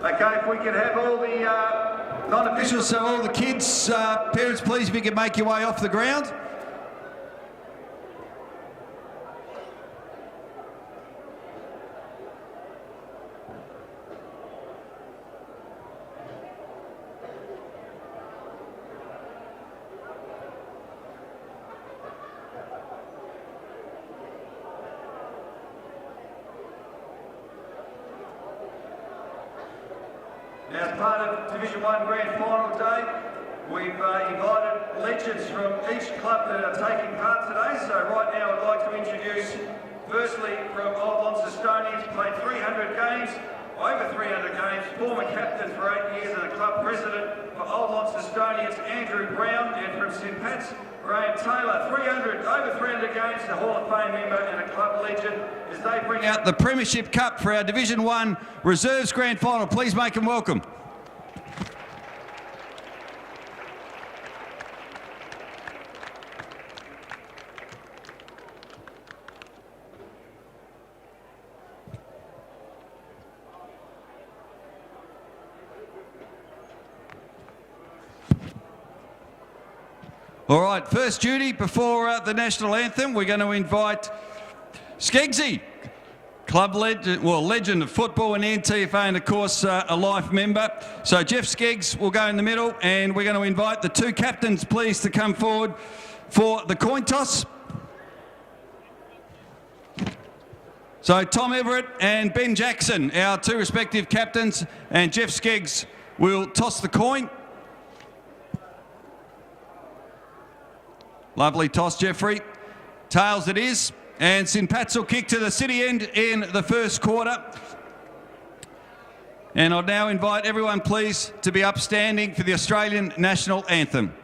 Okay, if we could have all the non-officials, So all the kids, parents, please, if you could make your way off the ground. As part of Division 1 Grand Final Day, we've invited legends from each club that are taking part today. So right now I'd like to introduce, firstly from Old Launcestonians, played 300 games, over 300 games, former captain for 8 years and a club president for Old Launcestonians, Andrew Brown, and from St Pat's, Graham Taylor. Over 300 games, a Hall of Fame member and a club legend, as they bring out The Premiership Cup for our Division 1 Reserves Grand Final. Please make them welcome. All right, first duty before the national anthem, we're going to invite Skeggsy, club legend of football and NTFA, and of course a life member. So Jeff Skeggs will go in the middle, and we're going to invite the two captains, please, to come forward for the coin toss. So Tom Everett and Ben Jackson, our two respective captains, and Jeff Skeggs will toss the coin. Lovely toss, Jeffrey. Tails it is. And St Pat's will kick to the city end in the first quarter. And I'll now invite everyone, please, to be upstanding for the Australian National Anthem.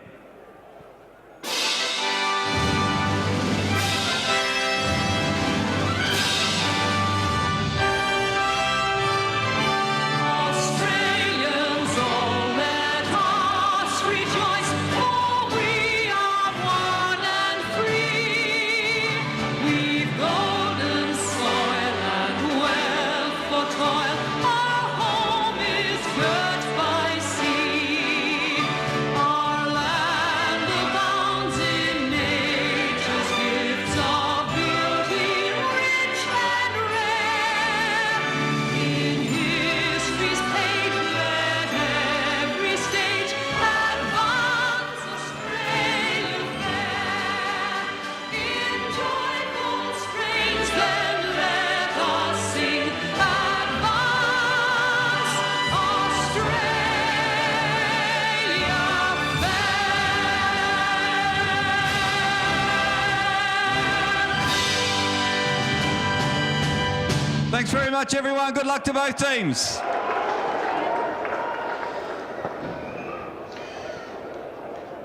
Thanks very much, everyone. Good luck to both teams.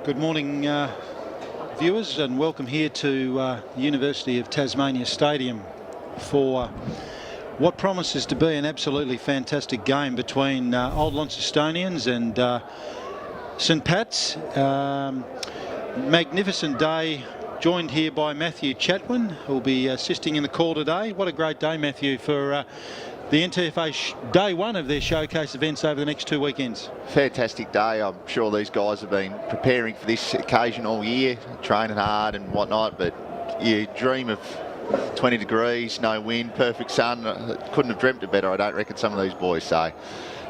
Good morning, viewers, and welcome here to the University of Tasmania Stadium for what promises to be an absolutely fantastic game between Old Launcestonians and St Pat's. Magnificent day. Joined here by Matthew Chatwin, who will be assisting in the call today. What a great day, Matthew, for the NTFA day one of their showcase events over the next 2 weekends. Fantastic day. I'm sure these guys have been preparing for this occasion all year, training hard and whatnot, but you dream of 20 degrees, no wind, perfect sun. Couldn't have dreamt it better, I don't reckon, some of these boys. So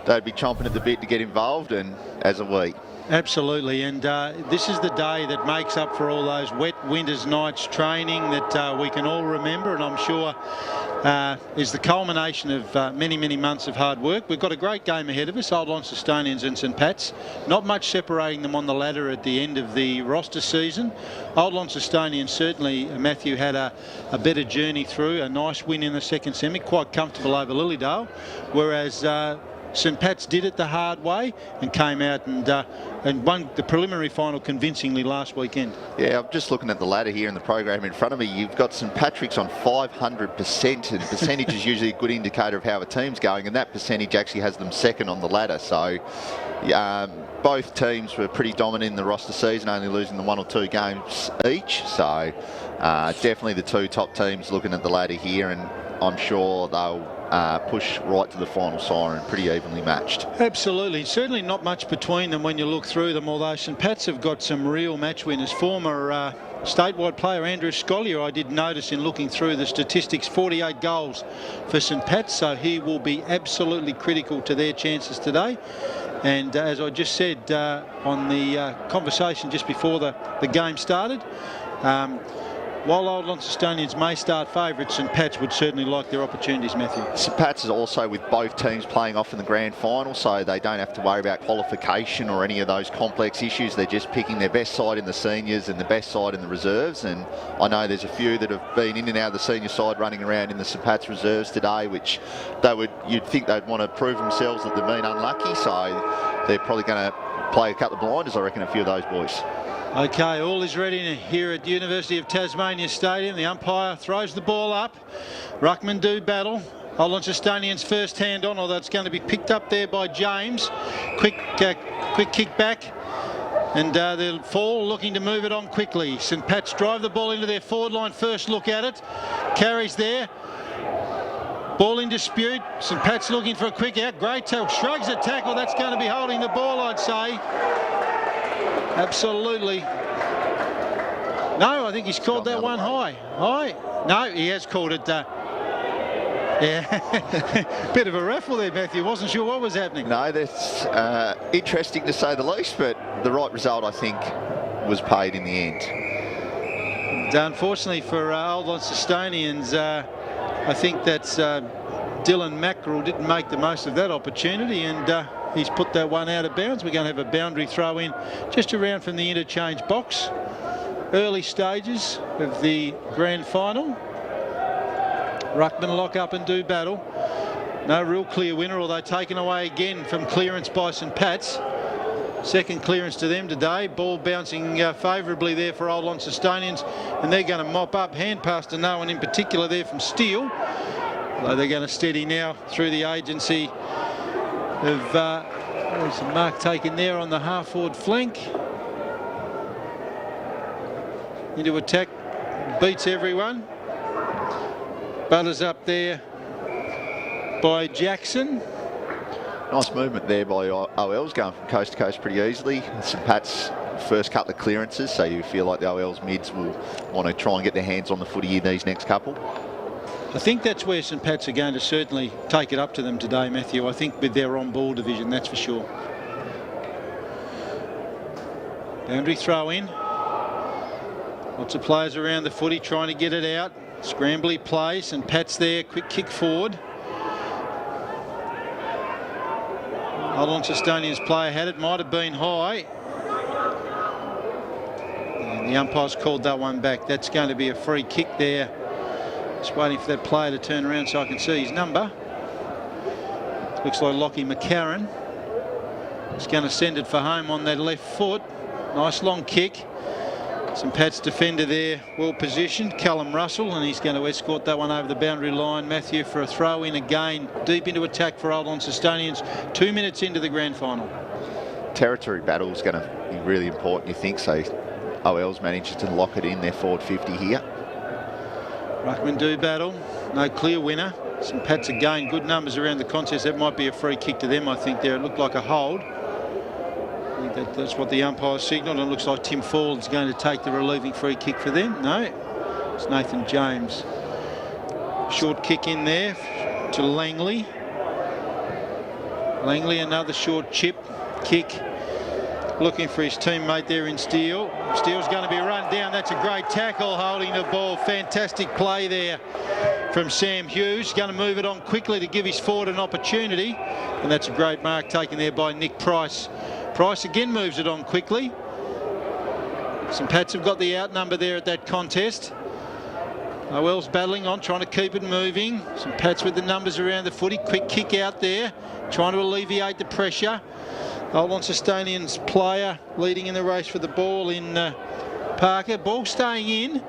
they'd be chomping at the bit to get involved, and as are we. Absolutely, and this is the day that makes up for all those wet winter's nights training that we can all remember, and I'm sure is the culmination of many, many months of hard work. We've got a great game ahead of us, Old Launcestonians and St Pat's. Not much separating them on the ladder at the end of the roster season. Old Launcestonians certainly, Matthew, had a better journey through, a nice win in the second semi, quite comfortable over Lilydale, whereas St Pat's did it the hard way and came out and won the preliminary final convincingly last weekend. Yeah, I'm just looking at the ladder here in the program in front of me. You've got St Patrick's on 500%, and percentage is usually a good indicator of how a team's going, and that percentage actually has them second on the ladder. So both teams were pretty dominant in the roster season, only losing the 1 or 2 games each. So definitely the two top teams looking at the ladder here, and I'm sure they'll push right to the final siren, pretty evenly matched. Absolutely. Certainly not much between them when you look through them, although St Pat's have got some real match winners. Former statewide player Andrew Scollier, I did notice in looking through the statistics, 48 goals for St Pat's, so he will be absolutely critical to their chances today. And as I just said on the conversation just before the game started, while Old Launcestonians may start favourites, St Pat's would certainly like their opportunities, Matthew. St Pat's is also with both teams playing off in the grand final, so they don't have to worry about qualification or any of those complex issues. They're just picking their best side in the seniors and the best side in the reserves. And I know there's a few that have been in and out of the senior side running around in the St Pat's reserves today, which you'd think they'd want to prove themselves that they've been unlucky. So they're probably going to play a couple of blinders, I reckon, a few of those boys. Okay, all is ready here at University of Tasmania Stadium. The umpire throws the ball up. Ruckman do battle. Old Launcestonians first hand on, although it's going to be picked up there by James. Quick kick back. And they'll fall, looking to move it on quickly. St Pat's drive the ball into their forward line. First look at it. Carries there. Ball in dispute. St Pat's looking for a quick out. Great tackle. Shrugs a tackle. That's going to be holding the ball, I'd say. Absolutely. No, I think he's called that one high. High? No, he has called it. Yeah, bit of a raffle there, Matthew. Wasn't sure what was happening. No, that's interesting to say the least, but the right result, I think, was paid in the end. And unfortunately for Old Launcestonians, I think that's Dylan Mackerel didn't make the most of that opportunity, and he's put that one out of bounds. We're going to have a boundary throw in just around from the interchange box. Early stages of the grand final. Ruckman lock up and do battle. No real clear winner, although taken away again from clearance by St Pat's. Second clearance to them today. Ball bouncing favourably there for Old Launcestonians, and they're going to mop up. Hand pass to no one in particular there from Steele. Although they're going to steady now through the agency of there's a mark taken there on the half-forward flank. Into attack, beats everyone. Butters up there by Jackson. Nice movement there by OLs, going from coast to coast pretty easily. St Pat's first couple of clearances, so you feel like the OLs mids will want to try and get their hands on the footy in these next couple. I think that's where St Pat's are going to certainly take it up to them today, Matthew. I think with their on-ball division, that's for sure. Boundary throw in. Lots of players around the footy trying to get it out. Scrambly play. St Pat's there. Quick kick forward. Old Launcestonians player had it. Might have been high. And the umpire's called that one back. That's going to be a free kick there. Just waiting for that player to turn around so I can see his number. Looks like Lockie McCarran. He's going to send it for home on that left foot. Nice long kick. St Pat's defender there, well positioned, Callum Russell, and he's going to escort that one over the boundary line. Matthew for a throw in again, deep into attack for Old Launcestonians. 2 minutes into the grand final. Territory battle is going to be really important, you think, so OL's managed to lock it in their forward 50 here. Ruckman do battle, no clear winner. St Pat's again, good numbers around the contest. That might be a free kick to them, I think there. It looked like a hold. I think that's what the umpire signalled, and it looks like Tim Ford's going to take the relieving free kick for them. No, it's Nathan James. Short kick in there to Langley. Langley, another short chip kick. Looking for his teammate there in Steele. Steele's going to be run down. That's a great tackle holding the ball. Fantastic play there from Sam Hughes. Going to move it on quickly to give his forward an opportunity. And that's a great mark taken there by Nick Price. Price again moves it on quickly. St Pat's have got the outnumber there at that contest. Noel's battling on, trying to keep it moving. St Pat's with the numbers around the footy. Quick kick out there, trying to alleviate the pressure. Old Launcestonians player leading in the race for the ball in Parker. Ball staying in.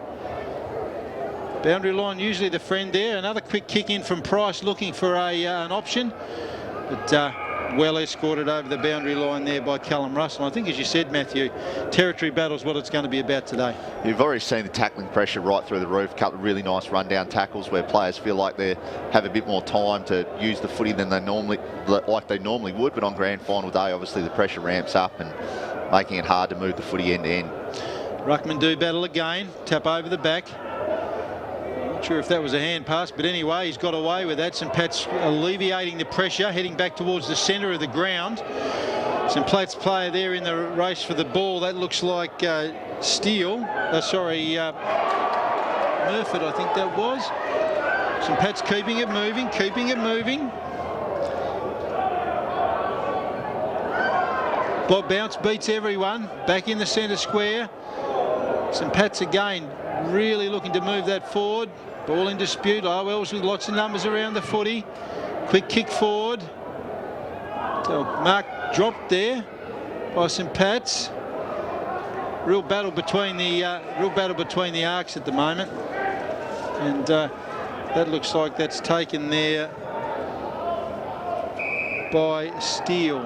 Boundary line usually the friend there. Another quick kick in from Price looking for an option. But well escorted over the boundary line there by Callum Russell. I think, as you said, Matthew, territory battle is what it's going to be about today. You've already seen the tackling pressure right through the roof. A couple of really nice rundown tackles where players feel like they have a bit more time to use the footy than they normally would. But on grand final day, obviously the pressure ramps up and making it hard to move the footy end to end. Ruckman do battle again. Tap over the back. Not sure if that was a hand pass, but anyway, he's got away with that. St Pat's alleviating the pressure, heading back towards the centre of the ground. St Pat's player there in the race for the ball. That looks like Steele. Murfitt, I think that was. St Pat's keeping it moving, Bob Bounce beats everyone. Back in the centre square. St Pat's again really looking to move that forward. Ball in dispute. Wells with lots of numbers around the footy. Quick kick forward. So mark dropped there by St Pat's. Real battle between the arcs at the moment, and that looks like that's taken there by Steele.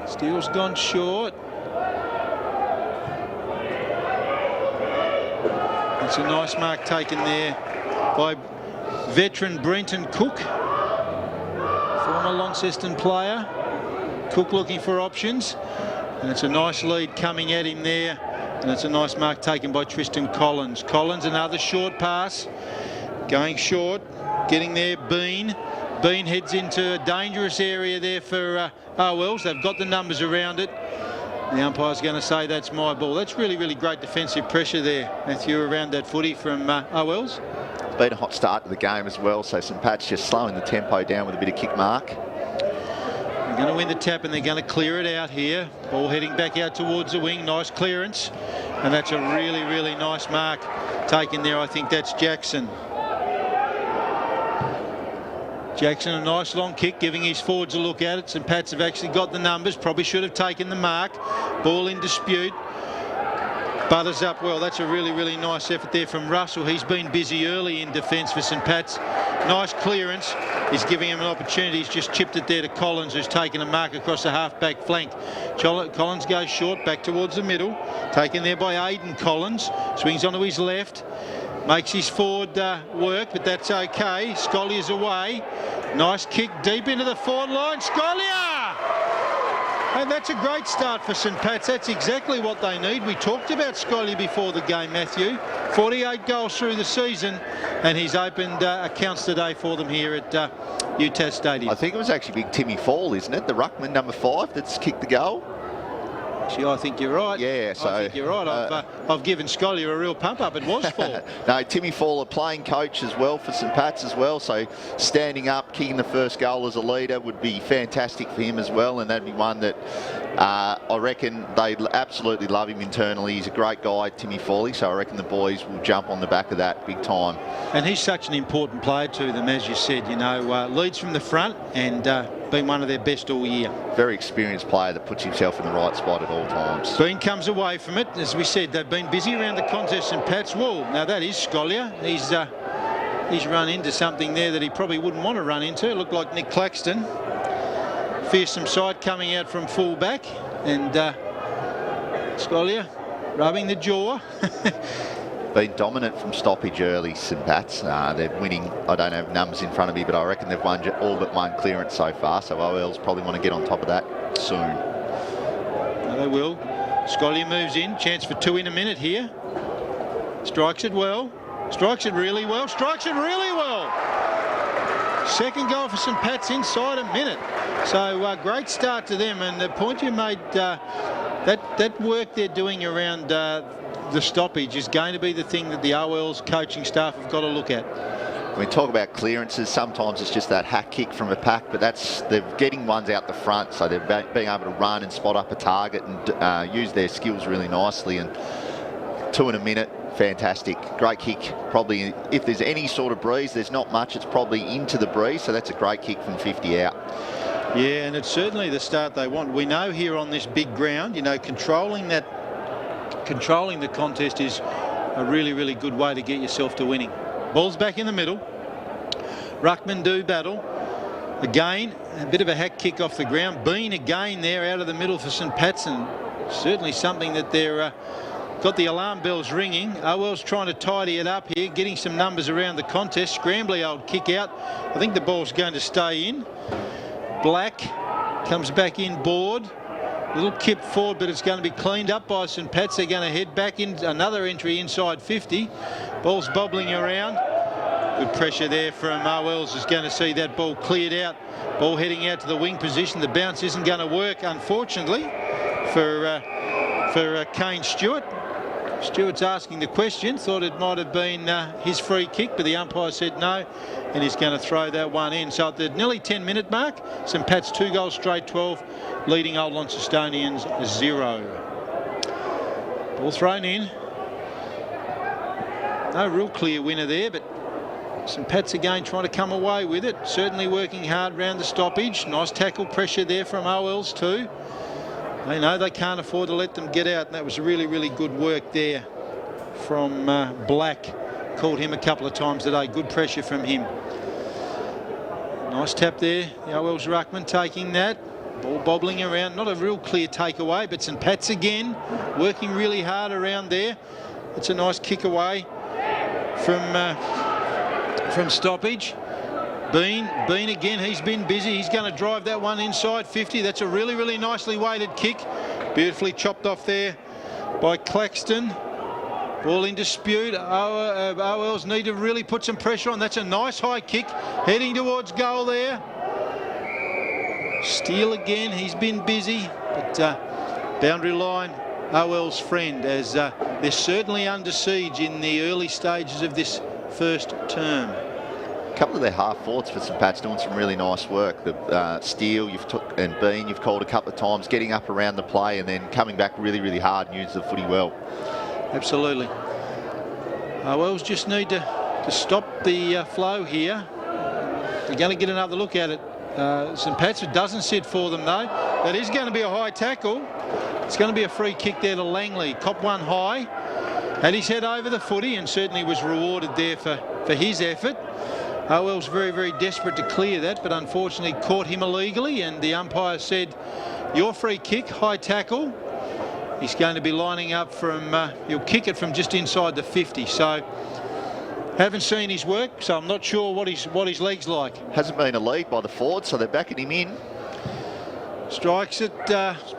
Steele's gone short. It's a nice mark taken there by veteran Brenton Cook, former Launceston player. Cook looking for options, and it's a nice lead coming at him there, and it's a nice mark taken by Tristan Collins. Collins, another short pass, going short, getting there. Bean heads into a dangerous area there for Wells. They've got the numbers around it. The umpire's going to say that's my ball. That's really, really great defensive pressure there, Matthew, around that footy from Wells. It's been a hot start to the game as well, so St Pat's just slowing the tempo down with a bit of kick mark. They're going to win the tap and they're going to clear it out here. Ball heading back out towards the wing. Nice clearance. And that's a really, really nice mark taken there. I think that's Jackson. Jackson, a nice long kick, giving his forwards a look at it. St Pat's have actually got the numbers. Probably should have taken the mark. Ball in dispute. Butters up well. That's a really, really nice effort there from Russell. He's been busy early in defence for St Pat's. Nice clearance. He's giving him an opportunity. He's just chipped it there to Collins, who's taken a mark across the half-back flank. Collins goes short, back towards the middle. Taken there by Aidan Collins. Swings onto his left. Makes his forward work, but that's okay. Scollier's away. Nice kick deep into the forward line. Scollier! And that's a great start for St Pat's. That's exactly what they need. We talked about Scollier before the game, Matthew. 48 goals through the season, and he's opened accounts today for them here at UTAS Stadium. I think it was actually big Timmy Fall, isn't it? The ruckman, number 5, that's kicked the goal. Actually, I think you're right. Yeah, so I think you're right. I've given Scollier a real pump up. It was Fall. No, Timmy Fall, a playing coach as well for St Pat's as well. So standing up, kicking the first goal as a leader would be fantastic for him as well. And that'd be one that I reckon they absolutely love him internally. He's a great guy, Timmy Fawley. So I reckon the boys will jump on the back of that big time. And he's such an important player to them, as you said. You know, leads from the front and been one of their best all year. Very experienced player that puts himself in the right spot at all times. Bean comes away from it. As we said, they've been busy around the contest in Pat's wall. Now that is Scollier. He's run into something there that he probably wouldn't want to run into. It looked like Nick Claxton. Fearsome side coming out from full back, and Scollier rubbing the jaw. Been dominant from stoppage early, St Pat's. They're winning. I don't have numbers in front of me, but I reckon they've won all but one clearance so far. So OL's probably want to get on top of that soon. No, they will. Scollier moves in. Chance for 2 in a minute here. Strikes it well. Strikes it really well. Strikes it really well. Second goal for St Pat's inside a minute. So great start to them. And the point you made, that work they're doing around the stoppage is going to be the thing that the OL's coaching staff have got to look at. When we talk about clearances, sometimes it's just that hack kick from a pack, but they're getting ones out the front, so they're being able to run and spot up a target and use their skills really nicely. And 2 in a minute, fantastic. Great kick. Probably, if there's any sort of breeze, there's not much, it's probably into the breeze, so that's a great kick from 50 out. Yeah, and it's certainly the start they want. We know here on this big ground, you know, controlling the contest is a really, really good way to get yourself to winning. Ball's back in the middle. ruckman do battle. Again, a bit of a hack kick off the ground. Bean again there out of the middle for St Pat's, and certainly something that they're got the alarm bells ringing. Owell's trying to tidy it up here, getting some numbers around the contest. Scrambly old kick out. I think the ball's going to stay in. Black comes back in board. Little kip forward, but it's going to be cleaned up by St Pat's. They're going to head back in another entry inside 50. Ball's bobbling around. Good pressure there from Owells is going to see that ball cleared out. Ball heading out to the wing position. The bounce isn't going to work, unfortunately, for Kane Stewart. Stewart's asking the question. Thought it might have been his free kick, but the umpire said no, and he's going to throw that one in. So at the nearly 10-minute mark, St Pat's 2 goals straight, 12, leading Old Launcestonians 0. Ball thrown in. No real clear winner there, but St Pat's again trying to come away with it. Certainly working hard round the stoppage. Nice tackle pressure there from Owells too. They know they can't afford to let them get out, and that was really, really good work there from Black. Called him a couple of times today. Good pressure from him. Nice tap there. The Owells ruckman taking that. Ball bobbling around. Not a real clear takeaway, but St Pat's again working really hard around there. It's a nice kick away from stoppage. Bean again, he's been busy. He's going to drive that one inside 50. That's a really, really nicely weighted kick. Beautifully chopped off there by Claxton. Ball in dispute. Owells need to really put some pressure on. That's a nice high kick. Heading towards goal there. Steele again, he's been busy. But boundary line, Owells' friend, as they're certainly under siege in the early stages of this first term. A couple of their half forwards for St Pat's doing some really nice work. The Steele and Bean you've called a couple of times, getting up around the play and then coming back really, really hard and use the footy well. Absolutely. Owells just need to stop the flow here. They're going to get another look at it. St Pat's doesn't sit for them though. That is going to be a high tackle. It's going to be a free kick there to Langley. Cop one high. Had his head over the footy and certainly was rewarded there for his effort. Owell's very, very desperate to clear that, but unfortunately caught him illegally, and the umpire said, your free kick, high tackle. He's going to be lining up from, he'll kick it from just inside the 50. So, haven't seen his work, so I'm not sure what his leg's like. Hasn't been a lead by the forward, so they're backing him in. Strikes it,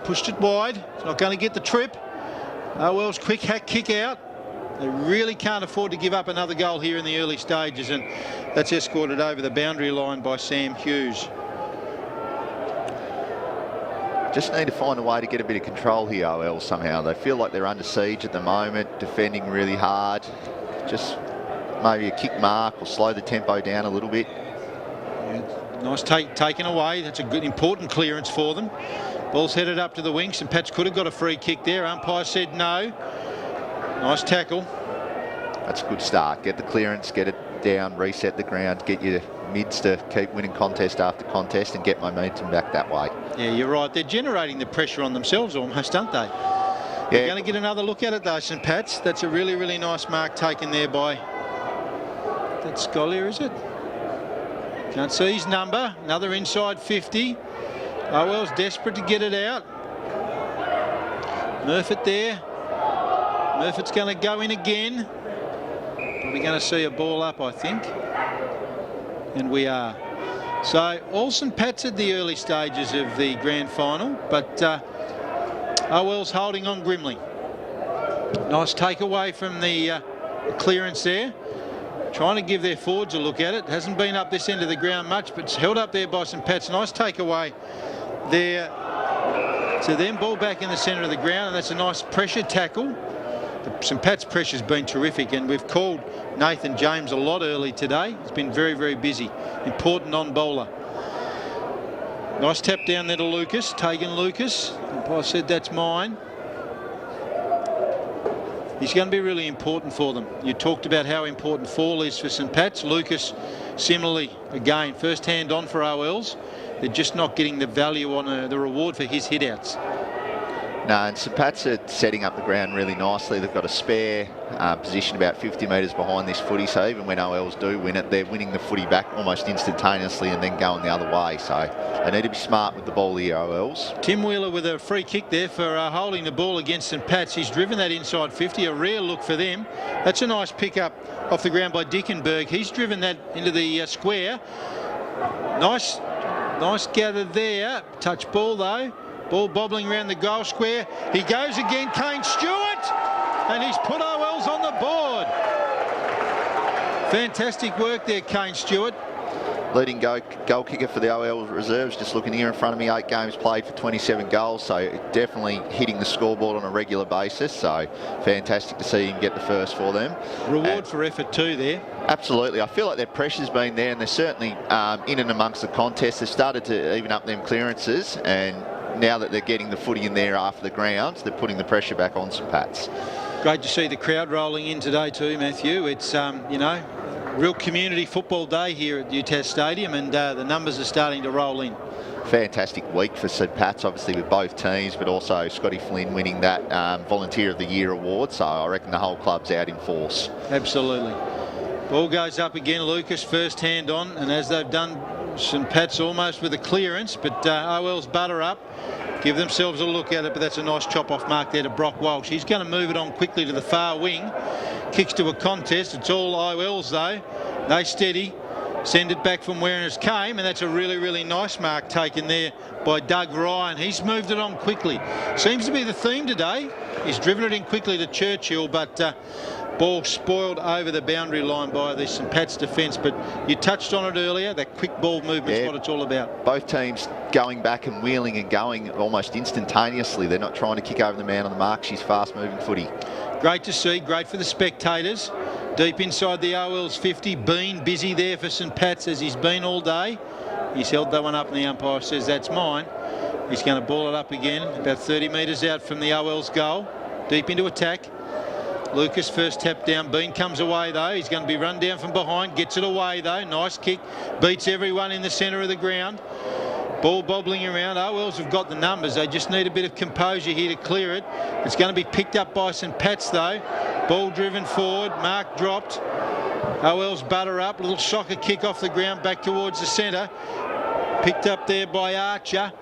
pushed it wide. It's not going to get the trip. Owell's quick hack kick out. They really can't afford to give up another goal here in the early stages, and that's escorted over the boundary line by Sam Hughes. Just need to find a way to get a bit of control here, OL, somehow. They feel like they're under siege at the moment, defending really hard. Just maybe a kick mark or slow the tempo down a little bit. Yeah, nice taken away. That's a good, important clearance for them. Ball's headed up to the wing. St Pat's could have got a free kick there. Umpire said no. Nice tackle. That's a good start. Get the clearance, get it down, reset the ground, get your mids to keep winning contest after contest and get momentum back that way. Yeah, you're right. They're generating the pressure on themselves almost, aren't they? Yeah. They're going to get another look at it though, St Pat's. That's a really, really nice mark taken there by... That's Scollier, is it? Can't see his number. Another inside 50. Owell's desperate to get it out. Murfitt there. Murfitt's going to go in again. We're going to see a ball up, I think. And we are. So all St Pat's at the early stages of the grand final, but Owell's holding on grimly. Nice takeaway from the clearance there. Trying to give their forwards a look at it. Hasn't been up this end of the ground much, but it's held up there by St Pat's. Nice takeaway there. So then ball back in the centre of the ground, and that's a nice pressure tackle. St Pat's pressure's been terrific, and we've called Nathan James a lot early today. He's been very, very busy. Important on-bowler. Nice tap down there to Lucas. Tegan Lucas. I said that's mine. He's going to be really important for them. You talked about how important fall is for St Pat's. Lucas, similarly, again, first hand on for OLs. They're just not getting the value on the reward for his hit-outs. No, and St Pat's are setting up the ground really nicely. They've got a spare position about 50 metres behind this footy, so even when OLs do win it, they're winning the footy back almost instantaneously and then going the other way. So they need to be smart with the ball here, OLs. Tim Wheeler with a free kick there for holding the ball against St Pat's. He's driven that inside 50, a rare look for them. That's a nice pick up off the ground by Dickenberg. He's driven that into the square. Nice gather there. Touch ball though. Ball bobbling around the goal square. He goes again, Kane Stewart, and he's put OLs on the board. Fantastic work there, Kane Stewart. Leading goal kicker for the OL reserves, just looking here in front of me, 8 games played for 27 goals, so definitely hitting the scoreboard on a regular basis, so fantastic to see him get the first for them. Reward for effort too there. Absolutely. I feel like their pressure's been there, and they're certainly in and amongst the contest. They've started to even up them clearances, and now that they're getting the footy in there after the grounds, they're putting the pressure back on St Pat's. Great to see the crowd rolling in today too, Matthew. It's, you know, real community football day here at UTAS Stadium, and the numbers are starting to roll in. Fantastic week for St Pat's, obviously with both teams, but also Scotty Flynn winning that Volunteer of the Year award, so I reckon the whole club's out in force. Absolutely. Ball goes up again, Lucas first hand on, and as they've done, St Pat's almost with a clearance, but OL's butter up, give themselves a look at it, but that's a nice chop off mark there to Brock Walsh. He's going to move it on quickly to the far wing, kicks to a contest. It's all OLs though. They steady, send it back from where it came, and that's a really, really nice mark taken there by Doug Ryan. He's moved it on quickly. Seems to be the theme today. He's driven it in quickly to Churchill, but ball spoiled over the boundary line by the St Pat's defence, but you touched on it earlier, that quick ball movement is what it's all about. Both teams going back and wheeling and going almost instantaneously. They're not trying to kick over the man on the mark. She's fast moving footy. Great to see, great for the spectators. Deep inside the OL's 50, Bean busy there for St Pat's as he's been all day. He's held that one up and the umpire says that's mine. He's going to ball it up again, about 30 metres out from the OL's goal. Deep into attack. Lucas first tap down. Bean comes away though. He's going to be run down from behind. Gets it away though. Nice kick. Beats everyone in the centre of the ground. Ball bobbling around. OLs have got the numbers. They just need a bit of composure here to clear it. It's going to be picked up by St Pat's though. Ball driven forward. Mark dropped. OLs butter up. Little soccer kick off the ground back towards the centre. Picked up there by Archer.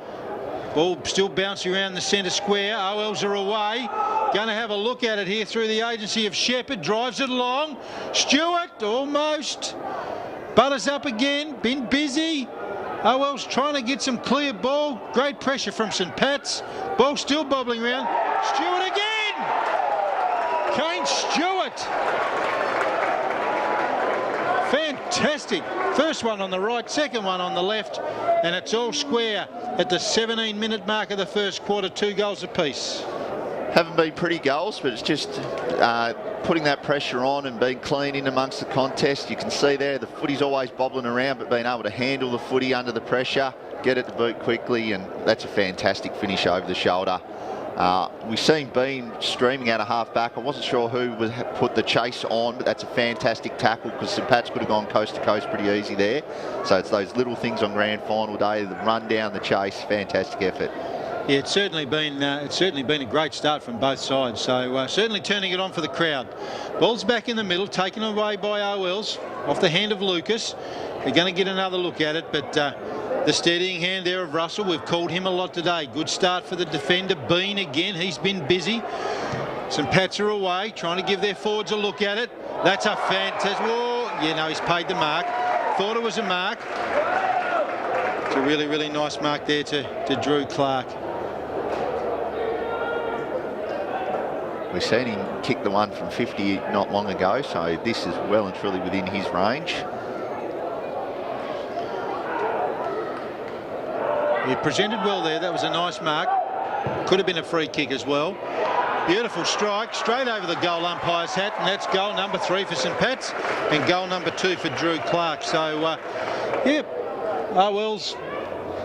Ball still bouncing around the centre square. OLs are away. Going to have a look at it here through the agency of Shepherd. Drives it along. Stewart almost. Butters up again. Been busy. OL's trying to get some clear ball. Great pressure from St Pat's. Ball still bobbling around. Stewart again. Kane Stewart. Fantastic. First one on the right, second one on the left, and it's all square at the 17-minute mark of the first quarter, 2 goals apiece. Haven't been pretty goals, but it's just putting that pressure on and being clean in amongst the contest. You can see there the footy's always bobbling around, but being able to handle the footy under the pressure, get it to boot quickly, and that's a fantastic finish over the shoulder. We've seen Bean streaming out of half back. I wasn't sure who would put the chase on, but that's a fantastic tackle because St Pat's could have gone coast to coast pretty easy there. So it's those little things on grand final day, the run down, the chase, fantastic effort. Yeah, it's certainly been a great start from both sides. So certainly turning it on for the crowd. Ball's back in the middle, taken away by OLs off the hand of Lucas. They're going to get another look at it, but the steadying hand there of Russell, we've called him a lot today. Good start for the defender. Bean again, he's been busy. St Pat's are away, trying to give their forwards a look at it. That's a fantastic. Whoa, yeah, no, he's paid the mark. Thought it was a mark. It's a really, really nice mark there to Drew Clark. We've seen him kick the one from 50 not long ago, so this is well and truly within his range. He presented well there. That was a nice mark. Could have been a free kick as well. Beautiful strike, straight over the goal umpire's hat, and that's goal number 3 for St Pat's and goal number 2 for Drew Clark. So, yeah, OL's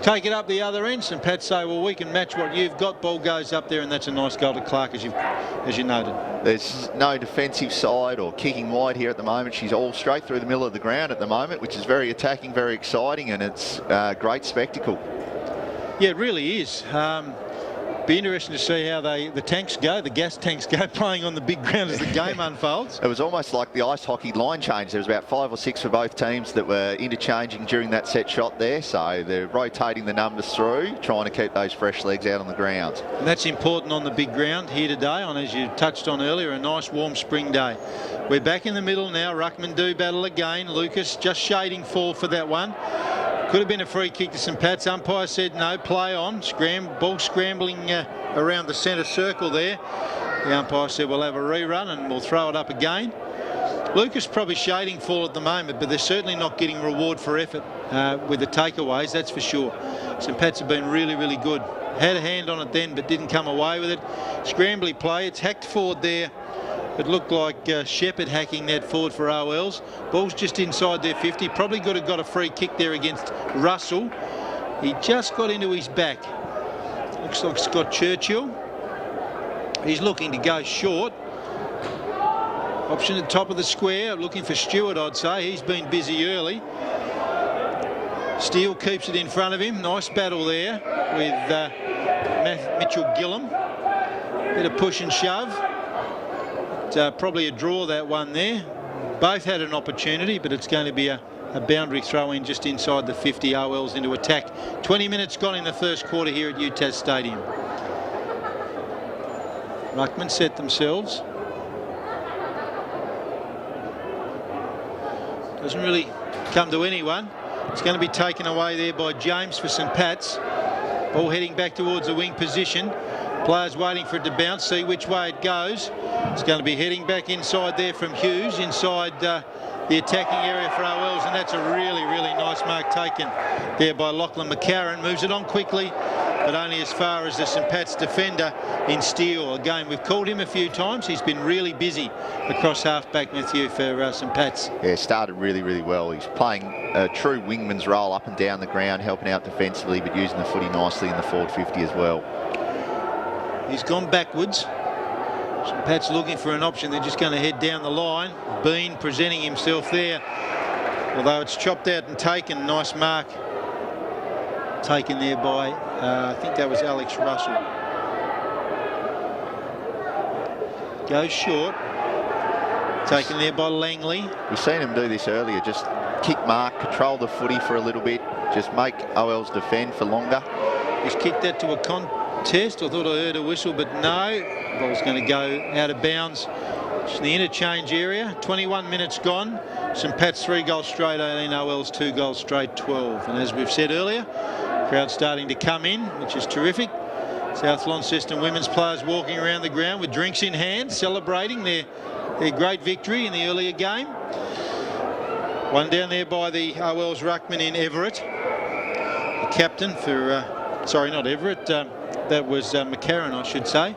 take it up the other end. St Pat's say, well, we can match what you've got. Ball goes up there, and that's a nice goal to Clark, as you noted. There's no defensive side or kicking wide here at the moment. She's all straight through the middle of the ground at the moment, which is very attacking, very exciting, and it's a great spectacle. Yeah, it really is. Be interesting to see how the tanks go, the gas tanks go, playing on the big ground as the game unfolds. It was almost like the ice hockey line change. There was about 5 or 6 for both teams that were interchanging during that set shot there. So they're rotating the numbers through, trying to keep those fresh legs out on the ground. And that's important on the big ground here today, on, as you touched on earlier, a nice warm spring day. We're back in the middle now. Ruckman do battle again. Lucas just shading fall for that one. Could have been a free kick to St Pat's. Umpire said no, play on. Ball scrambling around the centre circle there. The umpire said we'll have a rerun and we'll throw it up again. Lucas probably shading fall at the moment, but they're certainly not getting reward for effort with the takeaways, that's for sure. St Pat's have been really, really good. Had a hand on it then, but didn't come away with it. Scrambly play. It's hacked forward there. It looked like Shepherd hacking that forward for OLs. Ball's just inside their 50. Probably could have got a free kick there against Russell. He just got into his back. Looks like Scott Churchill. He's looking to go short. Option at the top of the square. Looking for Stewart, I'd say. He's been busy early. Steele keeps it in front of him. Nice battle there with Mitchell Gillum. Bit of push and shove. Probably a draw, that one there. Both had an opportunity, but it's going to be a boundary throw in just inside the 50. OLs into attack. 20 minutes gone in the first quarter here at UTAS Stadium. Ruckman set themselves. Doesn't really come to anyone. It's going to be taken away there by James for St Pat's. Ball heading back towards the wing position. Players waiting for it to bounce, see which way it goes. It's going to be heading back inside there from Hughes, inside the attacking area for OLs, and that's a really, really nice mark taken there by Lachlan McCarron. Moves it on quickly, but only as far as the St Pat's defender in Steele. Again, we've called him a few times. He's been really busy across half-back, Matthew, for St Pat's. Yeah, started really, really well. He's playing a true wingman's role up and down the ground, helping out defensively, but using the footy nicely in the forward 50 as well. He's gone backwards. St Pat's looking for an option. They're just going to head down the line. Bean presenting himself there, although it's chopped out and taken. Nice mark taken there by, I think that was Alex Russell. Goes short. Taken there by Langley. We've seen him do this earlier, just kick mark, control the footy for a little bit, just make OLs defend for longer. He's kicked that to a contest. I thought I heard a whistle, but no. Ball's going to go out of bounds. It's in the interchange area. 21 minutes gone. St Pat's 3 goals straight 18, OLs 2 goals straight 12. And as we've said earlier, crowd starting to come in, which is terrific. South Launceston women's players walking around the ground with drinks in hand, celebrating their great victory in the earlier game. One down there by the OLs ruckman in Everett. The captain for, sorry, not Everett, that was McCarron, I should say.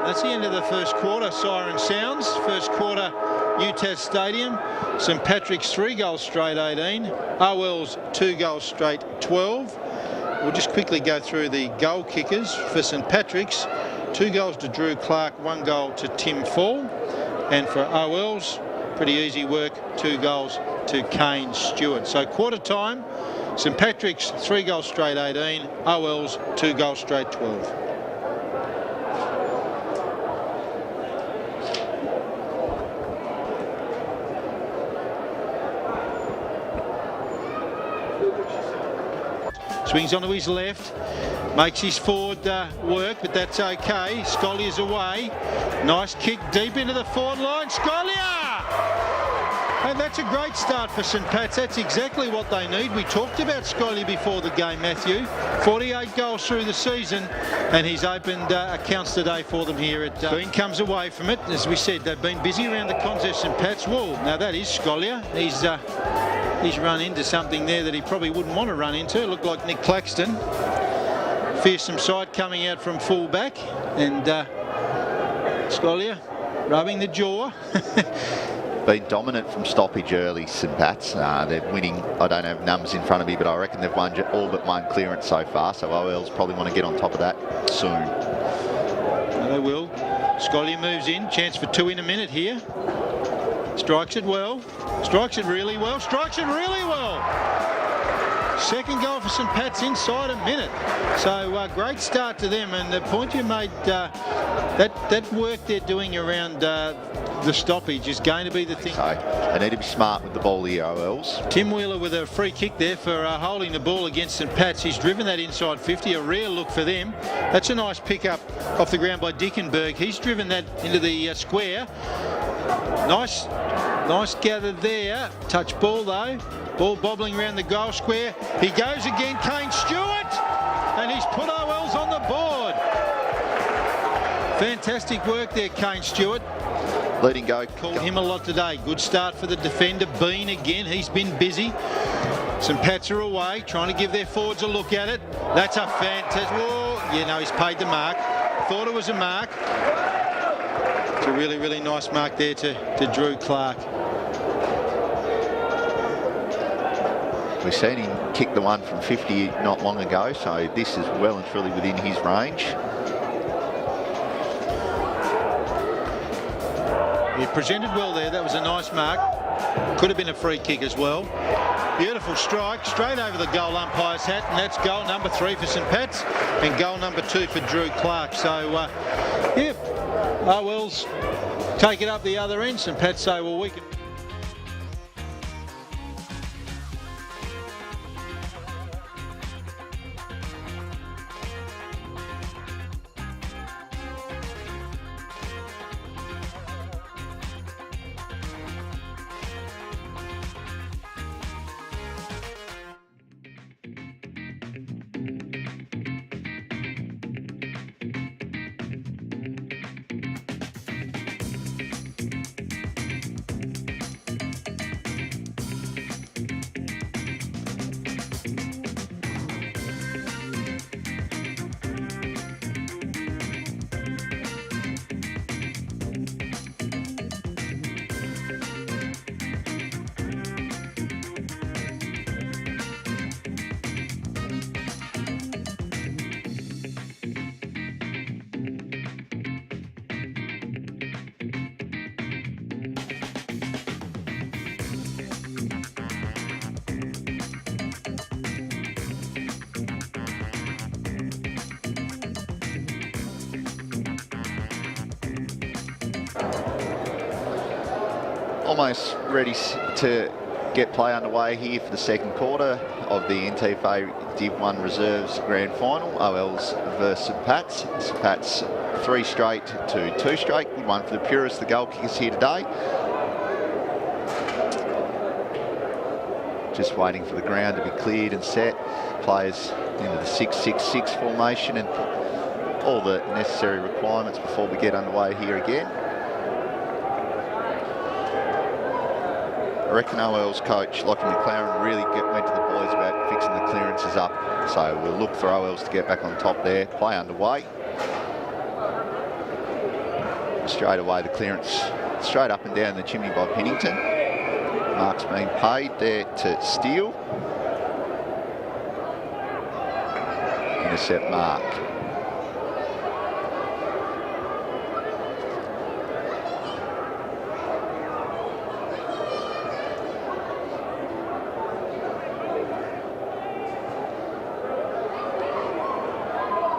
That's the end of the first quarter. Siren sounds. First quarter, UTAS Stadium. St Patrick's 3 goals straight 18. OLs 2 goals straight 12. We'll just quickly go through the goal kickers for St Patrick's. 2 goals to Drew Clark, 1 goal to Tim Fall. And for OLs, pretty easy work, 2 goals to Kane Stewart. So quarter time, St Patrick's 3 goals straight 18. OLs 2 goals straight 12. Swings onto his left, makes his forward work, but that's okay. Scollier's away. Nice kick deep into the forward line. Scollier! And that's a great start for St Pat's. That's exactly what they need. We talked about Scollier before the game, Matthew. 48 goals through the season, and he's opened accounts today for them here at... Bean comes away from it. As we said, they've been busy around the contest, St Pat's. Whoa, now that is Scollier. He's run into something there that he probably wouldn't want to run into. It looked like Nick Claxton. Fearsome sight coming out from full back. And Scollier rubbing the jaw. Been dominant from stoppage early, St Pat's. They're winning, I don't have numbers in front of me, but I reckon they've won all but 1 clearance so far. So OLs probably want to get on top of that soon. No, they will. Scollier moves in. Chance for 2 in a minute here. Strikes it well. Strikes it really well. Strikes it really well. Second goal for St Pat's inside a minute. So great start to them, and the point you made, that work they're doing around the stoppage is going to be the thing. So they need to be smart with the ball here, OLs. Tim Wheeler with a free kick there for holding the ball against St Pat's. He's driven that inside 50, a rare look for them. That's a nice pick up off the ground by Dickenberg. He's driven that into the square. Nice gather there. Touch ball though. Ball bobbling around the goal square. He goes again, Kane Stewart, and he's put OLs on the board. Fantastic work there, Kane Stewart. Leading go. Called him a lot today. Good start for the defender. Bean again. He's been busy. St Pat's are away, trying to give their forwards a look at it. That's a fantastic... Whoa. Yeah, no, he's paid the mark. Thought it was a mark. It's a really, really nice mark there to Drew Clark. We've seen him kick the one from 50 not long ago, so this is well and truly within his range. He presented well there. That was a nice mark. Could have been a free kick as well. Beautiful strike, straight over the goal umpire's hat, and that's goal number 3 for St Pat's and goal number 2 for Drew Clark. So, yeah, OLs take it up the other end. St Pat's say, well, we can... Almost ready to get play underway here for the second quarter of the NTFA Div 1 Reserves Grand Final. OLs versus St Pat's. St Pat's 3 straight to 2 straight. Good one for the purists, the goal kickers here today. Just waiting for the ground to be cleared and set. Players into the 6-6-6 formation and all the necessary requirements before we get underway here again. I reckon OL's coach, Lachlan McLaren, really went to the boys about fixing the clearances up. So we'll look for OLs to get back on top there. Play underway. Straight away the clearance straight up and down the chimney by Pennington. Mark's being paid there to Steele. Intercept Mark.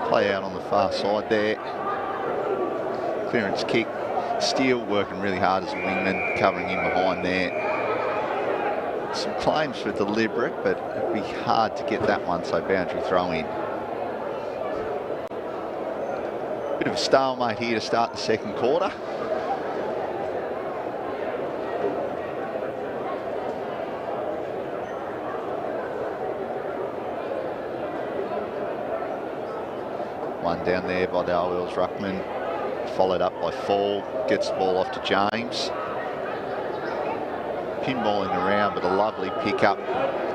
Play out on the far side there. Clearance kick. Steele working really hard as a wingman, covering him behind there. Some claims for deliberate, but it'd be hard to get that one, so boundary throw in. Bit of a stalemate here to start the second quarter. One down there by the OL's ruckman, followed up by Fall, gets the ball off to James. Pinballing around, but a lovely pick-up,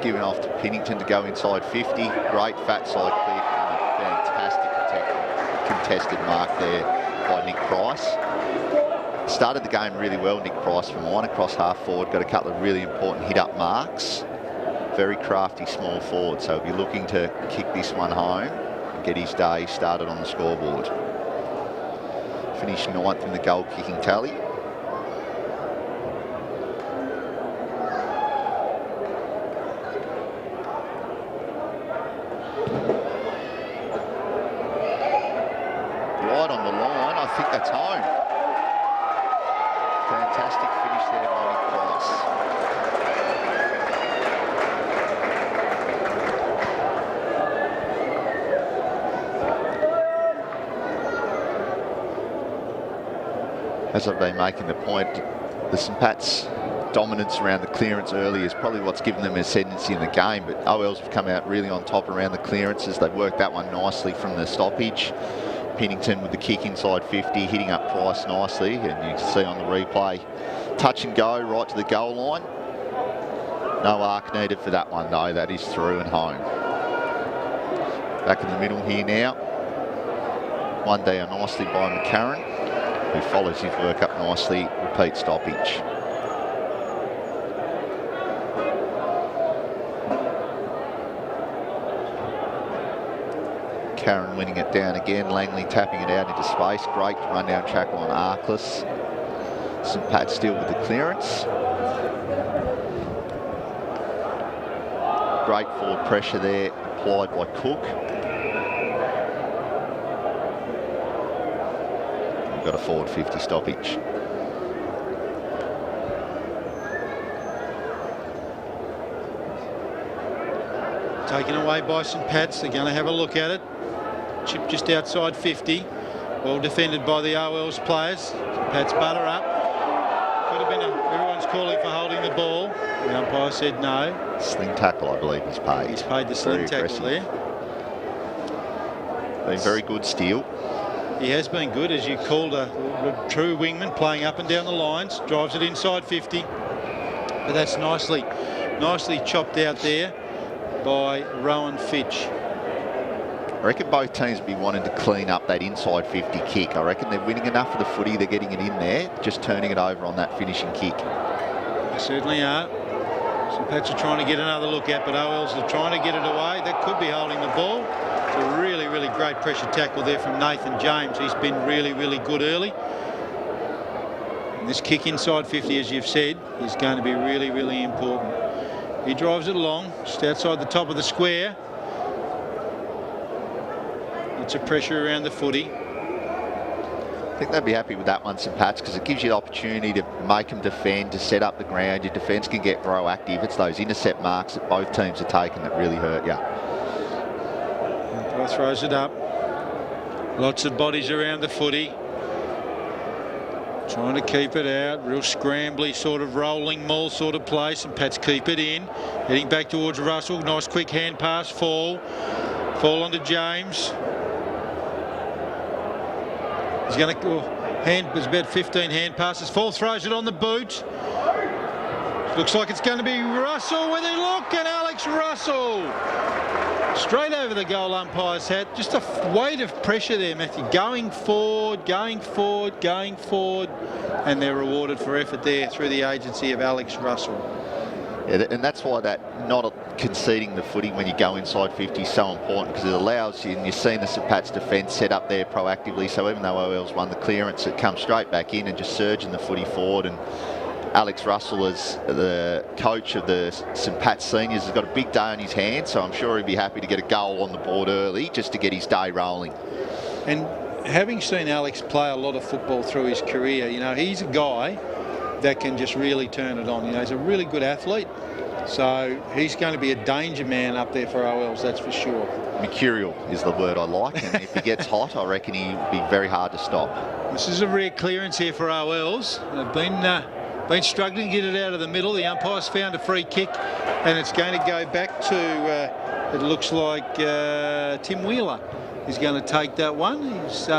given off to Pennington to go inside 50. Great fat side kick and a fantastic contested mark there by Nick Price. Started the game really well, Nick Price, from line across half forward, got a couple of really important hit-up marks. Very crafty small forward, so he'll be looking to kick this one home. Get his day started on the scoreboard. Finished 9th in the goal kicking tally. fantastic finish there by Nick Price. As I've been making the point, the St Pat's dominance around the clearance early is probably what's given them ascendancy in the game, but OLs have come out really on top around the clearances. They've worked that one nicely from the stoppage. Pennington with the kick inside 50, hitting up Price nicely, and you can see on the replay, touch and go right to the goal line. No arc needed for that one though, that is through and home. Back in the middle here now. One down nicely by McCarran, who follows his work up nicely, repeat stoppage. Karen winning it down again, Langley tapping it out into space, great run down tackle on Arkless. St Pat still with the clearance. Great forward pressure there applied by Cook. We've got a forward 50 stoppage. Taken away by St Pat's. They're going to have a look at it. Chip just outside 50. Well defended by the OL's players. St Pat's butter up. Could have been everyone's calling for holding the ball. The umpire said no. Sling tackle, I believe he's paid. He's paid the sling tackle there. Been very good steal. He has been good, as you called a true wingman, playing up and down the lines. Drives it inside 50. But that's nicely chopped out there by Rowan Fitch. I reckon both teams will be wanting to clean up that inside 50 kick. I reckon they're winning enough of the footy, they're getting it in there, just turning it over on that finishing kick. They certainly are. St Pat's are trying to get another look at, but OLs are trying to get it away. That could be holding the ball. It's a really, really great pressure tackle there from Nathan James. He's been really, really good early. And this kick inside 50, as you've said, is going to be really, really important. He drives it along, just outside the top of the square. It's a pressure around the footy. I think they'd be happy with that one, St Pat's, because it gives you the opportunity to make them defend, to set up the ground. Your defence can get proactive. It's those intercept marks that both teams are taking that really hurt you. Umpire throws it up. Lots of bodies around the footy. Trying to keep it out. Real scrambly sort of rolling maul sort of play. St Pat's keep it in. Heading back towards Russell. Nice quick hand pass. Fall onto James. He's going to there's about 15 hand passes. Fall throws it on the boot. Looks like it's going to be Russell with a look, and Alex Russell straight over the goal umpire's head. Just a weight of pressure there, Matthew. Going forward, and they're rewarded for effort there through the agency of Alex Russell. Yeah, and that's why that not conceding the footy when you go inside 50 is so important, because it allows you, and you've seen the St Pat's defence set up there proactively, so even though OL's won the clearance, it comes straight back in and just surging the footy forward. And Alex Russell, as the coach of the St Pat's seniors, has got a big day on his hands, so I'm sure he'd be happy to get a goal on the board early just to get his day rolling. And having seen Alex play a lot of football through his career, you know, he's a guy that can just really turn it on. You know, he's a really good athlete, so he's going to be a danger man up there for OLs, that's for sure. Mercurial is the word I like, and if he gets hot, I reckon he'll be very hard to stop. This is a rare clearance here for OLs. They've been struggling to get it out of the middle. The umpire's found a free kick, and it's going to go back to, it looks like Tim Wheeler is going to take that one. He's,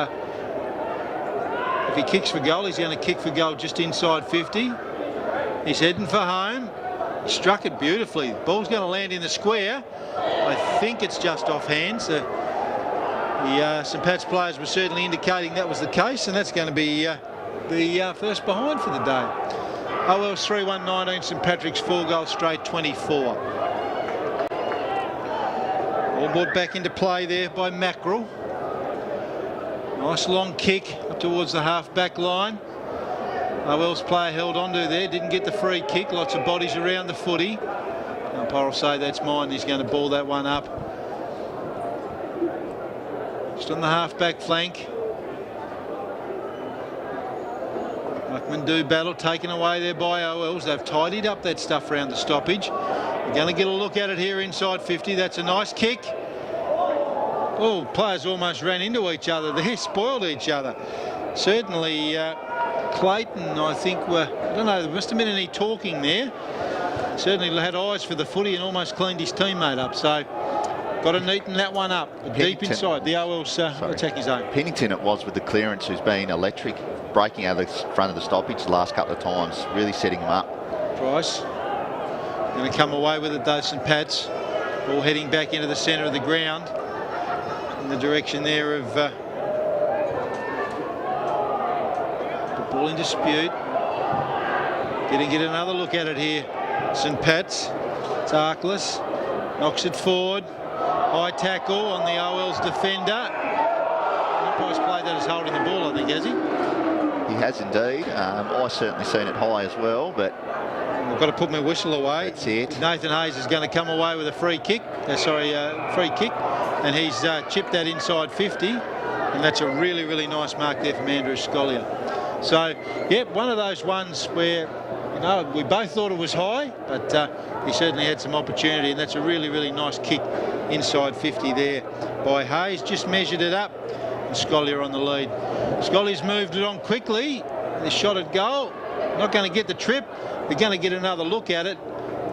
if he kicks for goal, he's going to kick for goal just inside 50. He's heading for home. He struck it beautifully. The ball's going to land in the square. I think it's just off hands. The St Pat's players were certainly indicating that was the case, and that's going to be the first behind for the day. OL's 3-1-19, St Patrick's 4 goals straight, 24. All brought back into play there by Mackerel. Nice long kick up towards the half-back line. OL's player held onto there, didn't get the free kick. Lots of bodies around the footy. The umpire will say that's mine. He's going to ball that one up. Just on the half-back flank. Ruckman do battle, taken away there by OLs. They've tidied up that stuff around the stoppage. We're going to get a look at it here inside 50. That's a nice kick. Oh, players almost ran into each other there, spoiled each other. Certainly Clayton, I think, I don't know, there must have been any talking there. Certainly had eyes for the footy and almost cleaned his teammate up. So got to neaten that one up. But deep inside, the OL's attacking zone. Pennington it was with the clearance, who's been electric, breaking out of the front of the stoppage the last couple of times, really setting them up. Price going to come away with it though, St Pat's. All heading back into the centre of the ground in the direction there of the ball in dispute. Get another look at it here. St Pat's. It's Arkless. Knocks it forward. High tackle on the OL's defender. Umpire's played that as holding the ball, I think, has he? He has indeed. I certainly seen it high as well, but I've got to put my whistle away. That's it. Nathan Hayes is going to come away with a free kick. Free kick, and he's chipped that inside 50, and that's a really nice mark there from Andrew Scollier. So, yeah, one of those ones where, you know, we both thought it was high, but he certainly had some opportunity, and that's a really nice kick inside 50 there by Hayes. Just measured it up, and Scollier on the lead. Schollier's moved it on quickly. The shot at goal. Not going to get the trip. They're going to get another look at it,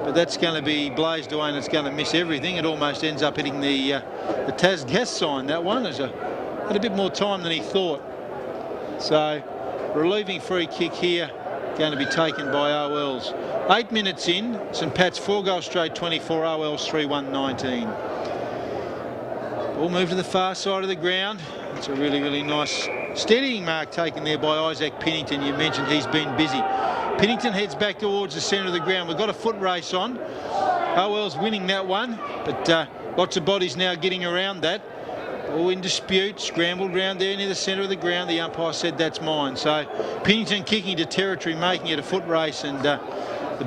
but that's going to be blazed away and it's going to miss everything. It almost ends up hitting the Tas gas sign. That one had a bit more time than he thought. So, relieving free kick here, going to be taken by OLs. 8 minutes in, St Pat's 4 goals straight, 24, OLs 3-1-19. Ball moved to the far side of the ground. It's a really nice steadying mark taken there by Isaac Pennington. You mentioned he's been busy. Pennington heads back towards the centre of the ground. We've got a foot race on. OL's winning that one, but lots of bodies now getting around that. All in dispute, scrambled round there near the centre of the ground. The umpire said that's mine. So Pennington kicking to territory, making it a foot race, and the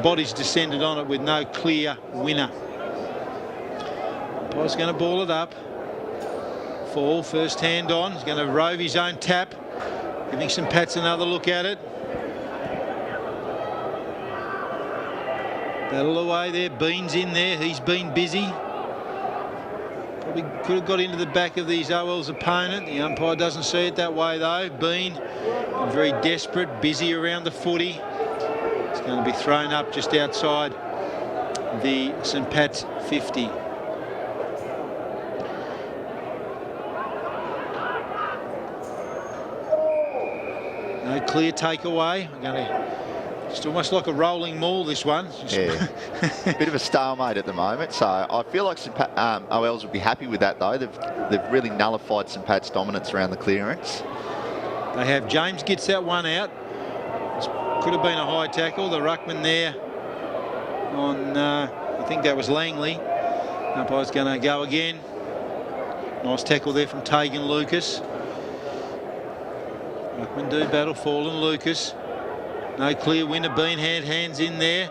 bodies descended on it with no clear winner. Umpire's going to ball it up. Fall, first hand on. He's going to rove his own tap, giving St Pat's another look at it. Battle away there. Bean's in there. He's been busy. Probably could have got into the back of these OL's opponent. The umpire doesn't see it that way though. Bean, very desperate, busy around the footy. It's going to be thrown up just outside the St Pat's 50. No clear takeaway. We're going to just almost like a rolling maul, this one. Yeah, bit of a stalemate at the moment. So I feel like OLs would be happy with that though. They've really nullified St Pat's dominance around the clearance. They have. James gets that one out. Could have been a high tackle. The ruckman there on, I think that was Langley. Umpire's going to go again. Nice tackle there from Tegan Lucas. Ruckman do battle, Fallen Lucas. No clear winner. Bean hands in there.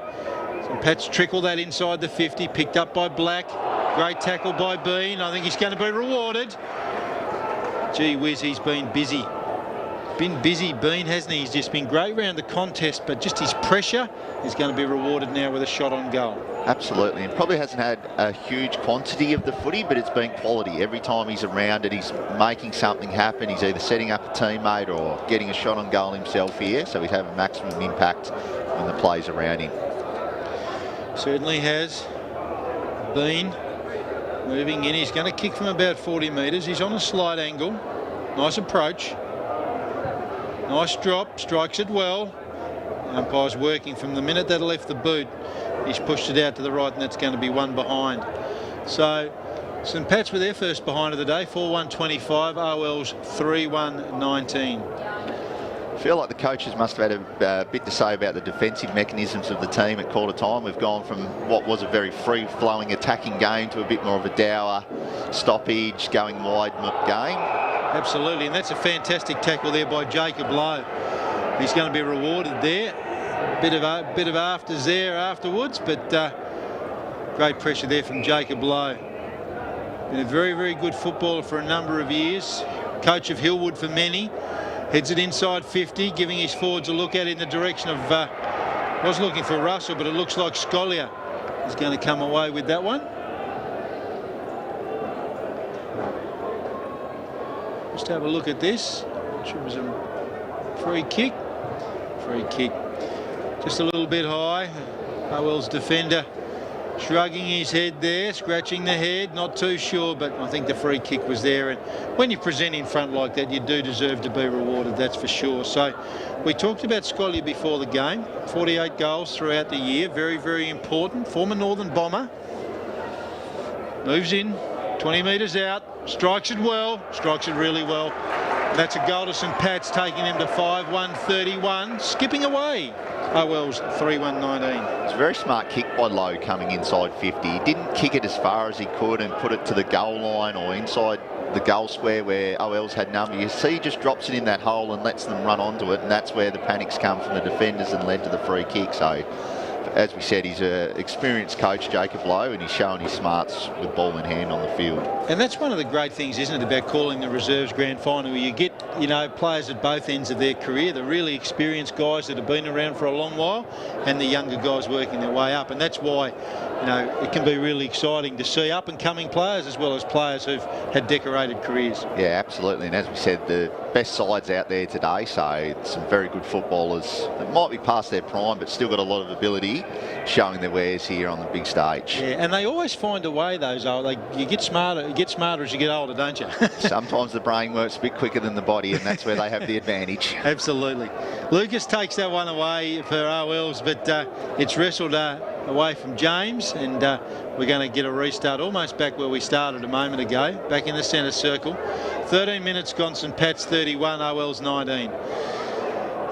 St Pat's trickle that inside the 50. Picked up by Black. Great tackle by Bean. I think he's going to be rewarded. Gee whiz, he's been busy. Been busy, Bean, hasn't he? He's just been great around the contest, but just his pressure is going to be rewarded now with a shot on goal. Absolutely, and probably hasn't had a huge quantity of the footy, but it's been quality. Every time he's around it, he's making something happen. He's either setting up a teammate or getting a shot on goal himself here, so he's having maximum impact when the play's around him. Certainly has. Bean moving in. He's going to kick from about 40 metres. He's on a slight angle. Nice approach. Nice drop, strikes it well. Umpire's working from the minute that left the boot. He's pushed it out to the right, and that's going to be one behind. So St Pat's were their first behind of the day, 4-1-25, OL's 3-1-19. I feel like the coaches must have had a bit to say about the defensive mechanisms of the team at quarter time. We've gone from what was a very free-flowing attacking game to a bit more of a dour stoppage, going wide game. Absolutely, and that's a fantastic tackle there by Jacob Lowe. He's going to be rewarded there. Bit of afters there afterwards, but great pressure there from Jacob Lowe. Been a very good footballer for a number of years. Coach of Hillwood for many. Heads it inside 50, giving his forwards a look at in the direction of, was looking for Russell, but it looks like Scollier is going to come away with that one. Just have a look at this, which was a free kick. Free kick. Just a little bit high. Howell's defender shrugging his head there, scratching the head, not too sure, but I think the free kick was there. And when you present in front like that, you do deserve to be rewarded, that's for sure. So we talked about Scollier before the game. 48 goals throughout the year, very, very important. Former Northern Bomber. Moves in, 20 metres out, strikes it well, strikes it really well. That's a goal to St Pat's, taking them to 5-1-31, skipping away. Oh, well, 3-1-19. It's a very smart kick by Lowe coming inside 50. He didn't kick it as far as he could and put it to the goal line or inside the goal square where OL's had number. You see he just drops it in that hole and lets them run onto it, and that's where the panics come from the defenders and led to the free kick. So, as we said, he's an experienced coach, Jacob Lowe, and he's showing his smarts with ball in hand on the field. And that's one of the great things, isn't it, about calling the reserves grand final, where you get, you know, players at both ends of their career, the really experienced guys that have been around for a long while, and the younger guys working their way up. And that's why, you know, it can be really exciting to see up and coming players as well as players who've had decorated careers. Yeah, absolutely. And as we said, the best sides out there today, so some very good footballers that might be past their prime but still got a lot of ability showing their wares here on the big stage. Yeah, and they always find a way, those old. You get smarter as you get older, don't you? Sometimes the brain works a bit quicker than the body, and that's where they have the advantage. Absolutely. Lucas takes that one away for OLs, but it's wrestled away from James, and we're going to get a restart almost back where we started a moment ago, back in the centre circle. 13 minutes gone, St Pat's 31, OL's 19.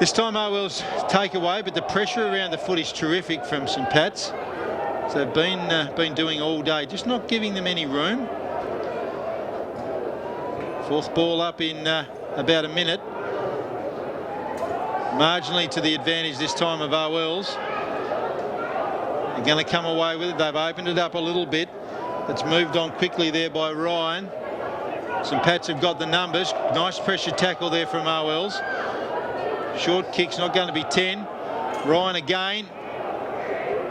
This time OL's take away, but the pressure around the foot is terrific from St Pat's. So they've been doing all day, just not giving them any room. Fourth ball up in about a minute. Marginally to the advantage this time of OL's. They're going to come away with it. They've opened it up a little bit. It's moved on quickly there by Ryan. St Pat's have got the numbers. Nice pressure tackle there from OL's. Short kick's not going to be 10. Ryan again.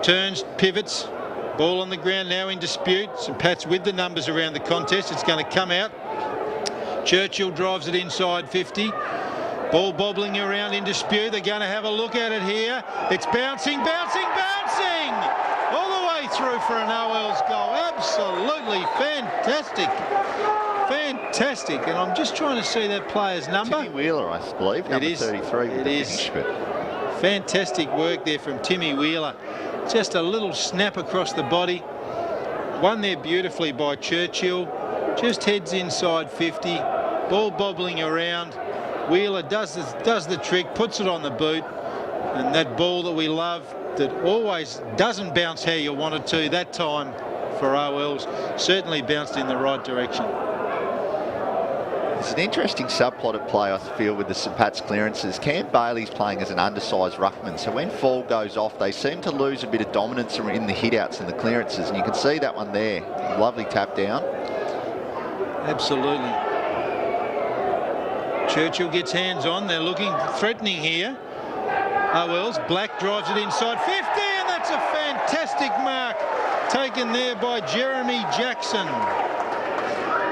Turns, pivots. Ball on the ground now in dispute. St Pat's with the numbers around the contest. It's going to come out. Churchill drives it inside 50. Ball bobbling around in dispute. They're going to have a look at it here. It's bouncing, bouncing, bouncing! All the way through for an OL's goal. Absolutely fantastic. Fantastic. And I'm just trying to see that player's number. Timmy Wheeler, I believe, number 33. It is. Fantastic work there from Timmy Wheeler. Just a little snap across the body. Won there beautifully by Churchill. Just heads inside 50. Ball bobbling around. Wheeler does the trick, puts it on the boot, and that ball that we love that always doesn't bounce how you want it to, that time for OL's certainly bounced in the right direction. It's an interesting subplot at play, I feel, with the St Pat's clearances. Cam Bailey's playing as an undersized ruckman, so when Fall goes off, they seem to lose a bit of dominance in the hit-outs and the clearances, and you can see that one there. Lovely tap down. Absolutely. Churchill gets hands on. They're looking threatening here. OL's. Black drives it inside 50, and that's a fantastic mark taken there by Jeremy Jackson.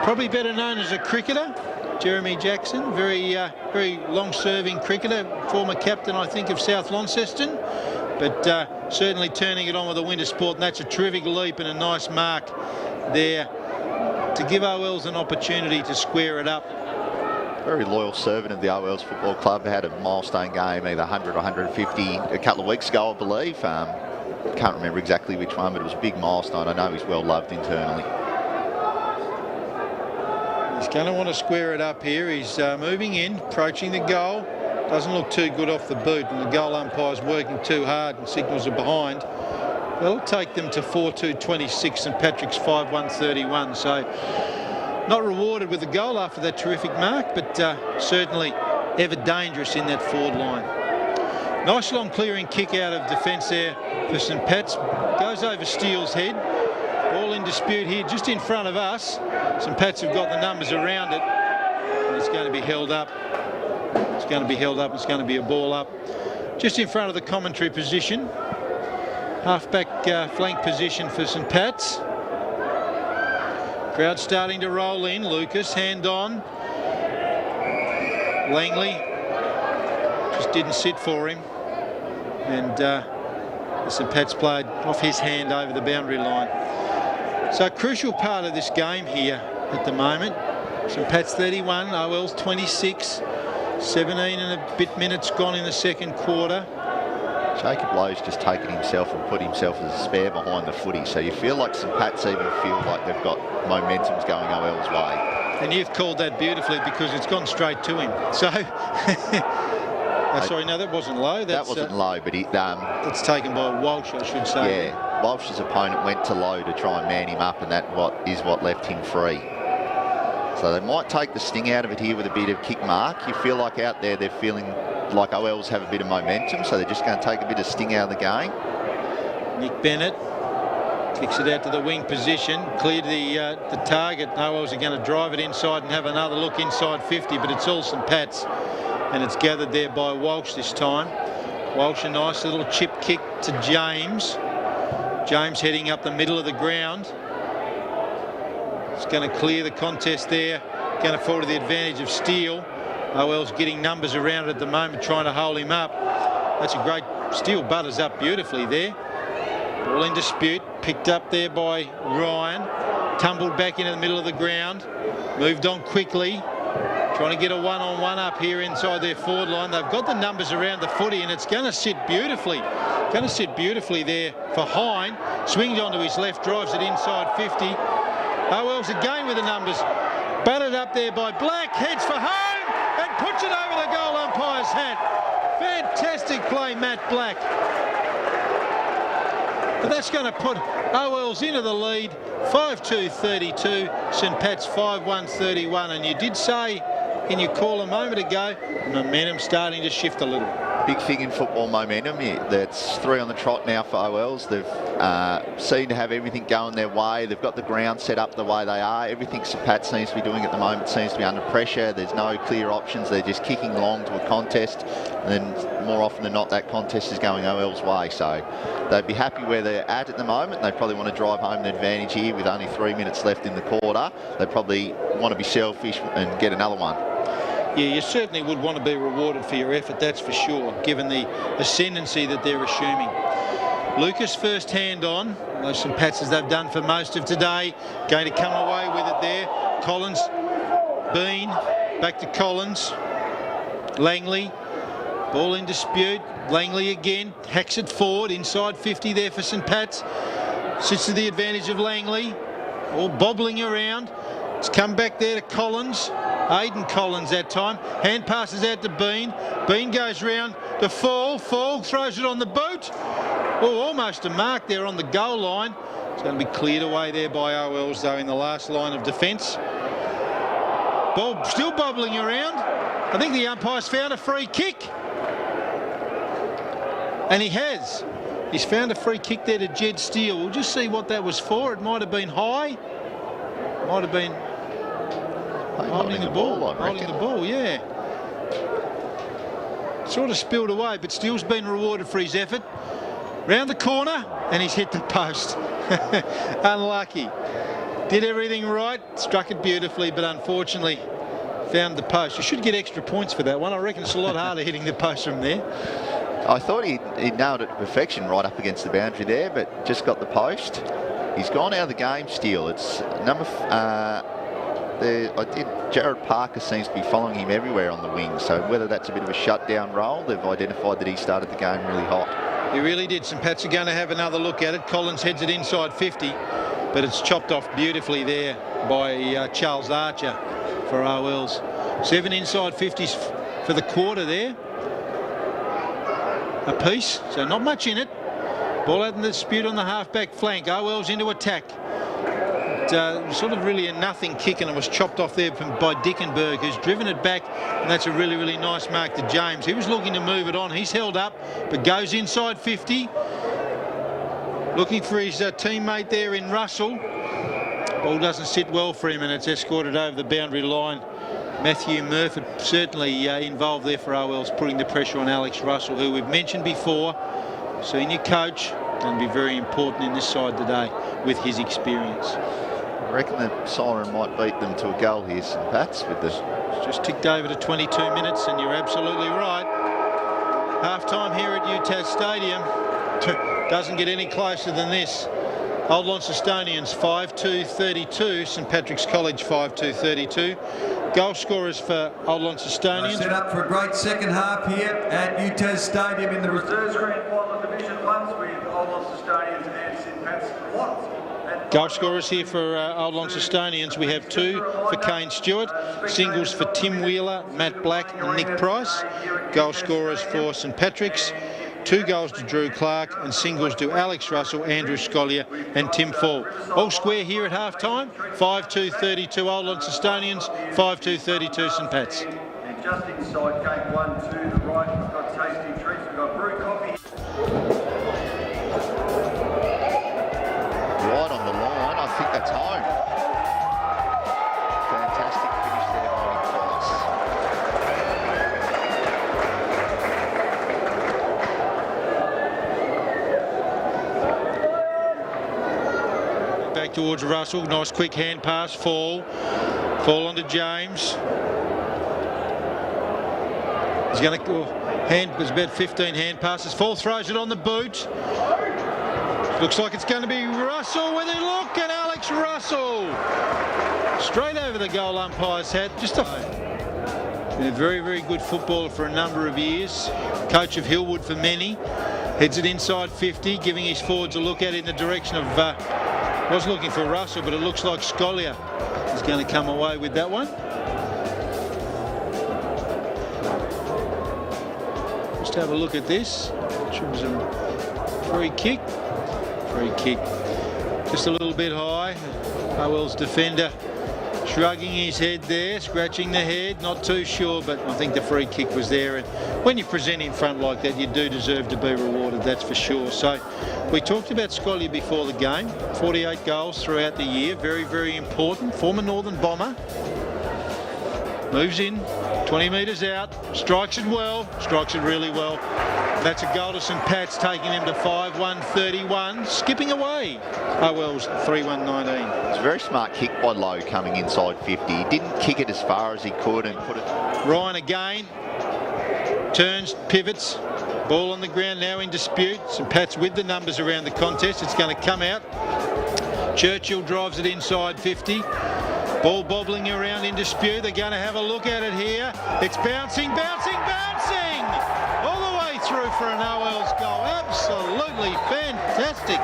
Probably better known as a cricketer, Jeremy Jackson. Very long-serving cricketer, former captain, I think, of South Launceston, but certainly turning it on with a winter sport, and that's a terrific leap and a nice mark there to give OL's an opportunity to square it up. Very loyal servant of the OL's Football Club. Had a milestone game, either 100 or 150 a couple of weeks ago, I believe. Can't remember exactly which one, but it was a big milestone. I know he's well loved internally. He's going to want to square it up here. He's moving in, approaching the goal. Doesn't look too good off the boot, and the goal umpire's working too hard and signals are behind. That'll take them to 4-2-26, St Patrick's 5-1-31. So not rewarded with the goal after that terrific mark, but certainly ever dangerous in that forward line. Nice long clearing kick out of defence there for St Pat's. Goes over Steele's head. Ball in dispute here just in front of us. St Pat's have got the numbers around it, and it's going to be held up. It's going to be held up. It's going to be a ball up. Just in front of the commentary position. Half-back flank position for St Pat's. Crowd starting to roll in. Lucas, hand on. Langley just didn't sit for him. And St Pat's played off his hand over the boundary line. So a crucial part of this game here at the moment. St Pat's 31, OL's 26. 17 and a bit minutes gone in the second quarter. Jacob Lowe's just taken himself and put himself as a spare behind the footy. So you feel like St Pat's even feel like they've got momentum's going OL's way. And you've called that beautifully because it's gone straight to him. So, sorry, no, that wasn't Lowe. That wasn't Lowe, but that's taken by Walsh, I should say. Yeah, Walsh's opponent went to Lowe to try and man him up, and that is what left him free. So they might take the sting out of it here with a bit of kick mark. You feel like out there they're feeling like OLs have a bit of momentum, so they're just going to take a bit of sting out of the game. Nick Bennett kicks it out to the wing position, cleared the target. OLs are going to drive it inside and have another look inside 50, but it's all St Pat's, and it's gathered there by Walsh this time. Walsh, a nice little chip kick to James. James heading up the middle of the ground. It's going to clear the contest there. Going to fall to the advantage of Steele. OL's getting numbers around it at the moment, trying to hold him up. That's a great Steele, butters up beautifully there. Ball in dispute, picked up there by Ryan. Tumbled back into the middle of the ground. Moved on quickly. Trying to get a one-on-one up here inside their forward line. They've got the numbers around the footy, and it's going to sit beautifully. Going to sit beautifully there for Hine. Swings onto his left, drives it inside 50. OL's again with the numbers. Batted up there by Black, heads for home and puts it over the goal umpire's hat. Fantastic play, Matt Black. But that's going to put OL's into the lead, 5-2-32, St Pat's 5-1-31. And you did say in your call a moment ago, momentum starting to shift a little. Big thing in football, momentum. That's 3 on the trot now for OLs. They've seemed to have everything going their way. They've got the ground set up the way they are. Everything St Pat seems to be doing at the moment seems to be under pressure. There's no clear options. They're just kicking along to a contest, and then more often than not that contest is going OL's way. So they'd be happy where they're at the moment. They probably want to drive home an advantage here with only 3 minutes left in the quarter. They probably want to be selfish and get another one. Yeah, you certainly would want to be rewarded for your effort, that's for sure, given the ascendancy that they're assuming. Lucas first hand on. Those St Pat's as they've done for most of today. Going to come away with it there. Collins, Bean, back to Collins. Langley, ball in dispute. Langley again, hacks it forward, inside 50 there for St Pat's. Sits to the advantage of Langley. All bobbling around. It's come back there to Collins. Aiden Collins that time. Hand passes out to Bean. Bean goes round to Fall. Fall throws it on the boot. Oh, almost a mark there on the goal line. It's going to be cleared away there by OLs though in the last line of defence. Ball still bobbling around. I think the umpire's found a free kick. And he has. He's found a free kick there to Jed Steele. We'll just see what that was for. It might have been high. Might have been holding the ball. Holding the ball, yeah. Sort of spilled away, but Steele's been rewarded for his effort. Round the corner, and he's hit the post. Unlucky. Did everything right, struck it beautifully, but unfortunately found the post. You should get extra points for that one. I reckon it's a lot harder hitting the post from there. I thought he nailed it to perfection right up against the boundary there, but just got the post. He's gone out of the game, Steele. It's number... Jared Parker seems to be following him everywhere on the wing, so whether that's a bit of a shutdown role, they've identified that he started the game really hot. He really did. St Pat's are going to have another look at it. Collins heads it inside 50, but it's chopped off beautifully there by Charles Archer for OLs. 7 inside 50s for the quarter there. A piece, so not much in it. Ball out in the dispute on the half-back flank. OLs into attack. Sort of really a nothing kick, and it was chopped off there by Dickenberg, who's driven it back, and that's a really, really nice mark to James. He was looking to move it on. He's held up, but goes inside 50. Looking for his teammate there in Russell. Ball doesn't sit well for him, and it's escorted over the boundary line Matthew Murphy certainly involved there for OL's, putting the pressure on Alex Russell, who we've mentioned before, senior coach, and be very important in this side today with his experience. I reckon the siren might beat them to a goal here, St Pat's, with this. It's just ticked over to 22 minutes, and you're absolutely right. Half-time here at UTAS Stadium doesn't get any closer than this. Old Launcestonians 5-2-32, St Patrick's College 5-2-32. Goal scorers for Old Launcestonians. Set up for a great second half here at UTAS Stadium in the Reserves Grand Final of Division 1s with Old Launcestonians and St Pat's Watts. Goal scorers here for Old Launcestonians. We have 2 for Kane Stewart, singles for Tim Wheeler, Matt Black and Nick Price. Goal scorers for St Patrick's, 2 goals to Drew Clark and singles to Alex Russell, Andrew Scollier and Tim Fall. All square here at half-time, 5-2-32 Old Launcestonians, 5-2-32 St Pat's. And just inside gate 1 to the right, we've got tasty treats, we've got brew coffee. Right on the line, I think that's home. Fantastic finish there by Nick Price. Back towards Russell, nice quick hand pass, Fall onto James. He's going to there's about 15 hand passes. Fall throws it on the boot. Looks like it's going to be Russell with a look, and Alex Russell straight over the goal umpire's head. Just been a very, very good footballer for a number of years. Coach of Hillwood for many. Heads it inside 50, giving his forwards a look at it in the direction of, was looking for Russell, but it looks like Scollier is going to come away with that one. Just have a look at this. It was a free kick. Free kick. Just a little bit high. OL's defender shrugging his head there, scratching the head, not too sure, but I think the free kick was there. And when you present in front like that, you do deserve to be rewarded, that's for sure. So we talked about Scollier before the game. 48 goals throughout the year, very, very important. Former Northern Bomber. Moves in, 20 metres out, strikes it well, strikes it really well. That's a goal to St Pat's, taking them to 5-1-31, skipping away. OL's 3-1-19. It's a very smart kick by Lowe coming inside 50. He didn't kick it as far as he could and put it. Ryan again, turns, pivots, ball on the ground now in dispute. St Pat's with the numbers around the contest. It's going to come out. Churchill drives it inside 50. Ball bobbling around in dispute. They're going to have a look at it here. It's bouncing, bouncing, bouncing! All the way through for an OL's goal. Absolutely fantastic.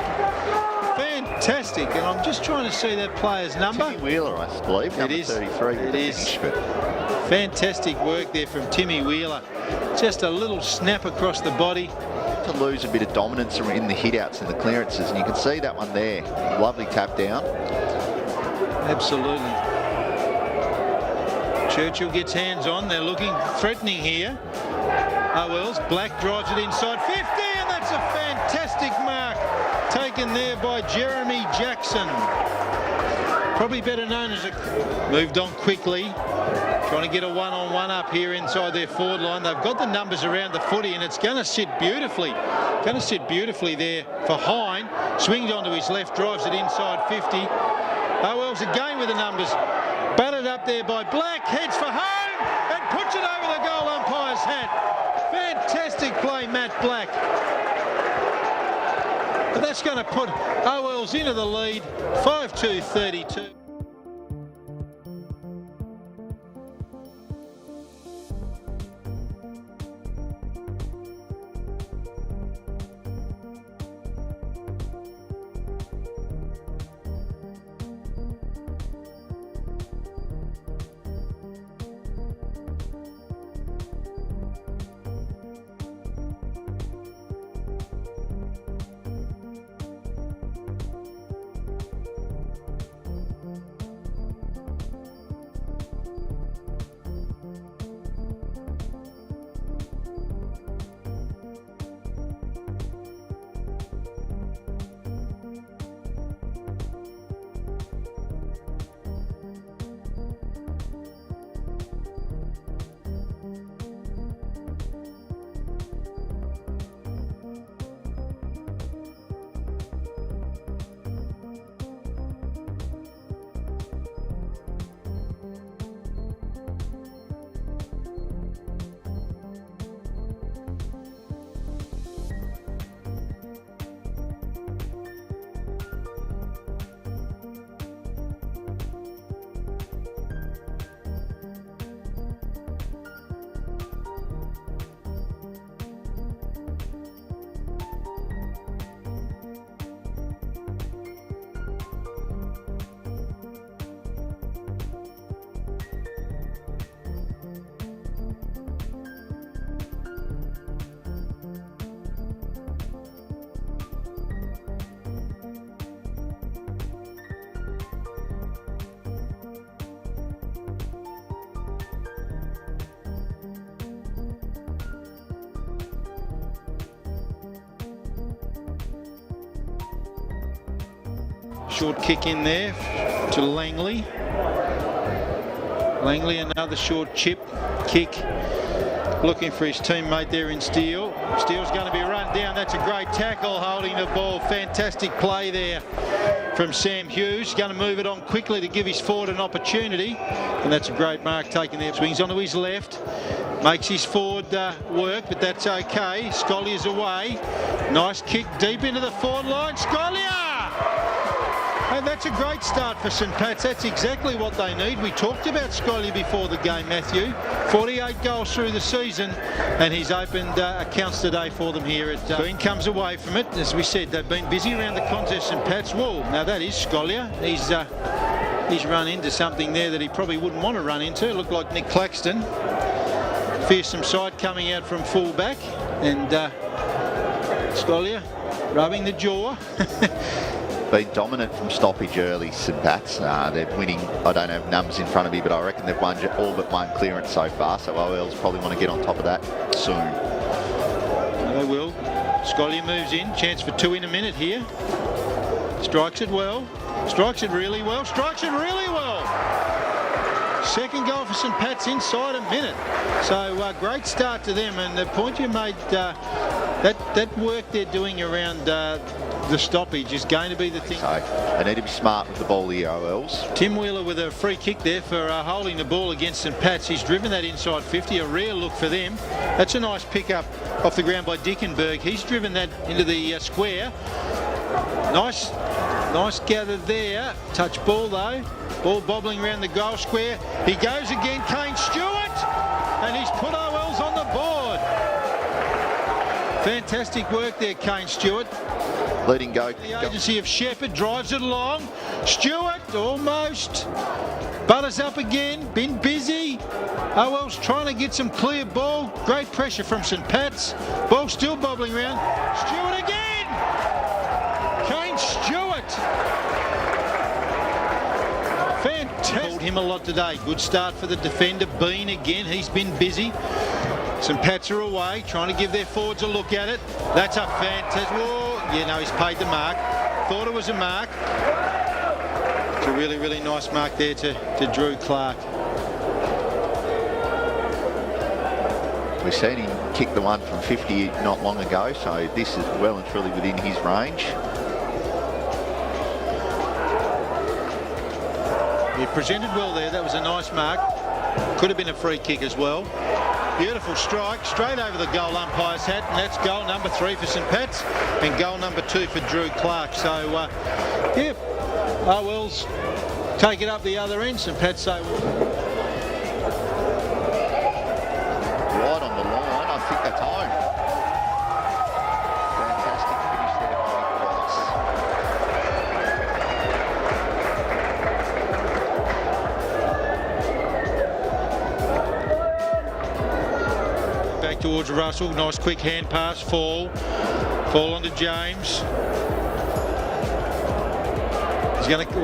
Fantastic. And I'm just trying to see that player's number. Timmy Wheeler, I believe, number 33. It is. Fantastic work there from Timmy Wheeler. Just a little snap across the body. To lose a bit of dominance in the hit-outs and the clearances, and you can see that one there. Lovely tap down. Absolutely. Churchill gets hands on. They're looking threatening here. OL's Black drives it inside 50, and that's a fantastic mark taken there by Jeremy Jackson. Probably better known as a... Moved on quickly. Trying to get a one-on-one up here inside their forward line. They've got the numbers around the footy, and it's going to sit beautifully. Going to sit beautifully there for Hine. Swings onto his left, drives it inside 50. OL's again with the numbers. Batted up there by Black, heads for home and puts it over the goal umpire's hat. Fantastic play, Matt Black. But that's going to put OL's into the lead, 5-2-32. Short kick in there to Langley. Langley, another short chip kick. Looking for his teammate there in Steele. Steele's going to be run down. That's a great tackle holding the ball. Fantastic play there from Sam Hughes. Going to move it on quickly to give his forward an opportunity. And that's a great mark taken there. Swings onto his left. Makes his forward work, but that's okay. Scollier's away. Nice kick deep into the forward line. Scollier! And that's a great start for St Pat's. That's exactly what they need. We talked about Scollier before the game, Matthew. 48 goals through the season, and he's opened accounts today for them here at Bean comes away from it. As we said, they've been busy around the contest, St Pat's. Whoa, now that is Scollier. He's run into something there that he probably wouldn't want to run into. It looked like Nick Claxton. Fearsome side coming out from full back, and Scollier rubbing the jaw. Been dominant from stoppage early, St Pat's. They're winning, I don't have numbers in front of me, but I reckon they've won all but one clearance so far, so OLs probably want to get on top of that soon. They will. Scollier moves in, chance for 2 in a minute here. Strikes it well, strikes it really well, strikes it really well. Second goal for St Pat's inside a minute. So great start to them, and the point you made, that work they're doing around the stoppage is going to be the thing. So they need to be smart with the ball here, OLs. Tim Wheeler with a free kick there for holding the ball against St Pat's. He's driven that inside 50, a rare look for them. That's a nice pick up off the ground by Dickenberg. He's driven that into the square. Nice gathered there. Touch ball though. Ball bobbling around the goal square. He goes again, Kane Stewart, and he's put OLs on the board. Fantastic work there, Kane Stewart. Letting go. The agency of Shepherd drives it along. Stewart almost butters up again. Been busy. OL's trying to get some clear ball. Great pressure from St Pat's. Ball still bobbling around. Stewart again. Kane Stewart. Fantastic. Called him a lot today. Good start for the defender. Bean again. He's been busy. St Pat's are away, trying to give their forwards a look at it. That's a fantastic... Whoa. Yeah, no, he's paid the mark. Thought it was a mark. It's a really, really nice mark there to Drew Clark. We've seen him kick the one from 50 not long ago, so this is well and truly within his range. He presented well there. That was a nice mark. Could have been a free kick as well. Beautiful strike, straight over the goal umpire's hat, and that's goal number 3 for St Pat's and goal number 2 for Drew Clark. So, yeah, OLs take it up the other end. St Pat's say... Right on the line, I think that's home. Fantastic finish there by Nicholas. Back towards Russell, nice quick hand pass, fall onto James. He's going to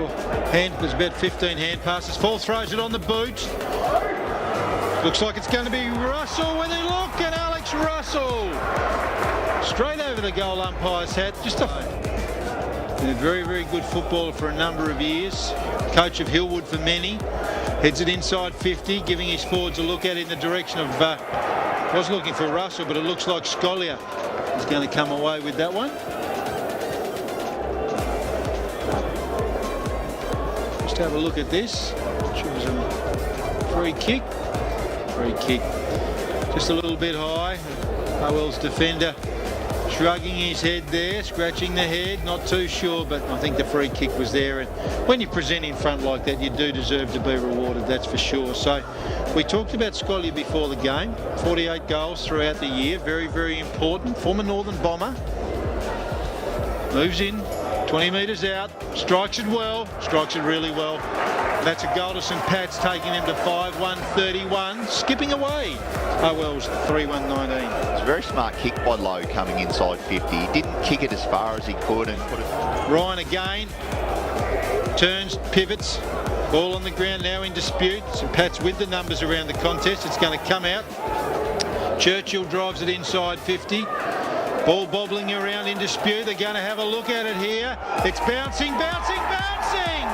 there's about 15 hand passes. Fall throws it on the boot. Looks like it's going to be Russell with a look, and Alex Russell straight over the goal umpire's hat. Just been a very, very good footballer for a number of years. Coach of Hillwood for many. Heads it inside 50, giving his forwards a look at it in the direction of... was looking for Russell, but it looks like Scollier is going to come away with that one. Just have a look at this. Choose a free kick. Free kick. Just a little bit high. OL's defender shrugging his head there, scratching the head, not too sure, but I think the free kick was there. And when you present in front like that, you do deserve to be rewarded, that's for sure. So we talked about Scollier before the game. 48 goals throughout the year, very, very important. Former Northern Bomber. Moves in, 20 metres out, strikes it well, strikes it really well. That's a goal to St Pat's, taking them to 5-1-31, skipping away. OL's 3-1-19. It's a very smart kick by Lowe coming inside 50. He didn't kick it as far as he could and put it... Ryan again, turns, pivots, ball on the ground now in dispute. St Pat's with the numbers around the contest. It's going to come out. Churchill drives it inside 50. Ball bobbling around in dispute. They're going to have a look at it here. It's bouncing, bouncing, bouncing!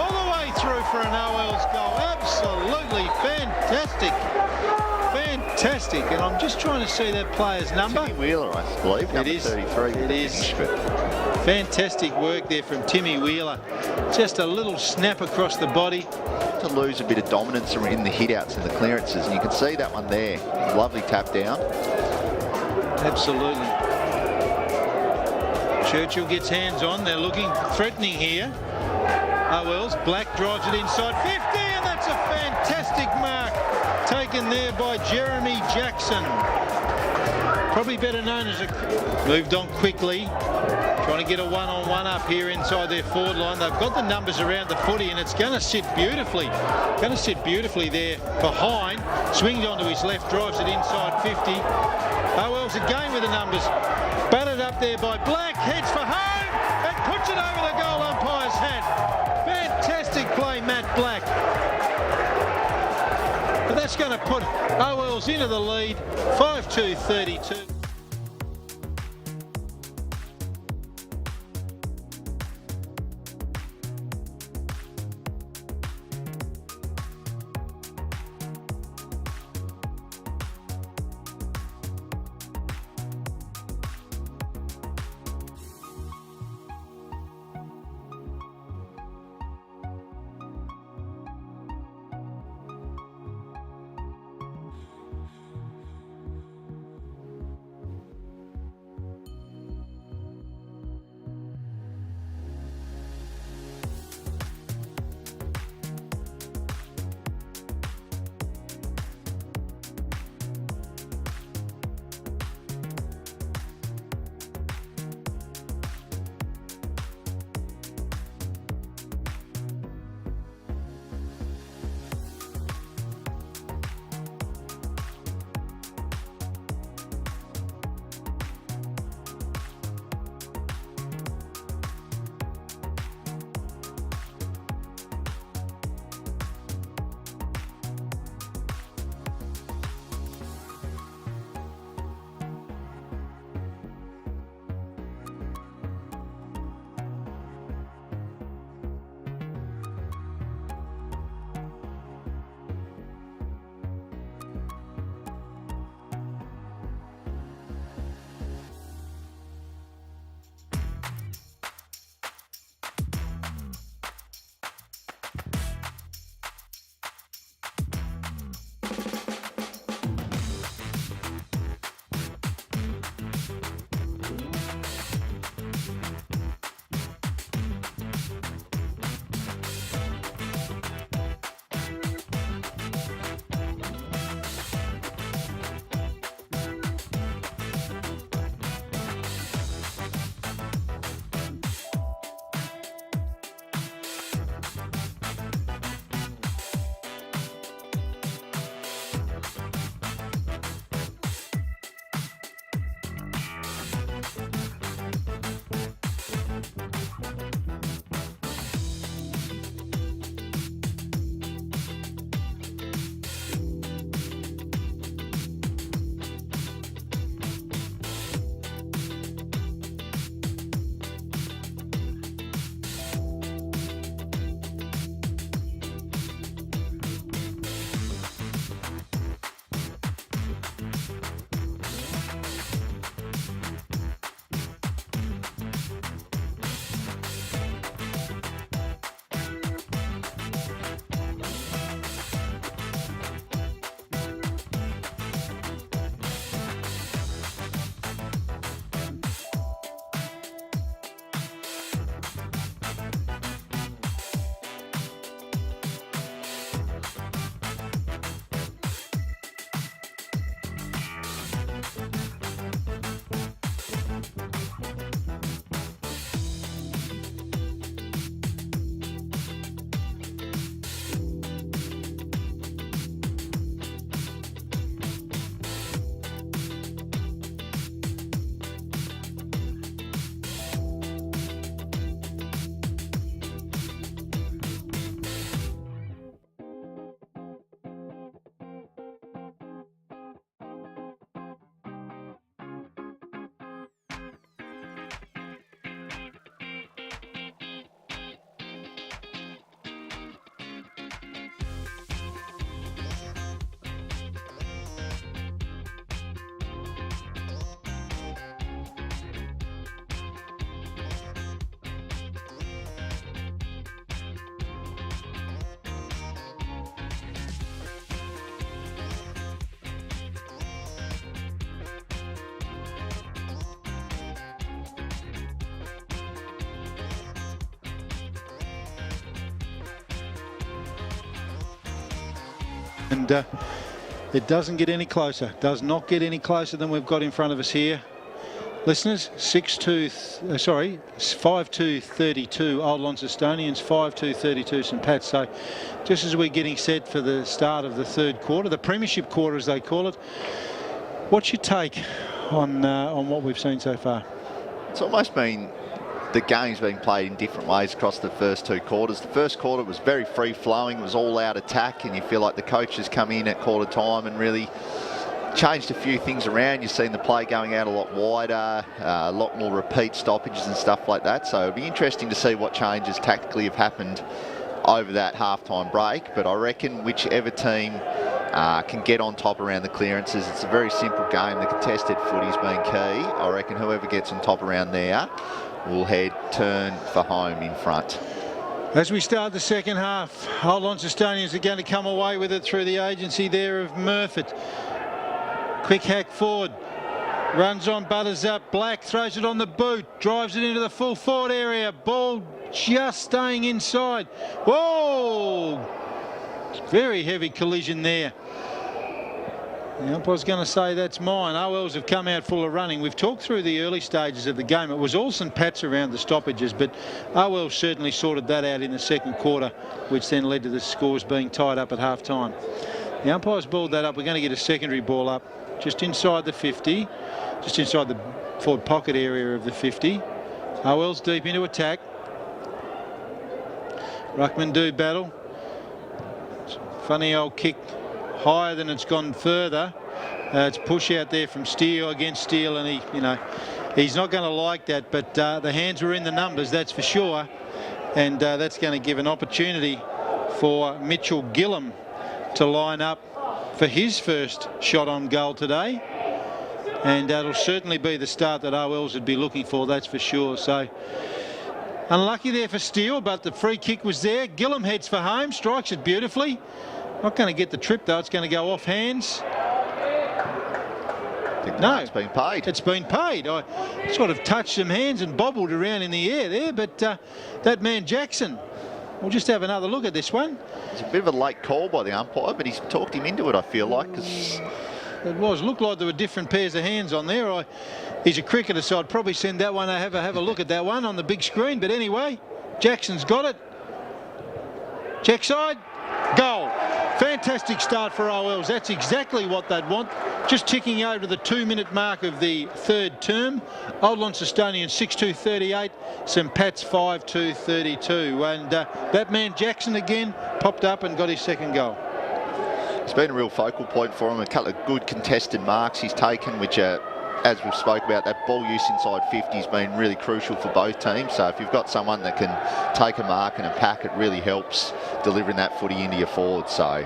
All the way through for an OL's goal. Absolutely fantastic. Fantastic. And I'm just trying to see that player's number. Timmy Wheeler, I believe, number 33. It is. Fantastic work there from Timmy Wheeler. Just a little snap across the body. To lose a bit of dominance in the hit-outs and the clearances, and you can see that one there. Lovely tap down. Absolutely. Churchill gets hands on. They're looking threatening here. Oh, Wells. Black drives it inside 50, and that's a fantastic mark taken there by Jeremy Jackson. Probably better known as a... Moved on quickly. Trying to get a one-on-one up here inside their forward line. They've got the numbers around the footy, and it's going to sit beautifully. Going to sit beautifully there behind. Swings onto his left, drives it inside 50. Oh, Wells again with the numbers. Batted up there by Black, heads for home, and puts it over the goal umpire's head. Fantastic play, Matt Black. But that's going to put OLs into the lead, 5-2-32. And it doesn't get any closer. Does not get any closer than we've got in front of us here. Listeners, 5-2-32 Old Launcestonians, 5-2-32 St Pat's. So just as we're getting set for the start of the third quarter, the premiership quarter as they call it, what's your take on what we've seen so far? It's almost been the game's been played in different ways across the first two quarters. The first quarter was very free-flowing, it was all-out attack, and you feel like the coaches come in at quarter time and really changed a few things around. You've seen the play going out a lot wider, a lot more repeat stoppages and stuff like that. So it'll be interesting to see what changes tactically have happened over that half-time break. But I reckon whichever team can get on top around the clearances, it's a very simple game. The contested footy's been key. I reckon whoever gets on top around there will turn for home in front. As we start the second half, Old Launcestonians are going to come away with it through the agency there of Murfitt. Quick hack forward, runs on, butters up, Black throws it on the boot, drives it into the full forward area, ball just staying inside. Whoa! Very heavy collision there. The umpire's going to say that's mine. OLs have come out full of running. We've talked through the early stages of the game. It was all St Pat's around the stoppages, but OL certainly sorted that out in the second quarter, which then led to the scores being tied up at half-time. The umpire's balled that up. We're going to get a secondary ball up just inside the 50, just inside the forward pocket area of the 50. OL's deep into attack. Ruckman do battle. Funny old kick, higher than it's gone further. It's push out there from Steele against Steele, and he's not going to like that, but the hands were in the numbers, that's for sure, and that's going to give an opportunity for Mitchell Gillum to line up for his first shot on goal today, and that'll certainly be the start that OLs would be looking for, that's for sure. So unlucky there for Steele, but the free kick was there. Gillum heads for home, strikes it beautifully. Not going to get the trip though, it's going to go off hands. No, it's been paid. It's been paid. I sort of touched some hands and bobbled around in the air there, but that man Jackson, we'll just have another look at this one. It's a bit of a late call by the umpire, but he's talked him into it, I feel like. It looked like there were different pairs of hands on there. He's a cricketer, so I'd probably send that one, have a look at that one on the big screen. But anyway, Jackson's got it. Check side, goal. Fantastic start for OLs. That's exactly what they'd want. Just ticking over the 2-minute mark of the third term. Old Launcestonians 6-2-38, St Pat's 5-2-32. And that man Jackson again popped up and got his second goal. It's been a real focal point for him. A couple of good contested marks he's taken, which as we've spoke about, that ball use inside 50 has been really crucial for both teams. So if you've got someone that can take a mark and a pack, it really helps delivering that footy into your forward. So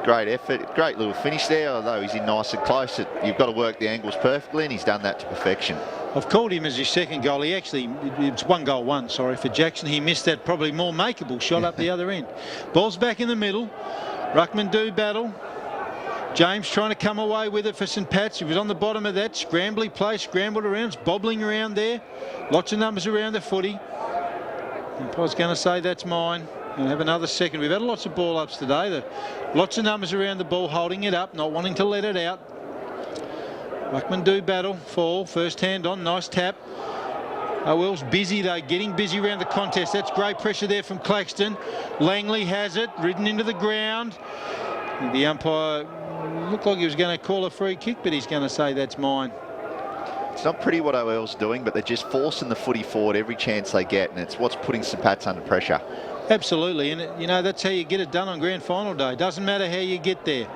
great effort, great little finish there, although he's in nice and close. You've got to work the angles perfectly, and he's done that to perfection. I've called him as his second goal. He actually, it's 1-1, sorry, for Jackson. He missed that probably more makeable shot up the other end. Ball's back in the middle. Ruckman do battle. James trying to come away with it for St Pat's. He was on the bottom of that scrambly play, scrambled around, bobbling around there. Lots of numbers around the footy. And I was going to say that's mine. Going to have another second. We've had lots of ball ups today. Lots of numbers around the ball, holding it up, not wanting to let it out. Ruckman do battle, fall, first hand on, nice tap. OL's busy though, getting busy around the contest. That's great pressure there from Claxton. Langley has it, ridden into the ground. The umpire looked like he was going to call a free kick, but he's going to say that's mine. It's not pretty what OL's doing, but they're just forcing the footy forward every chance they get, and it's what's putting St Pat's under pressure. Absolutely, and that's how you get it done on grand final day. Doesn't matter how you get there.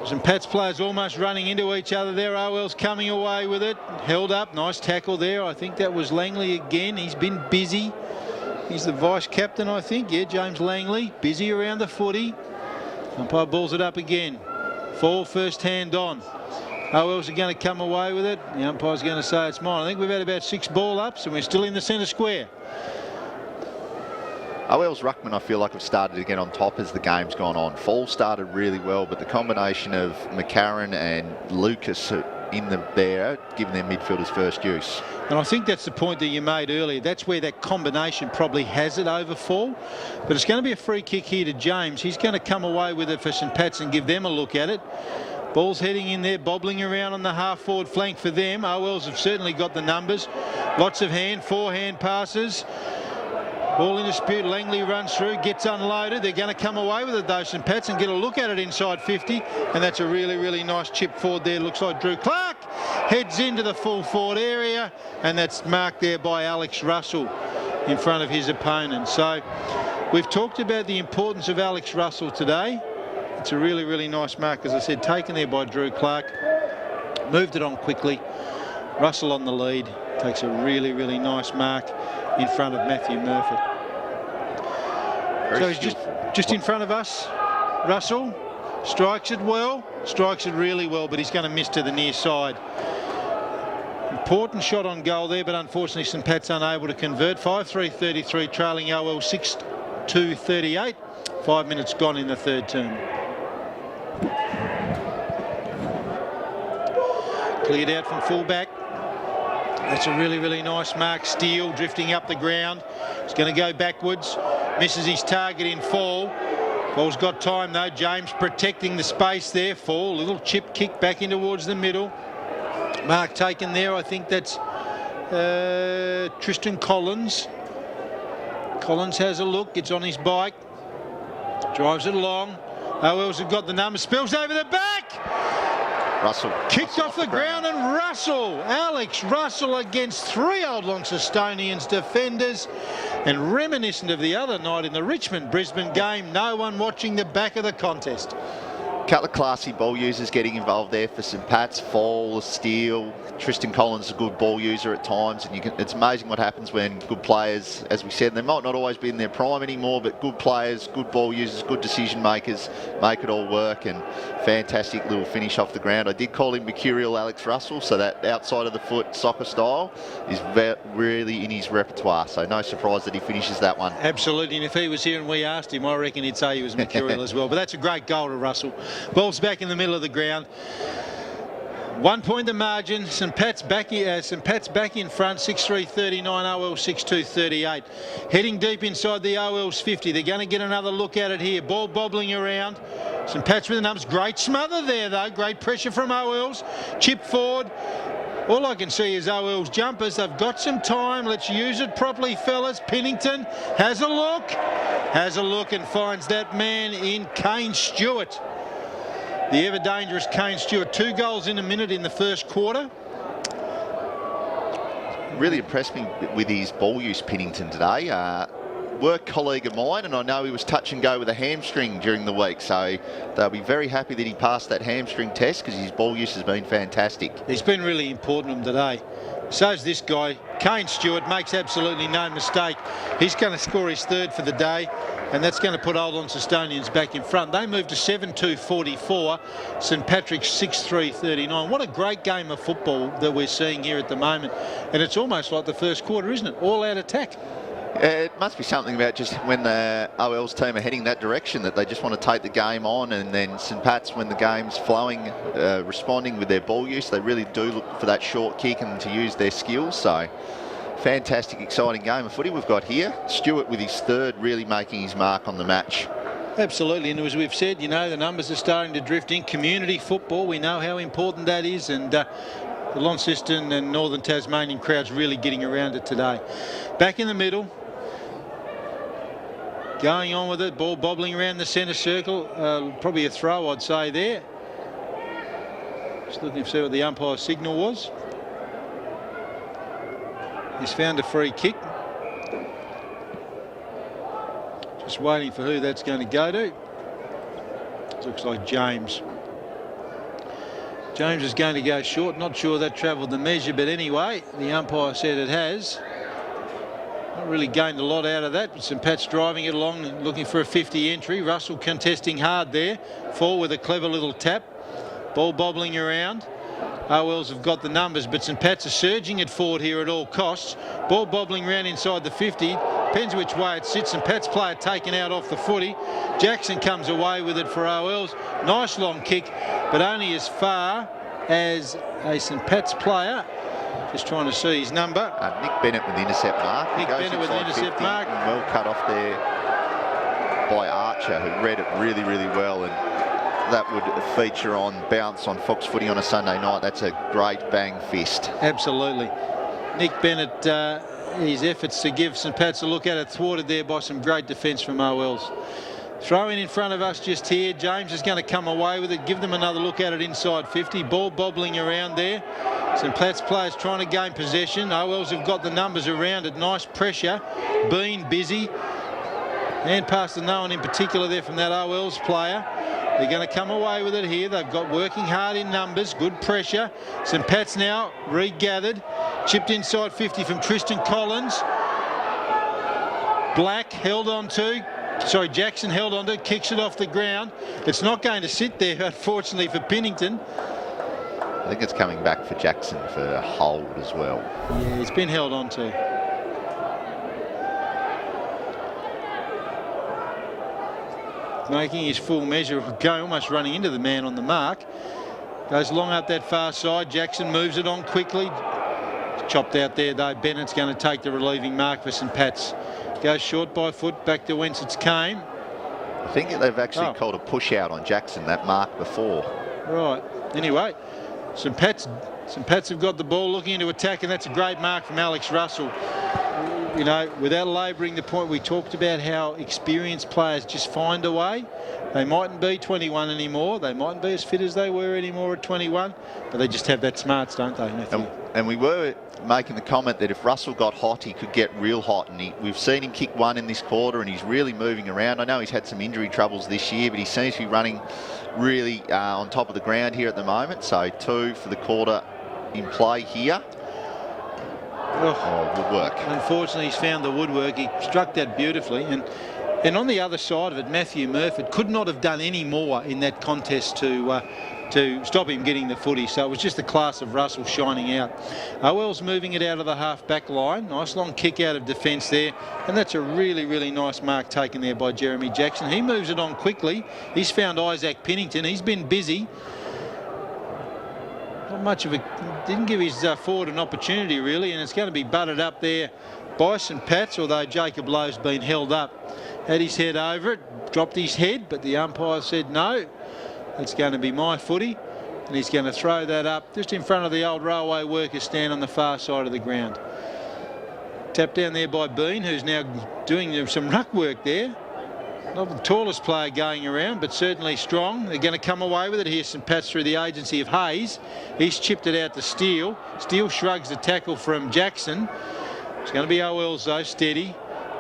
St Pat's players almost running into each other there. OL's coming away with it. Held up, nice tackle there. I think that was Langley again. He's been busy. He's the vice captain, I think. Yeah, James Langley, busy around the footy. Umpire balls it up again. Fall first hand on. OL's are going to come away with it. The umpire's going to say it's mine. I think we've had about 6 ball ups and we're still in the centre square. OL's ruckman, I feel like, have started to get on top as the game's gone on. Fall started really well, but the combination of McCarran and Lucas in there, giving their midfielders first use. And I think that's the point that you made earlier. That's where that combination probably has it over fall. But it's going to be a free kick here to James. He's going to come away with it for St Pat's and give them a look at it. Ball's heading in there, bobbling around on the half-forward flank for them. OLs have certainly got the numbers. Lots of forehand passes. Ball in dispute, Langley runs through, gets unloaded. They're going to come away with it though, St Pat's, and get a look at it inside 50. And that's a really, really nice chip forward there. Looks like Drew Clark heads into the full forward area, and that's marked there by Alex Russell in front of his opponent. So we've talked about the importance of Alex Russell today. It's a really, really nice mark, as I said, taken there by Drew Clark. Moved it on quickly. Russell on the lead. Takes a really, really nice mark in front of Matthew Murphy. So he's just in front of us. Russell strikes it well, strikes it really well, but he's going to miss to the near side. Important shot on goal there, but unfortunately St Pat's unable to convert. 5-3-33 trailing OL 6-2-38. 5 minutes gone in the third term. Cleared out from fullback. That's a really, really nice mark. Steele drifting up the ground. He's going to go backwards. Misses his target in fall. Ball's got time though. James protecting the space there. Fall. Little chip kick back in towards the middle. Mark taken there. I think that's Tristan Collins. Collins has a look. Gets on his bike. Drives it along. OLs have got the number. Spills over the back. Russell kicked off the ground, and Russell, Alex Russell, against 3 old Launcestonians defenders, and reminiscent of the other night in the Richmond-Brisbane game, no one watching the back of the contest. Couple of classy ball users getting involved there for St Pat's. Fall, Steele, Tristan Collins is a good ball user at times, and it's amazing what happens when good players, as we said, they might not always be in their prime anymore, but good players, good ball users, good decision makers make it all work, and fantastic little finish off the ground. I did call him Mercurial Alex Russell, so that outside of the foot soccer style is really in his repertoire, so no surprise that he finishes that one. Absolutely, and if he was here and we asked him, I reckon he'd say he was Mercurial as well, but that's a great goal to Russell. Ball's back in the middle of the ground. 1 point the margin. St Pat's back in front. 6-3-39. OL 6-2-38. Heading deep inside the OL's 50. They're going to get another look at it here. Ball bobbling around. St Pat's with the numbers. Great smother there though. Great pressure from OLs. Chip forward. All I can see is OL's jumpers. They've got some time. Let's use it properly, fellas. Pennington has a look. Has a look and finds that man in Kane Stewart. The ever-dangerous Kane Stewart. 2 goals in a minute in the first quarter. Really impressed me with his ball use, Pennington, today. Work colleague of mine, and I know he was touch and go with a hamstring during the week, so they'll be very happy that he passed that hamstring test because his ball use has been fantastic. He's been really important to him today. So's this guy. Kane Stewart makes absolutely no mistake. He's going to score his 3rd for the day, and that's going to put old Launcestonians back in front. They move to 7-2-44. St Patrick's 6-3-39. What a great game of football that we're seeing here at the moment. And it's almost like the first quarter, isn't it? All out attack. It must be something about just when the OL's team are heading that direction, that they just want to take the game on, and then St Pat's, when the game's flowing, responding with their ball use, they really do look for that short kick and to use their skills. So fantastic, exciting game of footy we've got here. Stewart with his 3rd really making his mark on the match. Absolutely, and as we've said, you know, the numbers are starting to drift in. Community football, we know how important that is, and the Launceston and Northern Tasmanian crowds really getting around it today. Back in the middle. Going on with it, ball bobbling around the centre circle. Probably a throw, I'd say, there. Just looking to see what the umpire's signal was. He's found a free kick. Just waiting for who that's going to go to. Looks like James. James is going to go short. Not sure that travelled the measure, but anyway, the umpire said it has. Not really gained a lot out of that, but St Pat's driving it along and looking for a 50 entry. Russell contesting hard there. Fall with a clever little tap. Ball bobbling around. OLs have got the numbers, but St Pat's are surging it forward here at all costs. Ball bobbling around inside the 50. Depends which way it sits. St Pat's player taken out off the footy. Jackson comes away with it for OLs. Nice long kick, but only as far as a St Pat's player. Just trying to see his number. Nick Bennett with the intercept mark. Nick Bennett with the intercept mark. Well cut off there by Archer, who read it really, really well, and that would feature on Bounce on Fox Footy on a Sunday night. That's a great bang fist. Absolutely. Nick Bennett, his efforts to give St Pat's a look at it, thwarted there by some great defence from OLs. Throwing in front of us just here. James is going to come away with it. Give them another look at it inside 50. Ball bobbling around there. St Pat's players trying to gain possession. OLs have got the numbers around it. Nice pressure. Bean busy. And past to no one in particular there from that OLs player. They're going to come away with it here. They've got working hard in numbers. Good pressure. St Pat's now regathered. Chipped inside 50 from Tristan Collins. Black held on to. Sorry, Jackson held on to, kicks it off the ground. It's not going to sit there, unfortunately, for Pennington. I think it's coming back for Jackson for a hold as well. Yeah, he's been held on to. Making his full measure of go, almost running into the man on the mark. Goes long up that far side. Jackson moves it on quickly. Chopped out there, though. Bennett's going to take the relieving mark for St Pat's. Goes short by foot, back to whence it came. I think they've actually called a push out on Jackson, that mark before. Right. Anyway, St Pat's have got the ball looking into attack, and that's a great mark from Alex Russell. You know, without labouring the point, we talked about how experienced players just find a way. They mightn't be 21 anymore. They mightn't be as fit as they were anymore at 21, but they just have that smarts, don't they, Matthew? And we were making the comment that if Russell got hot, he could get real hot, and we've seen him kick one in this quarter, and he's really moving around. I know he's had some injury troubles this year, but he seems to be running really on top of the ground here at the moment. So 2 for the quarter in play here. Oh, woodwork. Unfortunately, he's found the woodwork. He struck that beautifully, and on the other side of it, Matthew Murphy could not have done any more in that contest to stop him getting the footy. So it was just the class of Russell shining out. OL's moving it out of the half-back line. Nice long kick out of defence there. And that's a really, really nice mark taken there by Jeremy Jackson. He moves it on quickly. He's found Isaac Pennington. He's been busy. Not much of a... Didn't give his forward an opportunity, really. And it's going to be butted up there by St Pat's, although Jacob Lowe's been held up. Had his head over it. Dropped his head, but the umpire said no. It's going to be my footy, and he's going to throw that up just in front of the old railway workers stand on the far side of the ground. Tapped down there by Bean, who's now doing some ruck work there. Not the tallest player going around, but certainly strong. They're going to come away with it here. St Pat's through the agency of Hayes. He's chipped it out to Steele. Steele shrugs the tackle from Jackson. It's going to be OL's though, steady.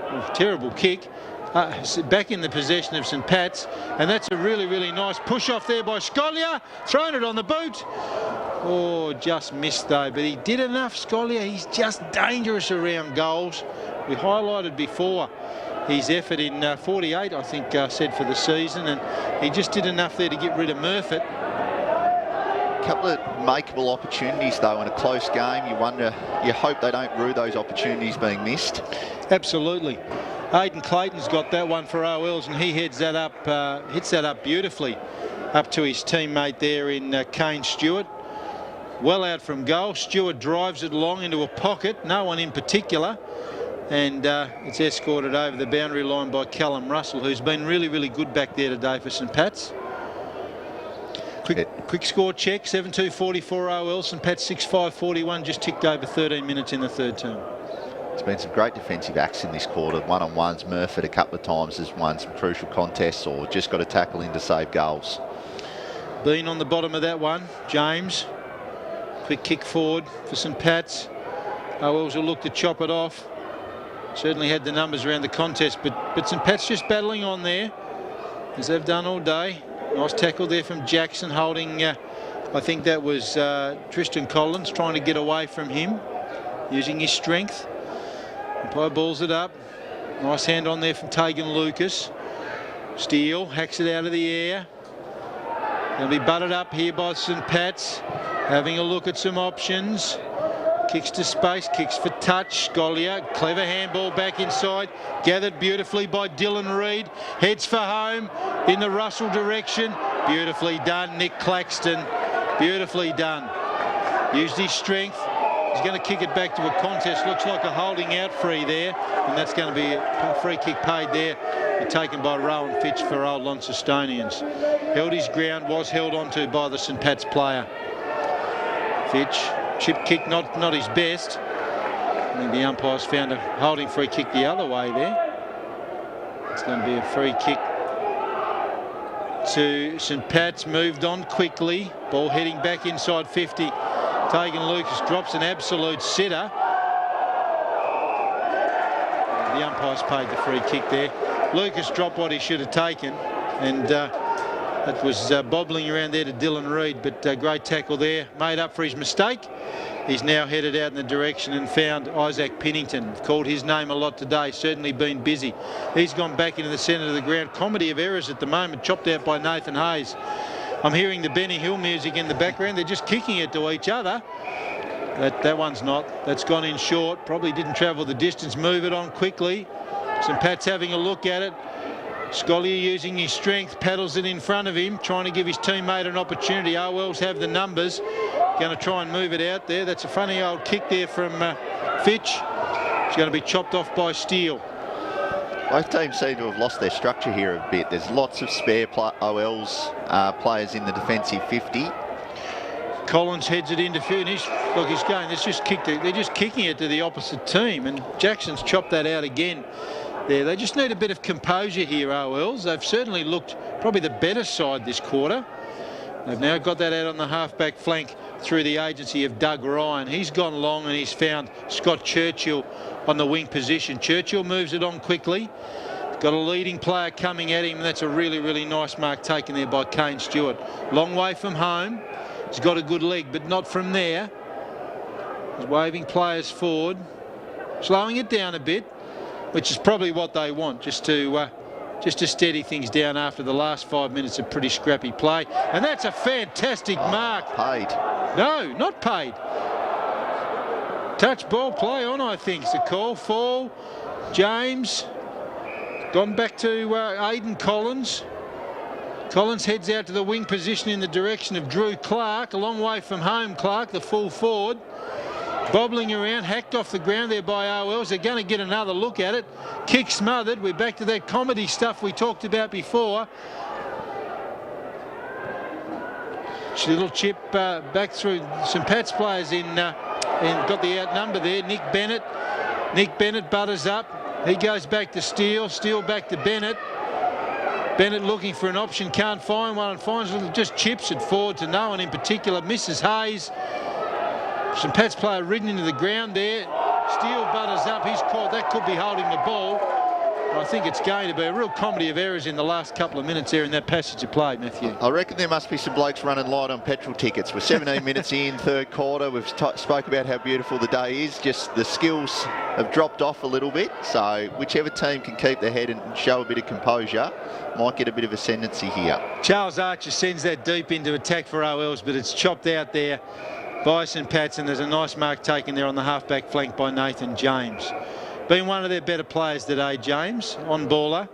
Oh, terrible kick. Back in the possession of St Pat's, and that's a really, really nice push off there by Scollier. Thrown it on the boot. Oh, just missed though, but he did enough, Scollier. He's just dangerous around goals. We highlighted before his effort in 48, I think, said for the season, and he just did enough there to get rid of Murphy. A couple of makeable opportunities though in a close game. You hope they don't rue those opportunities being missed. Absolutely. Aidan Clayton's got that one for OLs, and he heads that up, hits that up beautifully up to his teammate there in Kane Stewart. Well out from goal. Stewart drives it along into a pocket, no one in particular, and it's escorted over the boundary line by Callum Russell, who's been really, really good back there today for St Pat's. Quick score check, 7-2-44 OL. St Pat's 6-5-41, just ticked over 13 minutes in the third term. There's been some great defensive action this quarter. One-on-ones. Murphy a couple of times has won some crucial contests or just got a tackle in to save goals. Bean on the bottom of that one. James. Quick kick forward for St Pat's. OLs will look to chop it off. Certainly had the numbers around the contest, but St Pat's just battling on there, as they've done all day. Nice tackle there from Jackson, holding, I think that was Tristan Collins, trying to get away from him, using his strength. Umpire balls it up. Nice hand on there from Tegan Lucas. Steele hacks it out of the air. They'll be butted up here by St Pat's. Having a look at some options. Kicks to space, kicks for touch. Scollier, clever handball back inside. Gathered beautifully by Dylan Reid. Heads for home in the Russell direction. Beautifully done, Nick Claxton. Beautifully done. Used his strength. He's going to kick it back to a contest. Looks like a holding out free there. And that's going to be a free kick paid there. Taken by Rowan Fitch for old Launcestonians. Held his ground, was held onto by the St Pat's player. Fitch, chip kick, not his best. I think the umpires found a holding free kick the other way there. It's going to be a free kick to St Pat's. Moved on quickly. Ball heading back inside 50. Tegan Lucas drops an absolute sitter. The umpires paid the free kick there. Lucas dropped what he should have taken, and it was bobbling around there to Dylan Reid, but great tackle there. Made up for his mistake. He's now headed out in the direction and found Isaac Pennington. Called his name a lot today, certainly been busy. He's gone back into the centre of the ground. Comedy of errors at the moment, chopped out by Nathan Hayes. I'm hearing the Benny Hill music in the background. They're just kicking it to each other. That one's not. That's gone in short. Probably didn't travel the distance. Move it on quickly. St Pat's having a look at it. Scollier using his strength, paddles it in front of him, trying to give his teammate an opportunity. Owells have the numbers. Going to try and move it out there. That's a funny old kick there from Fitch. It's going to be chopped off by Steele. Both teams seem to have lost their structure here a bit. There's lots of spare OLs players in the defensive 50. Collins heads it into finish. Look, he's going. They're just kicking it to the opposite team, and Jackson's chopped that out again. There, they just need a bit of composure here, OLs. They've certainly looked probably the better side this quarter. They've now got that out on the half-back flank through the agency of Doug Ryan. He's gone long and he's found Scott Churchill on the wing position. Churchill moves it on quickly. Got a leading player coming at him. That's a really, really nice mark taken there by Kane Stewart. Long way from home. He's got a good leg, but not from there. He's waving players forward, slowing it down a bit, which is probably what they want, just to steady things down after the last 5 minutes of pretty scrappy play. And that's a fantastic mark. Paid. No, not paid. Touch ball play on, I think. It's a call. Fall. James. Gone back to Aidan Collins. Collins heads out to the wing position in the direction of Drew Clark. A long way from home, Clark, the full forward. Bobbling around, hacked off the ground there by OLs. They're going to get another look at it. Kick smothered. We're back to that comedy stuff we talked about before. Little chip back through St Pat's players and got the outnumber there. Nick Bennett. Nick Bennett butters up. He goes back to Steele. Steele back to Bennett. Bennett looking for an option, can't find one, and finds it, just chips it forward to no one in particular. Misses Hayes. St Pat's player ridden into the ground there. Steele butters up. He's caught. That could be holding the ball. I think it's going to be a real comedy of errors in the last couple of minutes there in that passage of play, Matthew. I reckon there must be some blokes running light on petrol tickets. We're 17 minutes in, third quarter. We've spoke about how beautiful the day is. Just the skills have dropped off a little bit. So whichever team can keep their head and show a bit of composure might get a bit of ascendancy here. Charles Archer sends that deep into attack for OLs, but it's chopped out there by St Pat's, and there's a nice mark taken there on the half-back flank by Nathan James. Been one of their better players today, James, on baller.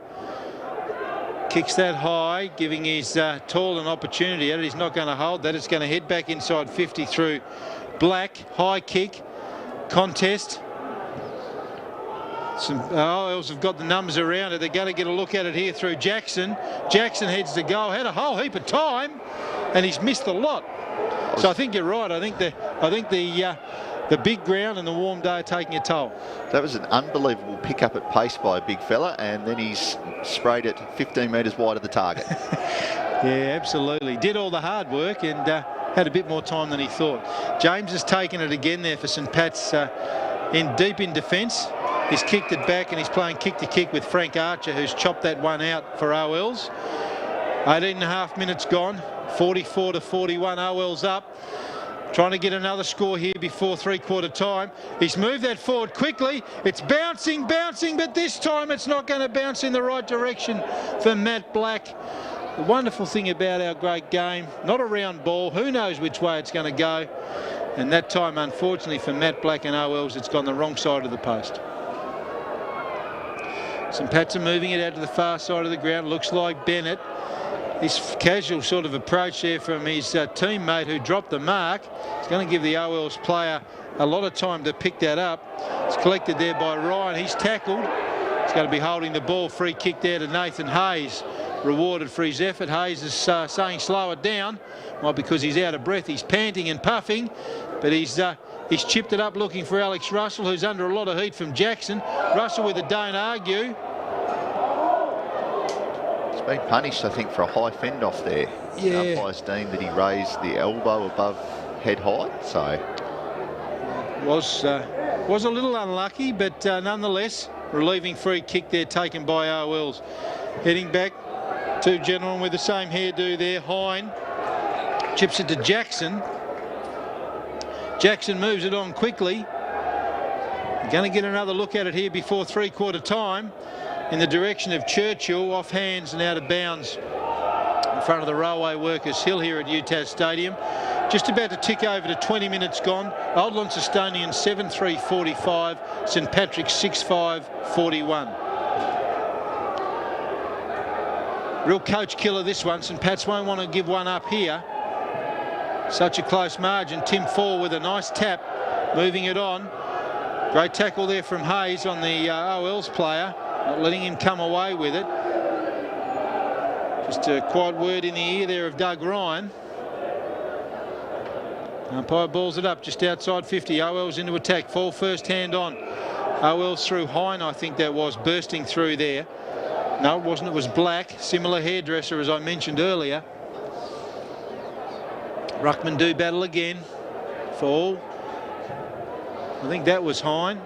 Kicks that high, giving his tall an opportunity at it. He's not going to hold that. It's going to head back inside 50 through Black. High kick. Contest. Some OLs have got the numbers around it. They're going to get a look at it here through Jackson. Jackson heads to goal. Had a whole heap of time, and he's missed a lot. So I think you're right. I think the big ground and the warm day are taking a toll. That was an unbelievable pick-up at pace by a big fella, and then he's sprayed it 15 metres wide of the target. Yeah, absolutely. Did all the hard work and had a bit more time than he thought. James has taken it again there for St Pat's deep in defence. He's kicked it back and he's playing kick-to-kick with Frank Archer, who's chopped that one out for OLs. 18.5 minutes gone. 44-41, OLs up. Trying to get another score here before three-quarter time. He's moved that forward quickly. It's bouncing, but this time it's not going to bounce in the right direction for Matt Black. The wonderful thing about our great game, not a round ball. Who knows which way it's going to go? And that time, unfortunately, for Matt Black and OLs, it's gone the wrong side of the post. St Pat's are moving it out to the far side of the ground. Looks like Bennett. This casual sort of approach there from his teammate who dropped the mark. It's going to give the OL's player a lot of time to pick that up. It's collected there by Ryan. He's tackled. He's going to be holding the ball. Free kick there to Nathan Hayes. Rewarded for his effort. Hayes is saying slow it down. Well, because he's out of breath. He's panting and puffing. But he's chipped it up looking for Alex Russell, who's under a lot of heat from Jackson. Russell with a don't argue. Been punished, I think, for a high fend off there. Yeah. The umpires deemed that he raised the elbow above head height, so was a little unlucky, but nonetheless, relieving free kick there taken by OLs. Heading back, two gentlemen with the same hairdo there. Hine chips it to Jackson. Jackson moves it on quickly. Going to get another look at it here before three-quarter time. In the direction of Churchill, off hands and out of bounds in front of the Railway Workers Hill here at UTAS Stadium. Just about to tick over to 20 minutes gone. Old Launcestonians 7-3-45, St Patrick's 6-5-41. Real coach killer this one. St Pat's won't want to give one up here. Such a close margin. Tim Fall with a nice tap, moving it on. Great tackle there from Hayes on the OL's player. Not letting him come away with it. Just a quiet word in the ear there of Doug Ryan. Umpire balls it up just outside 50. OL's into attack. Fall first hand on. OL's through Hine, I think that was, bursting through there. No, it wasn't. It was Black. Similar hairdresser as I mentioned earlier. Ruckman do battle again. Fall. I think that was Hine.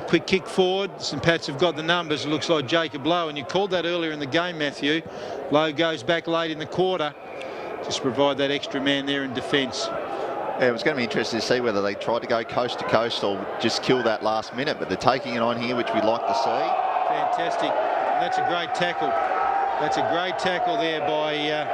Quick kick forward. St Pat's have got the numbers. It looks like Jacob Lowe, and you called that earlier in the game, Matthew. Lowe goes back late in the quarter. Just provide that extra man there in defence. yeah, it was going to be interesting to see whether they tried to go coast to coast or just kill that last minute, but they're taking it on here, which we'd like to see. Fantastic. That's a great tackle. That's a great tackle there by it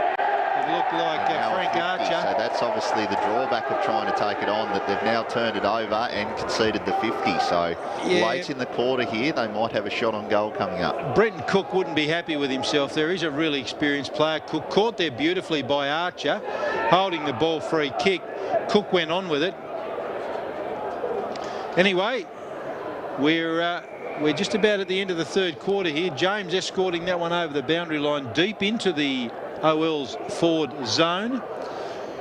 looked like Frank 50, Archer. So that's obviously the drawback of trying to take it on, that they've now turned it over and conceded the 50. So Yeah. late in the quarter here, they might have a shot on goal coming up. Brenton Cook wouldn't be happy with himself there. He's a really experienced player. Cook caught there beautifully by Archer, holding the ball free kick. Cook went on with it. Anyway, we're just about at the end of the third quarter here. James escorting that one over the boundary line deep into the OL's forward zone.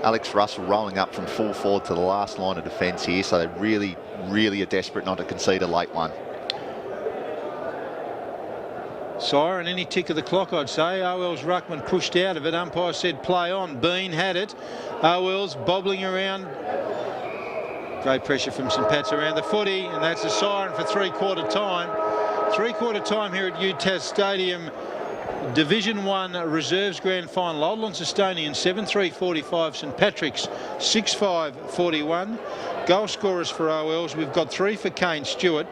Alex Russell rolling up from full forward to the last line of defence here, so they really are desperate not to concede a late one. Siren, any tick of the clock, I'd say. OL's ruckman pushed out of it. Umpire said play on. Bean had it. OL's bobbling around. Great pressure from St Pat's around the footy, and that's a siren for three-quarter time. Three-quarter time here at UTAS Stadium. Division 1 Reserves Grand Final. Old Launcestonians 7-3-45, St Patrick's 6-5-41. Goal scorers for OLs. We've got 3 for Kane Stewart,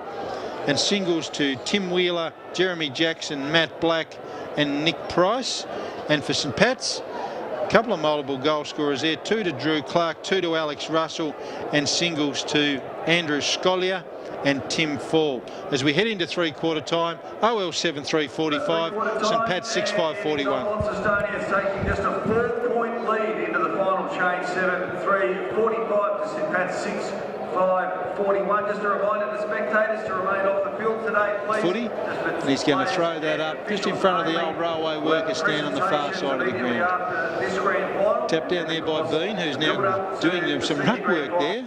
and singles to Tim Wheeler, Jeremy Jackson, Matt Black and Nick Price. And for St Pat's, a couple of multiple goal scorers there. 2 to Drew Clark, 2 to Alex Russell, and singles to Andrew Scollier and Tim Fall. As we head into three-quarter time, OL 7-3-45, St Pat's 6-5-41. Launcestonians taking just a 4-point lead into the final change, 7-3-45 to St Pat's 6-5-41. Just a reminder to spectators to remain off the field today, please. Footy, and he's going to throw that up just in front of the old Railway Workers stand on the far side of the ground. Tapped down there by Bean, who's now doing some ruck work there.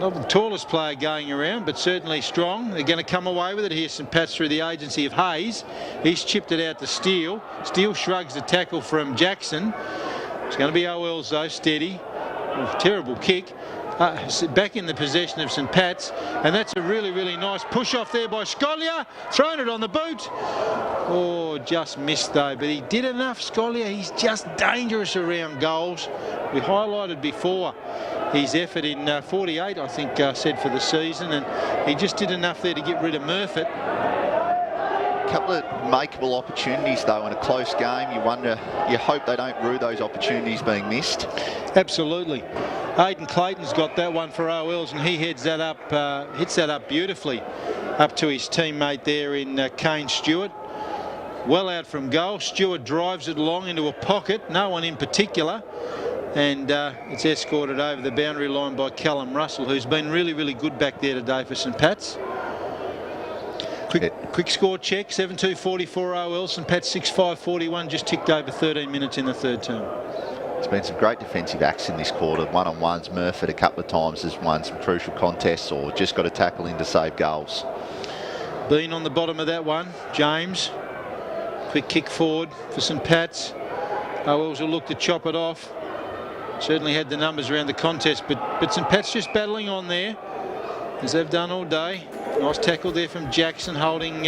Not the tallest player going around, but certainly strong. They're going to come away with it here, St Pat's, through the agency of Hayes. He's chipped it out to Steele. Steele shrugs the tackle from Jackson. It's going to be OL's though, steady. Oh, terrible kick. Back in the possession of St Pat's, and that's a really nice push off there by Scollier. Thrown it on the boot. Oh, just missed though, but he did enough, Scollier. He's just dangerous around goals. We highlighted before his effort in 48, I think, said for the season, and he just did enough there to get rid of Murphy. A couple of makeable opportunities though in a close game. You hope they don't rue those opportunities being missed. Absolutely. Aidan Clayton's got that one for OLs, and he heads that up, hits that up beautifully up to his teammate there in Kane Stewart. well out from goal. Stewart drives it long into a pocket, no one in particular, and it's escorted over the boundary line by Callum Russell, who's been really, really good back there today for St Pat's. Quick score check, 7-2-44 OL, St Pat's 6-5-41, just ticked over 13 minutes in the third term. There's been some great defensive acts in this quarter. One-on-ones, Murphy a couple of times has won some crucial contests or just got a tackle in to save goals. Bean on the bottom of that one, James. Quick kick forward for St Pat's. OLs will look to chop it off. Certainly had the numbers around the contest, but St Pat's just battling on there, as they've done all day. Nice tackle there from Jackson, holding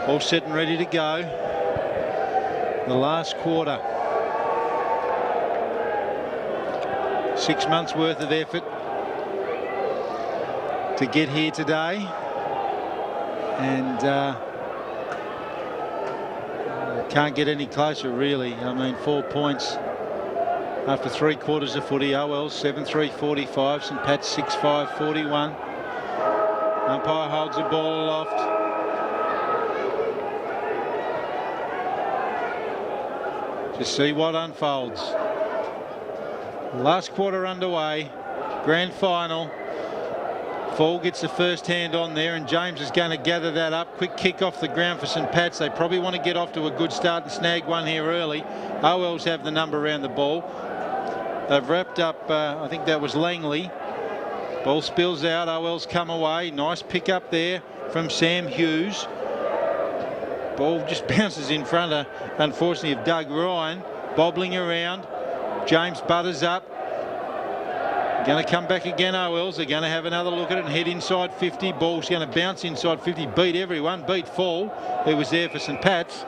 all set and ready to go. The last quarter. 6 months worth of effort to get here today, and can't get any closer really. I mean, 4 points after 3 quarters of footy. OL 7-3-45, St Pat's 6-5-41. Umpire holds the ball aloft. Just see what unfolds. Last quarter underway, grand final. Fall gets the first hand on there, and James is going to gather that up. Quick kick off the ground for St Pat's. They probably want to get off to a good start and snag one here early. OLs have the number around the ball. They've wrapped up, I think that was Langley. Ball spills out, OLs come away. Nice pick up there from Sam Hughes. Ball just bounces in front, unfortunately, of Doug Ryan. Bobbling around. James butters up. Going to come back again, OLs. They're going to have another look at it and head inside 50. Ball's going to bounce inside 50. Beat everyone. Beat Fall, who was there for St Pat's.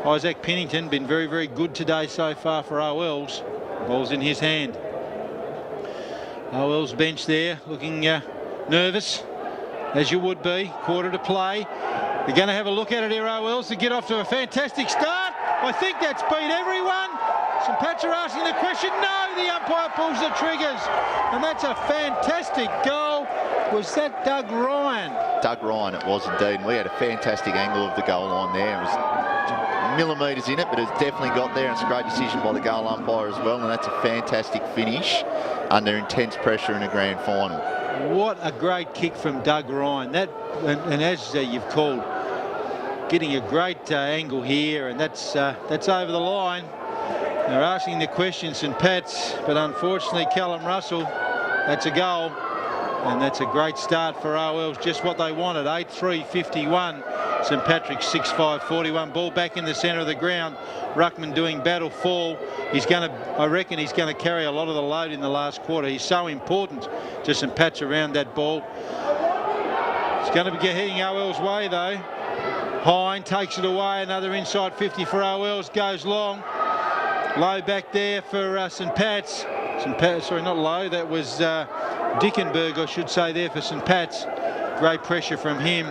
Isaac Pennington been very, very good today so far for OLs. Ball's in his hand. OL's bench there looking nervous, as you would be. Quarter to play. They're going to have a look at it here, OLs, to get off to a fantastic start. I think that's beat everyone. St Pat's are asking the question. No, the umpire pulls the triggers. And that's a fantastic goal. Was that Doug Ryan? Doug Ryan, it was indeed. And we had a fantastic angle of the goal line there. It was millimetres in it, but it's definitely got there. It's a great decision by the goal umpire as well. And that's a fantastic finish under intense pressure in a grand final. What a great kick from Doug Ryan. That, and as you've called, getting a great angle here, and that's over the line. They're asking the question, St Pat's, but unfortunately Callum Russell, that's a goal, and that's a great start for OLs, just what they wanted. 8-3-51, St Patrick's 6-5-41. Ball back in the centre of the ground. Ruckman doing battle Fall. He's going to, I reckon he's going to carry a lot of the load in the last quarter. He's so important to St Pat's around that ball. It's going to be heading OL's way though. Hine takes it away, another inside 50 for OL's, goes long. Low back there for St Pat's. Sorry, not Low, that was Dickenberg, I should say, there for St Pat's. Great pressure from him.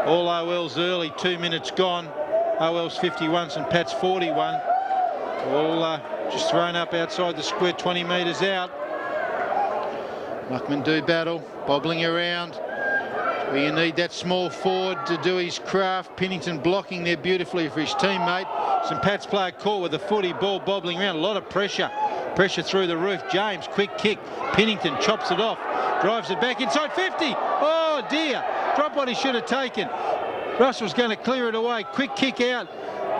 All OL's early, 2 minutes gone. OL's 51, St Pat's 41. All just thrown up outside the square, 20 metres out. Muckman do battle, bobbling around. Well, you need that small forward to do his craft. Pennington blocking there beautifully for his teammate. St Pat's player caught with a footy, ball bobbling around. A lot of pressure. Pressure through the roof. James, quick kick. Pennington chops it off. Drives it back inside 50. Oh dear. Drop what he should have taken. Russell's going to clear it away. Quick kick out.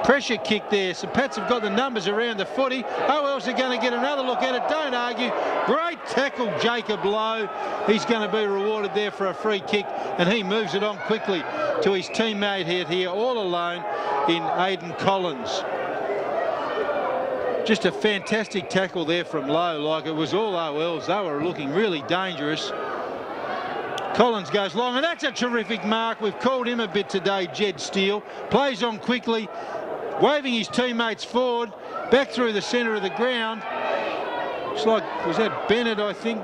Pressure kick there. St Pat's have got the numbers around the footy. OL's are going to get another look at it. Don't argue. Great tackle, Jacob Lowe. He's going to be rewarded there for a free kick, and he moves it on quickly to his teammate here all alone in Aidan Collins. Just a fantastic tackle there from Lowe. Like it was all OL's. They were looking really dangerous. Collins goes long, and that's a terrific mark. We've called him a bit today, Jed Steele. Plays on quickly, waving his teammates forward, back through the centre of the ground. Looks like, was that Bennett, I think?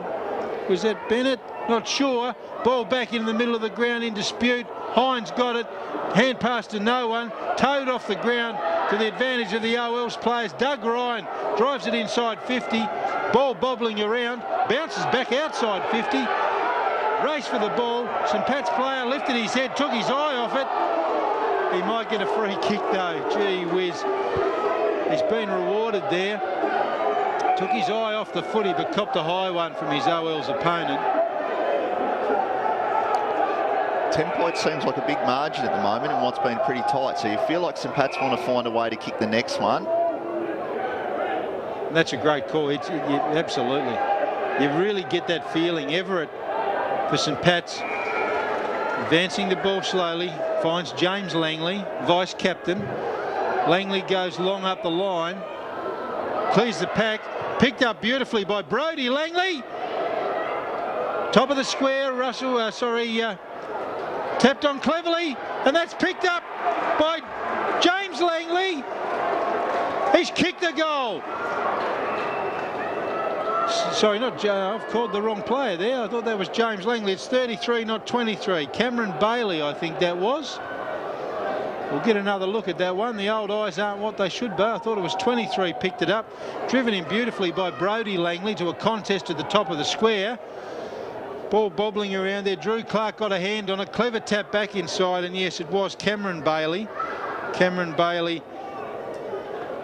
Was that Bennett? Not sure. Ball back in the middle of the ground in dispute. Hines got it. Hand pass to no one. Towed off the ground to the advantage of the OL's players. Doug Ryan drives it inside 50. Ball bobbling around. Bounces back outside 50. Race for the ball. St Pat's player lifted his head, took his eye off it. He might get a free kick though. Gee whiz. He's been rewarded there. Took his eye off the footy but copped a high one from his OL's opponent. 10 points seems like a big margin at the moment and what's been pretty tight. So you feel like St Pat's want to find a way to kick the next one. That's a great call. Absolutely. You really get that feeling. Everett for St Pat's, advancing the ball slowly, finds James Langley, vice captain. Langley goes long up the line, clears the pack, picked up beautifully by Brodie Langley. Top of the square, Russell, tapped on cleverly, and that's picked up by James Langley. He's kicked the goal. Sorry, not I've called the wrong player there. I thought that was James Langley. It's 33, not 23. Cameron Bailey, I think that was. We'll get another look at that one. The old eyes aren't what they should be. I thought it was 23 picked it up. Driven in beautifully by Brodie Langley to a contest at the top of the square. Ball bobbling around there. Drew Clark got a hand on it. Clever tap back inside, and yes, it was Cameron Bailey. Cameron Bailey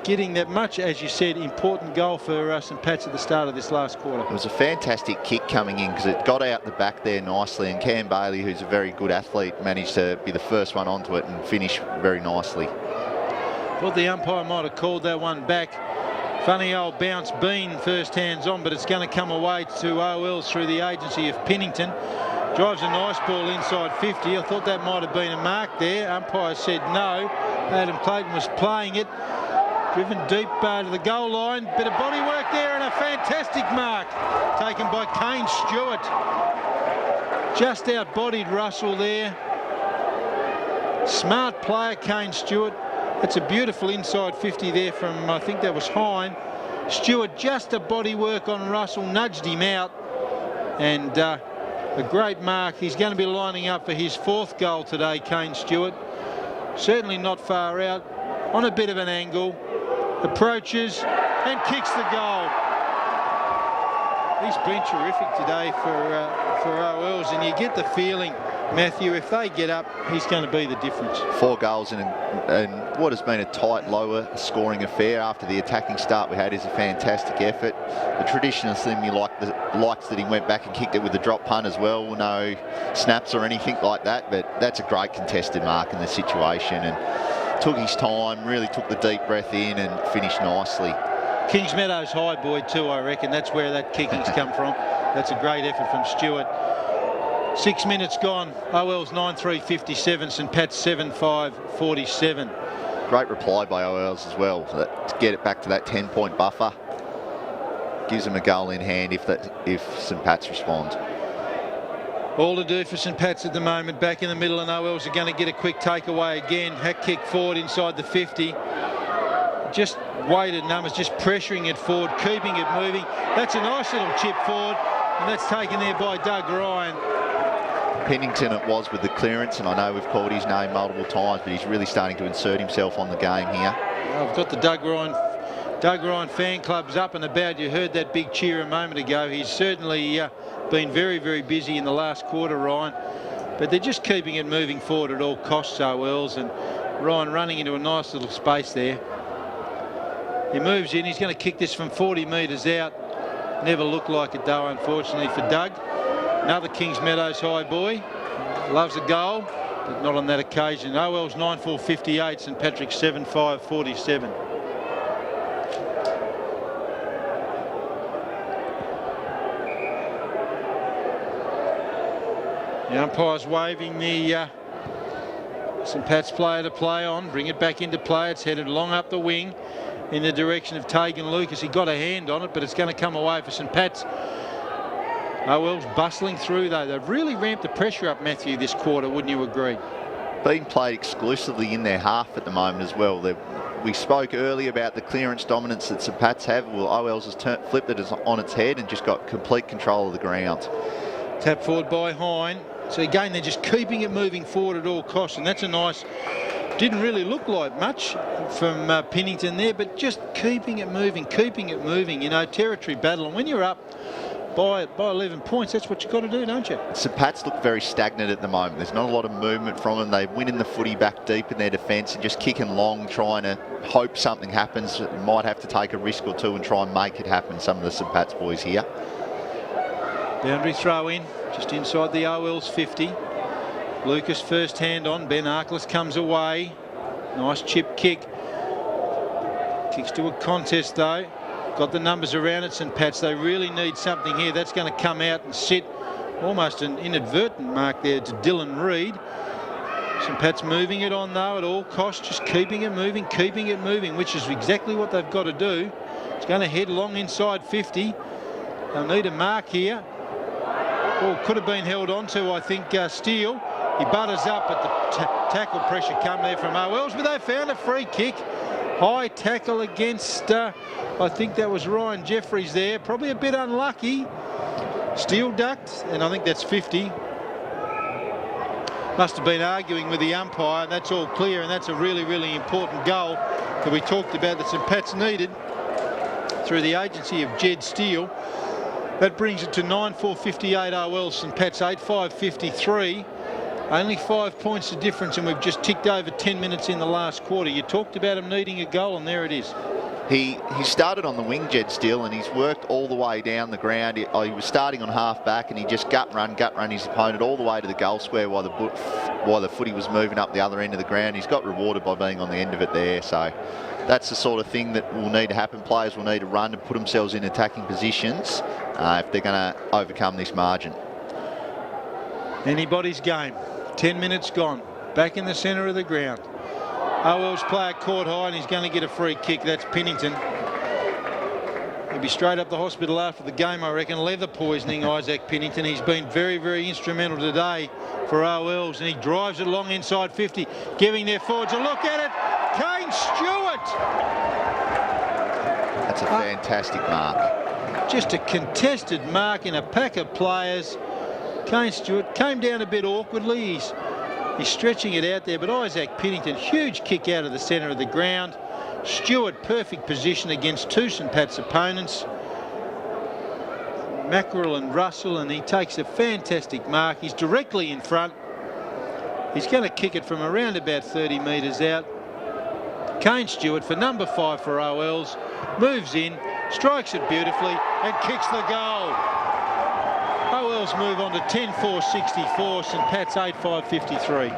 getting that much, as you said, important goal for St Pat's at the start of this last quarter. It was a fantastic kick coming in because it got out the back there nicely, and Cam Bailey, who's a very good athlete, managed to be the first one onto it and finish very nicely. Thought the umpire might have called that one back. Funny old bounce Bean first hands on, but it's going to come away to OL's through the agency of Pennington. Drives a nice ball inside 50. I thought that might have been a mark there. Umpire said no. Adam Clayton was playing it. Driven deep to the goal line. Bit of body work there and a fantastic mark taken by Kane Stewart. Just out-bodied Russell there. Smart player, Kane Stewart. It's a beautiful inside 50 there from, I think that was Hine. Stewart just a body work on Russell, nudged him out. And a great mark. He's going to be lining up for his 4th goal today, Kane Stewart. Certainly not far out. On a bit of an angle. Approaches and kicks the goal. He's been terrific today for OL's, and you get the feeling, Matthew, if they get up, he's going to be the difference. 4 goals in what has been a tight, lower scoring affair after the attacking start we had is a fantastic effort. The traditional thing you likes that he went back and kicked it with a drop punt as well. No snaps or anything like that, but that's a great contested mark in the situation. And took his time, really took the deep breath in and finished nicely. Kings Meadows high boy too, I reckon. That's where that kicking's come from. That's a great effort from Stewart. 6 minutes gone. OL's 9-3-57, St Pat's 7-5-47. Great reply by OL's as well to get it back to that 10-point buffer. Gives them a goal in hand if St Pat's respond. All to do for St Pat's at the moment. Back in the middle, and OLs are going to get a quick takeaway again. Hack kick forward inside the 50. Just weighted numbers, just pressuring it forward, keeping it moving. That's a nice little chip forward, and that's taken there by Doug Ryan. Pennington it was with the clearance, and I know we've called his name multiple times, but he's really starting to insert himself on the game here. I've got the Doug Ryan fan clubs up and about. You heard that big cheer a moment ago. He's certainly been very, very busy in the last quarter, Ryan. But they're just keeping it moving forward at all costs, OLs, and Ryan running into a nice little space there. He moves in. He's going to kick this from 40 metres out. Never looked like it, though, unfortunately, for Doug. Another Kings Meadows high boy. Loves a goal, but not on that occasion. OL's 9-4-58, St Patrick's 7-5-47. The umpire's waving the St Pat's player to play on. Bring it back into play. It's headed long up the wing in the direction of Tegan Lucas. He got a hand on it, but it's going to come away for St Pat's. OL's bustling through, though. They've really ramped the pressure up, Matthew, this quarter, wouldn't you agree? Being played exclusively in their half at the moment as well. We spoke earlier about the clearance dominance that St Pat's have. Well, OL's has flipped it on its head and just got complete control of the ground. Tap forward by Hine. So again, they're just keeping it moving forward at all costs, and that's a nice... Didn't really look like much from Pennington there, but just keeping it moving, you know, territory battle. And when you're up by 11 points, that's what you've got to do, don't you? St Pat's look very stagnant at the moment. There's not a lot of movement from them. They're winning the footy back deep in their defence and just kicking long, trying to hope something happens. Might have to take a risk or two and try and make it happen, some of the St Pat's boys here. Boundary throw in, just inside the OL's 50. Lucas first hand on. Ben Arklis comes away. Nice chip kick. Kicks to a contest, though. Got the numbers around it, St Pat's. They really need something here. That's going to come out and sit. Almost an inadvertent mark there to Dylan Reid. St Pat's moving it on, though, at all costs. Just keeping it moving, which is exactly what they've got to do. It's going to head long inside 50. They'll need a mark here. Oh, could have been held on to, I think, Steele. He butters up, but the tackle pressure come there from OLs, but they found a free kick. High tackle against, I think that was Ryan Jeffries there. Probably a bit unlucky. Steele ducked, and I think that's 50. Must have been arguing with the umpire, and that's all clear, and that's a really, really important goal that we talked about that St Pat's needed through the agency of Jed Steele. That brings it to 9-4-58 OL, St Pat's 8-5-53. Only 5 points of difference, and we've just ticked over 10 minutes in the last quarter. You talked about him needing a goal, and there it is. He started on the wing, Jed Steele, and he's worked all the way down the ground. He was starting on half back, and he just gut run his opponent all the way to the goal square while the footy was moving up the other end of the ground. He's got rewarded by being on the end of it there. So that's the sort of thing that will need to happen. Players will need to run and put themselves in attacking positions if they're going to overcome this margin. Anybody's game. 10 minutes gone. Back in the centre of the ground. OL's player caught high, and he's going to get a free kick. That's Pennington. He'll be straight up the hospital after the game, I reckon. Leather poisoning Isaac Pennington. He's been very, very instrumental today for OLs, and he drives it long inside 50, giving their forwards a look at it. Kane Stewart. That's a fantastic mark. Just a contested mark in a pack of players. Kane Stewart came down a bit awkwardly. He's stretching it out there, but Isaac Pennington, huge kick out of the centre of the ground. Stewart, perfect position against two St Pat's opponents, Mackerel and Russell, and he takes a fantastic mark. He's directly in front. He's going to kick it from around about 30 metres out. Kane Stewart for number 5 for OLs, moves in, strikes it beautifully, and kicks the goal. OLs move on to 10-4-64, St Pat's 8-5-53.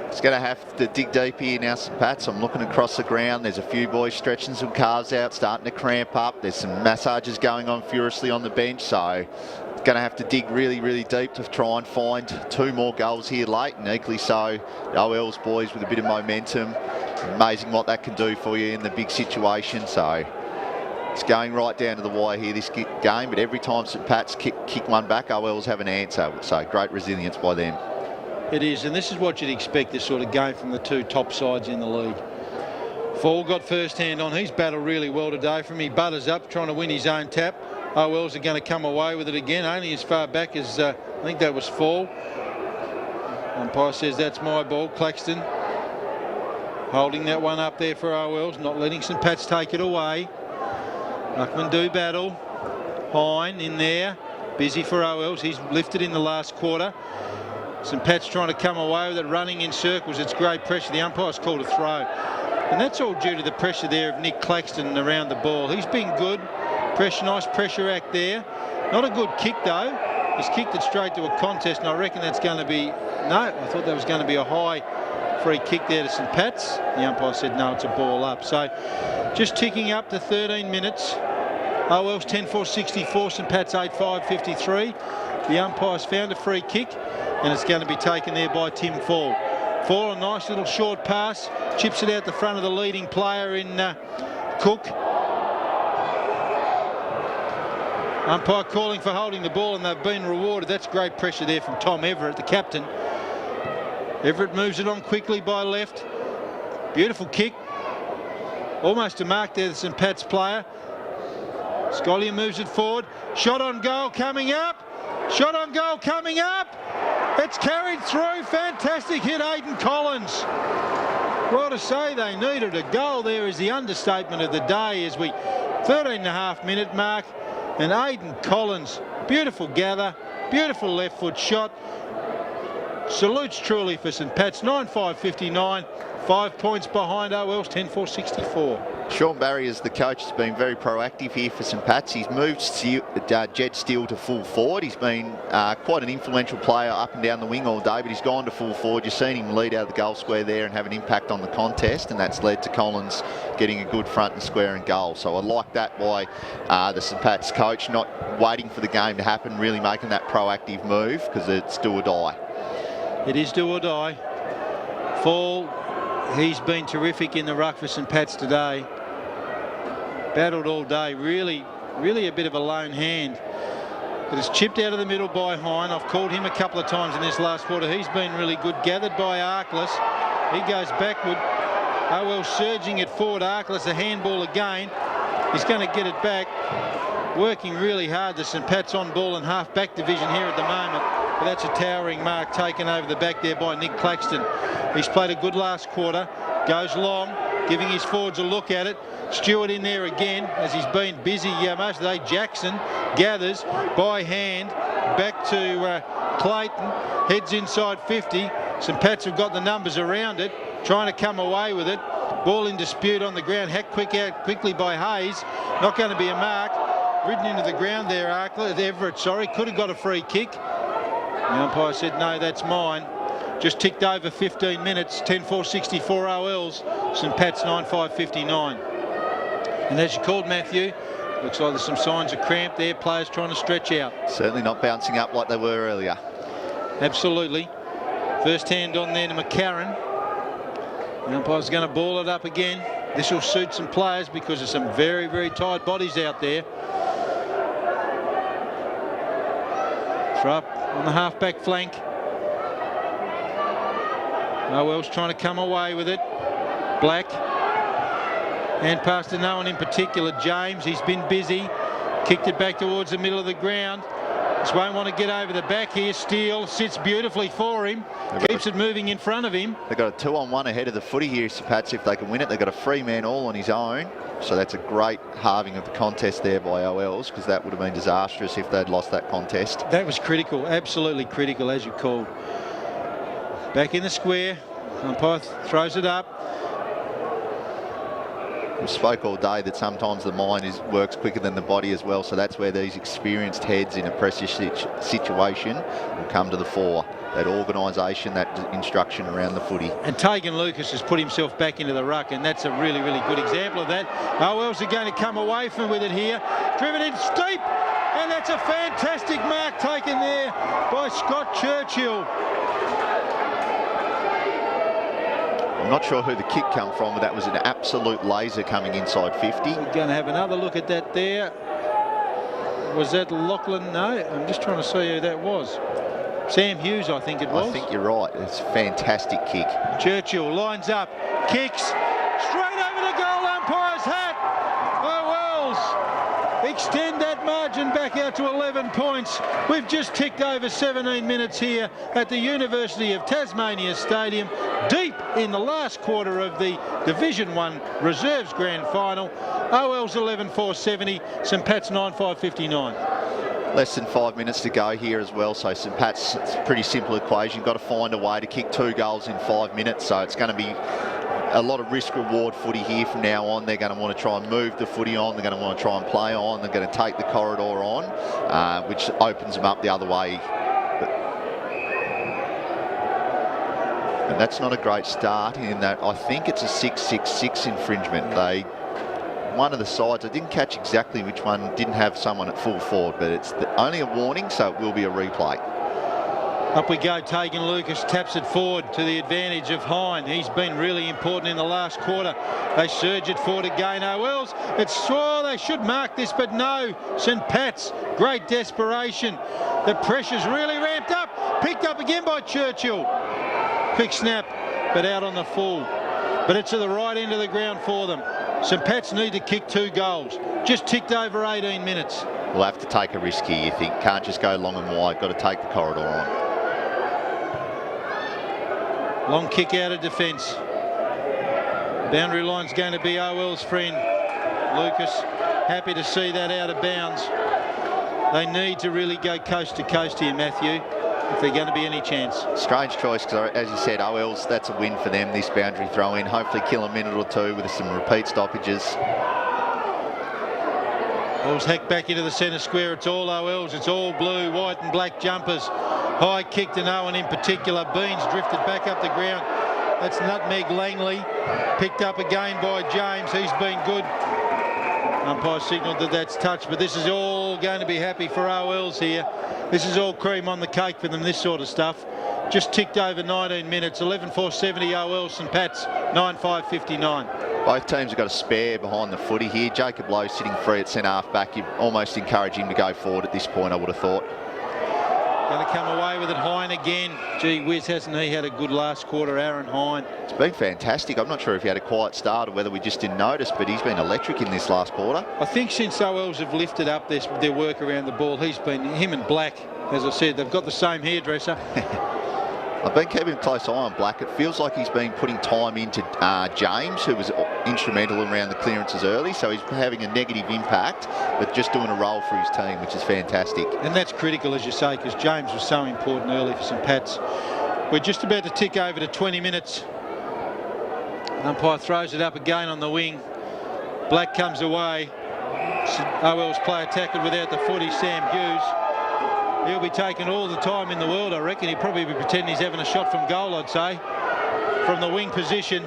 It's going to have to dig deep here now, St Pat's. I'm looking across the ground. There's a few boys stretching some calves out, starting to cramp up. There's some massages going on furiously on the bench, so going to have to dig really, really deep to try and find 2 more goals here late, and equally so, the OL's boys with a bit of momentum. Amazing what that can do for you in the big situation. So It's going right down to the wire here, this game, but every time St Pat's kick one back, OLs have an answer. So great resilience by them. It is, and this is what you'd expect this sort of game from the two top sides in the league. Fall got first hand on. He's battled really well today from him. He butters up, trying to win his own tap. OLs are going to come away with it again, only as far back as, I think that was Fall. Umpire says that's my ball. Claxton holding that one up there for OLs, not letting St Pat's take it away. Ruckman do battle. Hine in there, busy for OLs. He's lifted in the last quarter. St Pat's trying to come away with it, running in circles. It's great pressure. The umpire's called a throw. And that's all due to the pressure there of Nick Claxton around the ball. He's been good. Nice pressure act there. Not a good kick though. He's kicked it straight to a contest, and I reckon that's going to be... No, I thought that was going to be a high free kick there to St Pat's. The umpire said no, it's a ball up. So just ticking up to 13 minutes. OL's 10-4-64, St Pat's 8-5-53. The umpire's found a free kick, and it's going to be taken there by Tim Fall. Fall, a nice little short pass, chips it out the front of the leading player in Cook. Umpire calling for holding the ball, and they've been rewarded. That's great pressure there from Tom Everett, the captain. Everett moves it on quickly by left. Beautiful kick. Almost a mark there, the St Pat's player. Scollier moves it forward. Shot on goal coming up. Shot on goal coming up. It's carried through. Fantastic hit, Aidan Collins. Well, to say they needed a goal there is the understatement of the day as we 13.5 minute mark. And Aidan Collins, beautiful gather, beautiful left foot shot. Salutes truly for St Pat's, 9-5-59, 5 points behind OL's 10-4-64. Sean Barry, as the coach, has been very proactive here for St Pat's. He's moved Jed Steele to full forward. He's been quite an influential player up and down the wing all day, but he's gone to full forward. You've seen him lead out of the goal square there and have an impact on the contest, and that's led to Collins getting a good front and square and goal. So I like that by the St Pat's coach, not waiting for the game to happen, really making that proactive move, because it's do or die. It is do or die. Fall, he's been terrific in the ruck for St Pat's today. Battled all day, really a bit of a lone hand. But it's chipped out of the middle by Hine. I've called him a couple of times in this last quarter. He's been really good. Gathered by Arkless. He goes backward. Oh well, surging it forward. Arkless, a handball again. He's going to get it back. Working really hard. The St Pat's on ball and half back division here at the moment. But that's a towering mark taken over the back there by Nick Claxton. He's played a good last quarter. Goes long, giving his forwards a look at it. Stewart in there again as he's been busy most of the day. Jackson gathers by hand back to Clayton. Heads inside 50. St Pat's have got the numbers around it, trying to come away with it. Ball in dispute on the ground. Hacked quickly by Hayes. Not going to be a mark. Ridden into the ground there, Everett, sorry. Could have got a free kick. The umpire said, no, that's mine. Just ticked over 15 minutes, 10-4-64 OLs. St Pat's 9-5-59. And as you called, Matthew, looks like there's some signs of cramp there. Players trying to stretch out. Certainly not bouncing up like they were earlier. Absolutely. First hand on there to McCarran. The umpire's going to ball it up again. This will suit some players because there's some very, very tired bodies out there. Throw up on the half-back flank. Noel's trying to come away with it. Black. Hand pass to no one in particular. James, he's been busy. Kicked it back towards the middle of the ground. Just won't want to get over the back here. Steele sits beautifully for him. Keeps it moving in front of him. They've got a 2-on-1 ahead of the footy here, St Pat's, if they can win it. They've got a free man all on his own. So that's a great halving of the contest there by OLs, because that would have been disastrous if they'd lost that contest. That was critical, absolutely critical, as you called. Back in the square. Umpire throws it up. We spoke all day that sometimes the mind works quicker than the body as well, so that's where these experienced heads in a pressure situation will come to the fore. That organisation, that instruction around the footy. And Tegan Lucas has put himself back into the ruck, and that's a really, really good example of that. OLs are going to come away from with it here. Driven in steep, and that's a fantastic mark taken there by Scott Churchill. I'm not sure who the kick come from, but that was an absolute laser coming inside 50. We're going to have another look at that there. Was that Lachlan? No, I'm just trying to see who that was. Sam Hughes, I think it was. I think you're right. It's a fantastic kick. Churchill lines up, kicks, straight over the goal umpire's hat. Oh, Wells, extend that margin back out to 11 points. We've just ticked over 17 minutes here at the University of Tasmania Stadium, deep in the last quarter of the Division 1 Reserves Grand Final. OL's 11-4-70, St Pat's 9-5-59. Less than 5 minutes to go here as well, so St Pat's, it's a pretty simple equation. Got to find a way to kick 2 goals in 5 minutes, so it's going to be a lot of risk-reward footy here from now on. They're going to want to try and move the footy on, they're going to want to try and play on, they're going to take the corridor on, which opens them up the other way. And that's not a great start in that I think it's a 6-6-6 infringement. One of the sides, I didn't catch exactly which one, didn't have someone at full forward, but it's only a warning, so it will be a replay. Up we go, Tegan Lucas taps it forward to the advantage of Hine. He's been really important in the last quarter. They surge it forward again. Oh, Wells, they should mark this, but no. St Pat's, great desperation. The pressure's really ramped up. Picked up again by Churchill. Quick snap, but out on the full. But it's at the right end of the ground for them. St Pat's need to kick 2 goals. Just ticked over 18 minutes. We'll have to take a risk here, you think. Can't just go long and wide. Got to take the corridor on. Long kick out of defence. Boundary line's going to be OL's friend. Lucas, happy to see that out of bounds. They need to really go coast to coast here, Matthew, if they're going to be any chance. Strange choice, because as you said, OL's, that's a win for them, this boundary throw in. Hopefully kill a minute or 2 with some repeat stoppages. Ball's hacked back into the centre square. It's all OL's. It's all blue, white and black jumpers. High kick to no one in particular. Beans drifted back up the ground. That's Nutmeg Langley. Picked up again by James. He's been good. Umpire signalled that that's touch, but this is all going to be happy for OL's here. This is all cream on the cake for them, this sort of stuff. Just ticked over 19 minutes. 11-4-70 OL, St Pat's 9-5-59. Both teams have got a spare behind the footy here. Jacob Lowe sitting free at centre half back. You almost encourage him to go forward at this point, I would have thought. Going to come away with it, Hine again. Gee whiz, hasn't he had a good last quarter, Aaron Hine? It's been fantastic. I'm not sure if he had a quiet start or whether we just didn't notice, but he's been electric in this last quarter. I think since OLs have lifted up their work around the ball, him and Black, as I said, they've got the same hairdresser. I've been keeping a close eye on Black. It feels like he's been putting time into James, who was instrumental around the clearances early, so he's having a negative impact, but just doing a role for his team, which is fantastic. And that's critical, as you say, because James was so important early for St Pat's. We're just about to tick over to 20 minutes. Umpire throws it up again on the wing. Black comes away. OL's player tackled without the footy, Sam Hughes. He'll be taking all the time in the world, I reckon. He'll probably be pretending he's having a shot from goal, I'd say, from the wing position.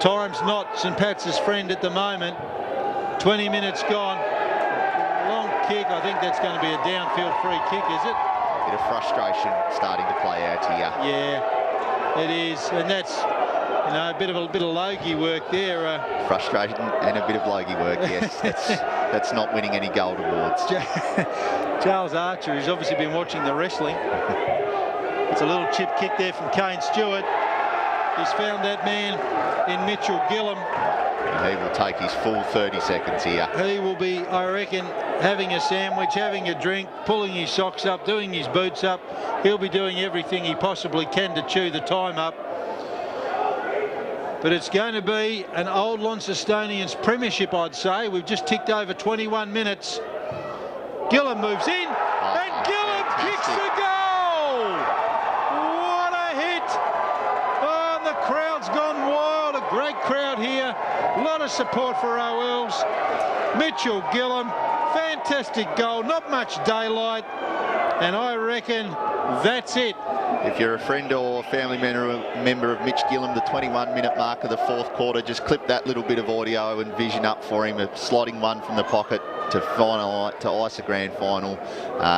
Time's not St Pat's friend at the moment. 20 minutes gone. Long kick. I think that's going to be a downfield free kick, is it? Bit of frustration starting to play out here. Yeah, it is. And that's, you know, a bit of Logie work there. Frustration and a bit of Logie work, yes. That's not winning any gold awards. Charles Archer, who's obviously been watching the wrestling. It's a little chip kick there from Kane Stewart. He's found that man in Mitchell Gillum. He will take his full 30 seconds here. He will be, I reckon, having a sandwich, having a drink, pulling his socks up, doing his boots up. He'll be doing everything he possibly can to chew the time up. But it's going to be an old Launcestonians premiership, I'd say. We've just ticked over 21 minutes. Gillum moves in, and Gillum kicks the goal! What a hit! Oh, and the crowd's gone wild. A great crowd here. A lot of support for OLs. Mitchell Gillum, fantastic goal. Not much daylight. And I reckon that's it. If you're a friend or family member of Mitch Gillum, the 21-minute mark of the 4th quarter, just clip that little bit of audio and vision up for him, a slotting one from the pocket. to ice the grand final.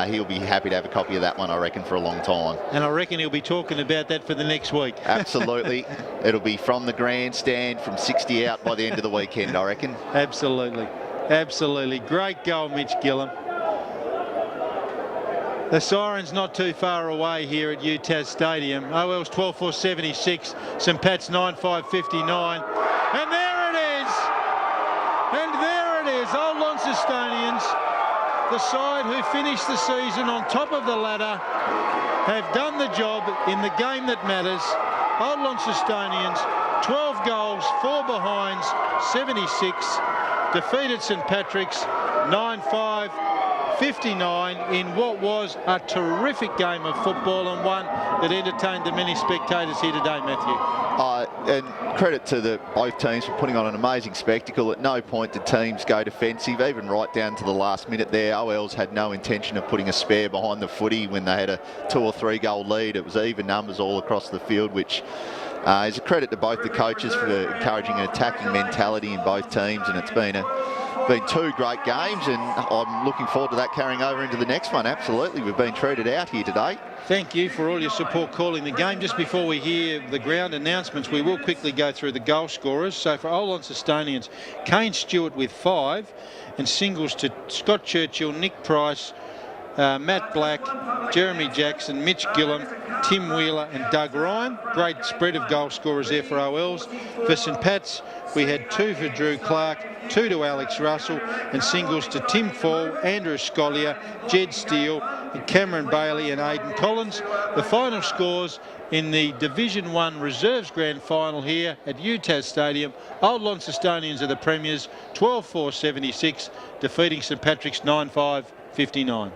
He'll be happy to have a copy of that one, I reckon, for a long time. And I reckon he'll be talking about that for the next week. Absolutely. It'll be from the grandstand from 60 out by the end of the weekend, I reckon. Absolutely. Absolutely. Great goal, Mitch Gillam. The siren's not too far away here at UTAS Stadium. OL's 12.476, St Pat's 9.559. And there it is! And there it is, old Launcestonians, the side who finished the season on top of the ladder, have done the job in the game that matters. Old Launcestonians, 12 goals, 4 behinds, 76. Defeated St Patrick's 9-5-59 in what was a terrific game of football, and one that entertained the many spectators here today, Matthew. And credit to both teams for putting on an amazing spectacle. At no point did teams go defensive, even right down to the last minute there. OL's had no intention of putting a spare behind the footy when they had a 2 or 3 goal lead. It was even numbers all across the field, which is a credit to both the coaches for encouraging an attacking mentality in both teams, and it's been 2 great games, and I'm looking forward to that carrying over into the next one. Absolutely, we've been treated out here today. Thank you for all your support calling the game. Just before we hear the ground announcements, we will quickly go through the goal scorers. So for Old Launcestonians, Kane Stewart with 5, and singles to Scott Churchill, Nick Price, Matt Black, Jeremy Jackson, Mitch Gillam, Tim Wheeler and Doug Ryan. Great spread of goal scorers there for OLs. For St Pat's, we had 2 for Drew Clark, 2 to Alex Russell, and singles to Tim Fall, Andrew Scollier, Jed Steele, and Cameron Bailey and Aidan Collins. The final scores in the Division 1 Reserves Grand Final here at UTAS Stadium. Old Launcestonians are the premiers, 12-4-76, defeating St Patrick's 9-5-59.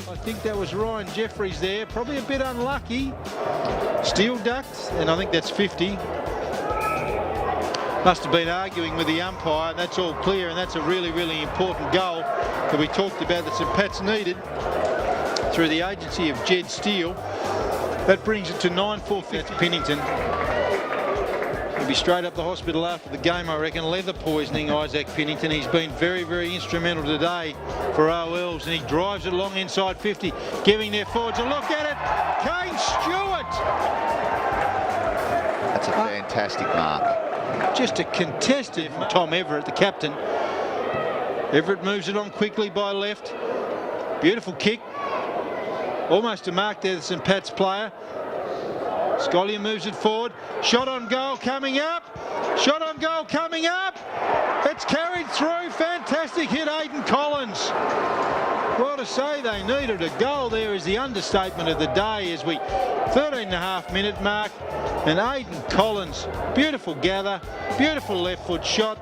I think that was Ryan Jeffries there, probably a bit unlucky. Steele ducked, and I think that's 50. Must have been arguing with the umpire, and that's all clear, and that's a really, really important goal that we talked about that St Pat's needed through the agency of Jed Steele. That brings it to 9-4-50. Pennington. He'll be straight up the hospital after the game, I reckon. Leather poisoning, Isaac Pennington. He's been very, very instrumental today for OLs, and he drives it along inside 50, giving their forwards a look at it. Kane Stewart! That's a fantastic mark. Just a contested. Tom Everett, the captain. Everett moves it on quickly by left. Beautiful kick. Almost a mark there, the St Pat's player. Scollier moves it forward. Shot on goal coming up. Shot on goal coming up. It's carried through. Fantastic hit, Aidan Collins. Well, to say they needed a goal there is the understatement of the day, as we 13.5 minute mark, and Aidan Collins, beautiful gather, beautiful left foot shot.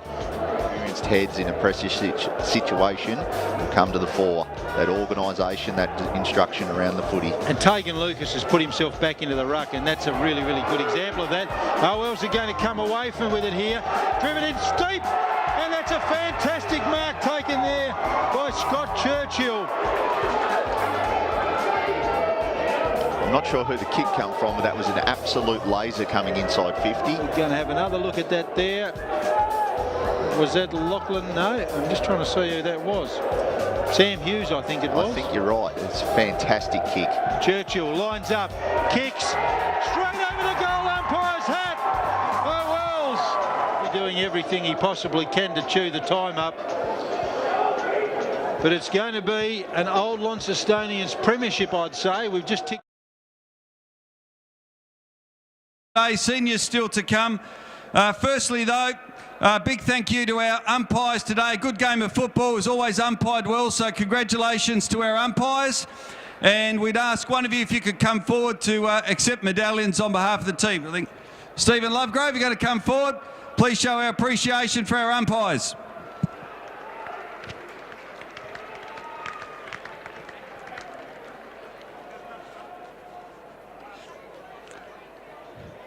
Experienced heads in a pressure situation will come to the fore. That organisation, that instruction around the footy. And Tegan Lucas has put himself back into the ruck, and that's a really, really good example of that. OLs are going to come away from with it here. Driven in steep, and that's a fantastic mark taken there by Scott Churchill. I'm not sure who the kick come from, but that was an absolute laser coming inside 50. We're going to have another look at that there. Was that Lachlan? No, I'm just trying to see who that was. Sam Hughes, I think it was. I think you're right. It's a fantastic kick. Churchill lines up, kicks, straight over the goal umpire's hat. Oh, Wells. He's doing everything he possibly can to chew the time up. But it's going to be an Old Launcestonians premiership, I'd say. We've just ticked Seniors still to come. Firstly, though, big thank you to our umpires today. Good game of football. It was always umpired well, so congratulations to our umpires. And we'd ask one of you if you could come forward to accept medallions on behalf of the team. I think Stephen Lovegrove, you're going to come forward. Please show our appreciation for our umpires.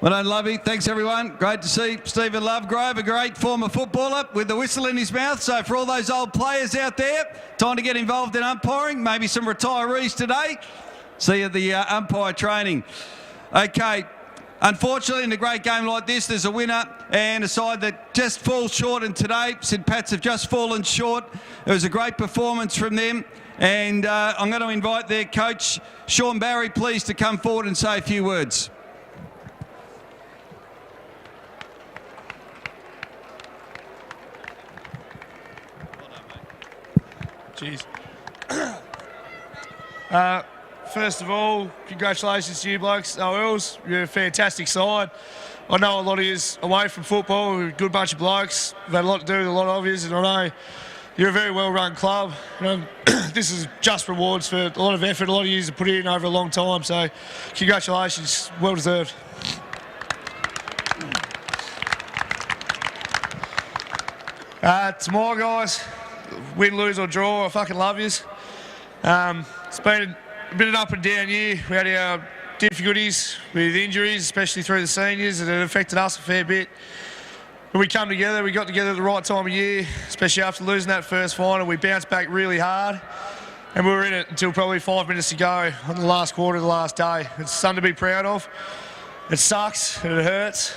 Well done, Lovey. Thanks, everyone. Great to see Stephen Lovegrove, a great former footballer with the whistle in his mouth. So for all those old players out there, time to get involved in umpiring, maybe some retirees today. See you at the umpire training. Okay, unfortunately, in a great game like this, there's a winner and a side that just falls short, and today, St Pat's have just fallen short. It was a great performance from them, and I'm going to invite their coach, Sean Barry, please, to come forward and say a few words. Cheers. First of all, congratulations to you blokes, OLs. You're a fantastic side. I know a lot of you away from football. We're a good bunch of blokes. We've had a lot to do with a lot of you, and I know you're a very well-run club. You know, this is just rewards for a lot of effort a lot of you have put in over a long time. So, congratulations, well deserved. Tomorrow, guys. Win, lose or draw, I fucking love yous. It's been a bit of an up and down year. We had our difficulties with injuries, especially through the seniors, and it affected us a fair bit. When we come together, we got together at the right time of year, especially after losing that first final. We bounced back really hard, and we were in it until probably 5 minutes to go on the last quarter of the last day. It's something to be proud of. It sucks and it hurts.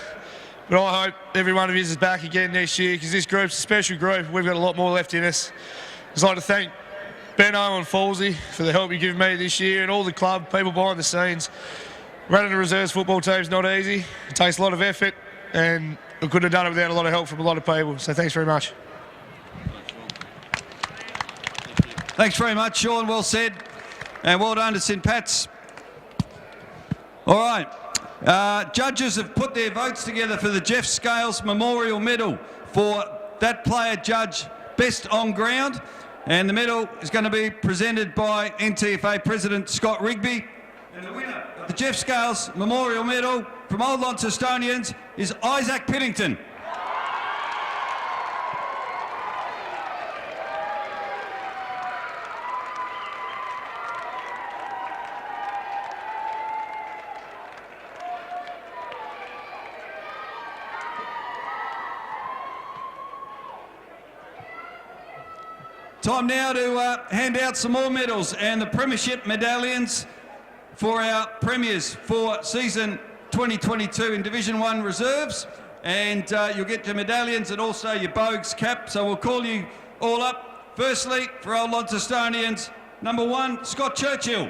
But I hope every one of you is back again next year, because this group's a special group. We've got a lot more left in us. I'd like to thank Benno and Falsey for the help you've given me this year, and all the club, people behind the scenes. Running a reserves football team's not easy. It takes a lot of effort, and we couldn't have done it without a lot of help from a lot of people. So thanks very much. Thanks very much, Sean. Well said. And well done to St Pat's. All right. Judges have put their votes together for the Jeff Scales Memorial Medal for that player judge best on ground, and the medal is going to be presented by NTFA President Scott Rigby, and the winner of the Jeff Scales Memorial Medal from Old Launcestonians is Isaac Piddington. Time now to hand out some more medals and the Premiership medallions for our Premiers for season 2022 in Division 1 Reserves. And you'll get your medallions and also your Bogues cap. So we'll call you all up. Firstly, for Old Launcestonians, number 1, Scott Churchill.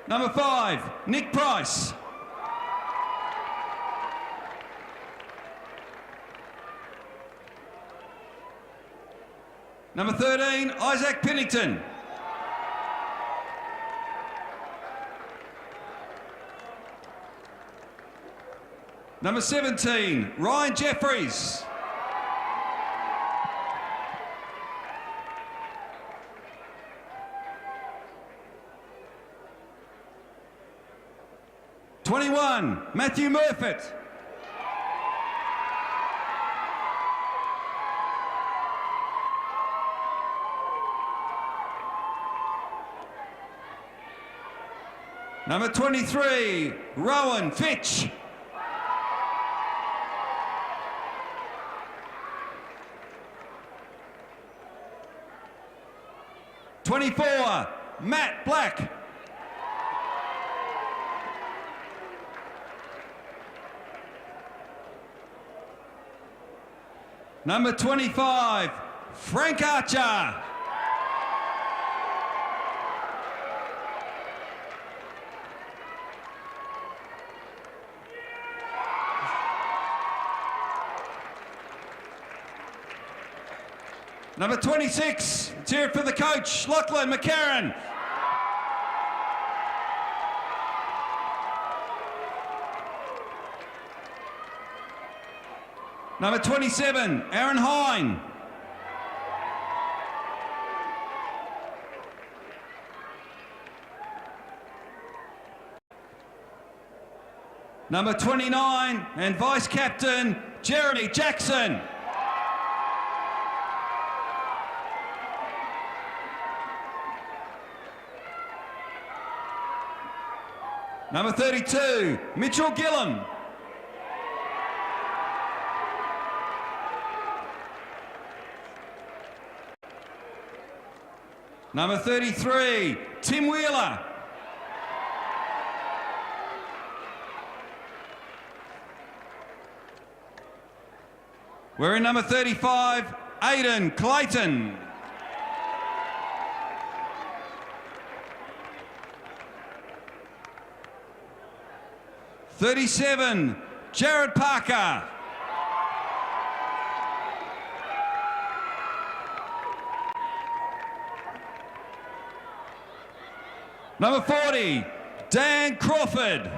Number 5, Nick Price. Number 13, Isaac Pennington. Number 17, Ryan Jeffries. #21, Matthew Murfitt. Number 23, Rowan Fitch. #24, Matt Black. Number 25, Frank Archer. Number 26, let's hear it for the coach, Lachlan McCarran. Number 27, Aaron Hine. Number 29 and Vice Captain, Jeremy Jackson. Number 32, Mitchell Gillum. Number 33, Tim Wheeler. We're in number 35, Aidan Clayton. '37, Jared Parker. Number 40, Dan Crawford.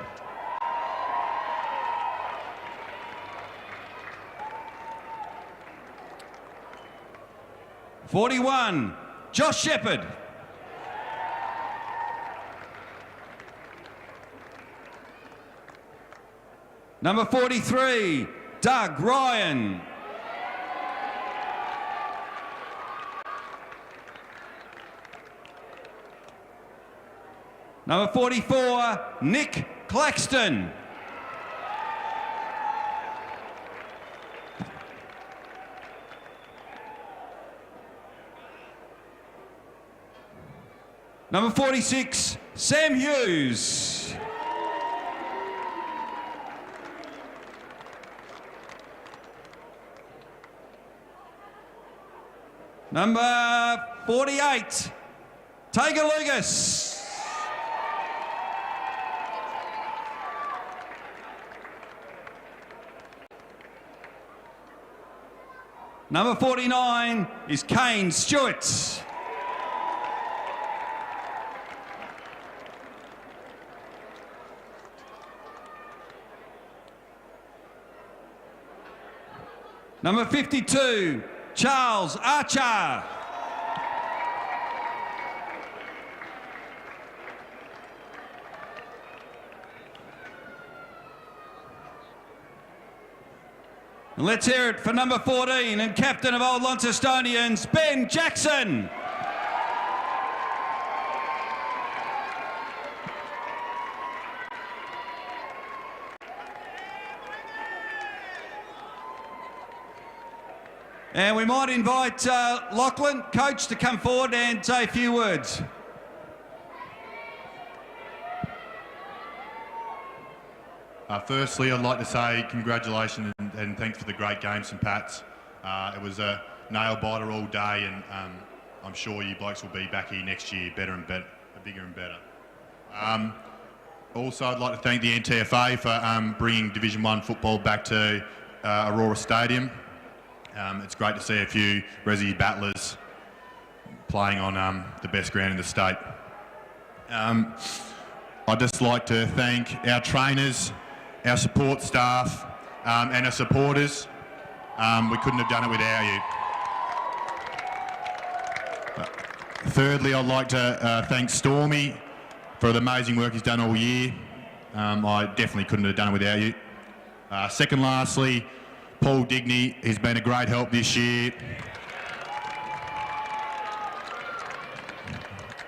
'41, Josh Shepherd. Number 43, Doug Ryan. Number 44, Nick Claxton. Number 46, Sam Hughes. Number 48, Tager Lucas. Number 49 is Kane Stewart. Number 52, Charles Archer. And let's hear it for number 14 and captain of Old Launcestonians, Ben Jackson. And we might invite Lachlan, coach, to come forward and say a few words. Firstly, I'd like to say congratulations and thanks for the great game, St Pat's. It was a nail-biter all day, and I'm sure you blokes will be back here next year better and better, bigger and better. Also, I'd like to thank the NTFA for bringing Division 1 football back to Aurora Stadium. It's great to see a few Resi battlers playing on the best ground in the state. I'd just like to thank our trainers, our support staff, and our supporters. We couldn't have done it without you. Thirdly, I'd like to thank Stormy for the amazing work he's done all year. I definitely couldn't have done it without you. Second, lastly, Paul Digney, he's been a great help this year.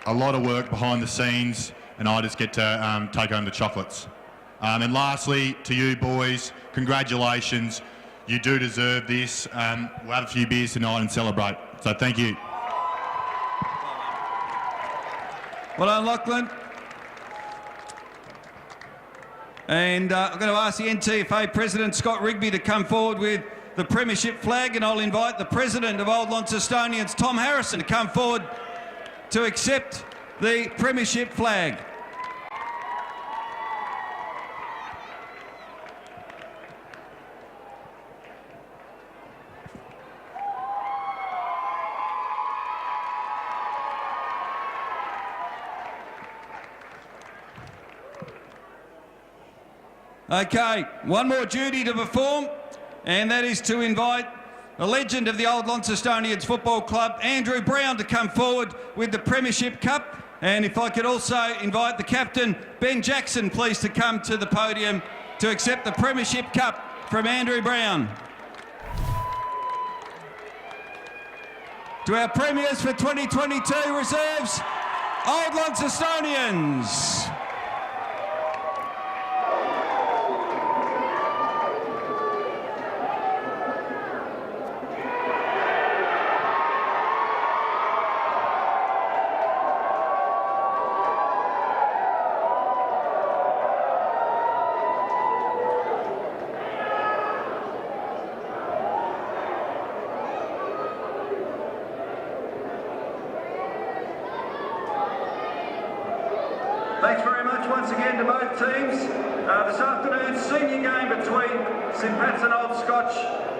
A lot of work behind the scenes, and I just get to take home the chocolates. And lastly, to you boys, congratulations. You do deserve this. We'll have a few beers tonight and celebrate. So thank you. Well done, Lachlan. And I'm going to ask the NTFA President, Scott Rigby, to come forward with the Premiership flag, and I'll invite the President of Old Launcestonians, Tom Harrison, to come forward to accept the Premiership flag. Okay, one more duty to perform, and that is to invite a legend of the old Launcestonians Football Club, Andrew Brown, to come forward with the Premiership Cup. And if I could also invite the captain, Ben Jackson, please, to come to the podium to accept the Premiership Cup from Andrew Brown. To our premiers for 2022 reserves, Old Launcestonians. Thanks very much once again to both teams. This afternoon's senior game between St Pat's and Old Scotch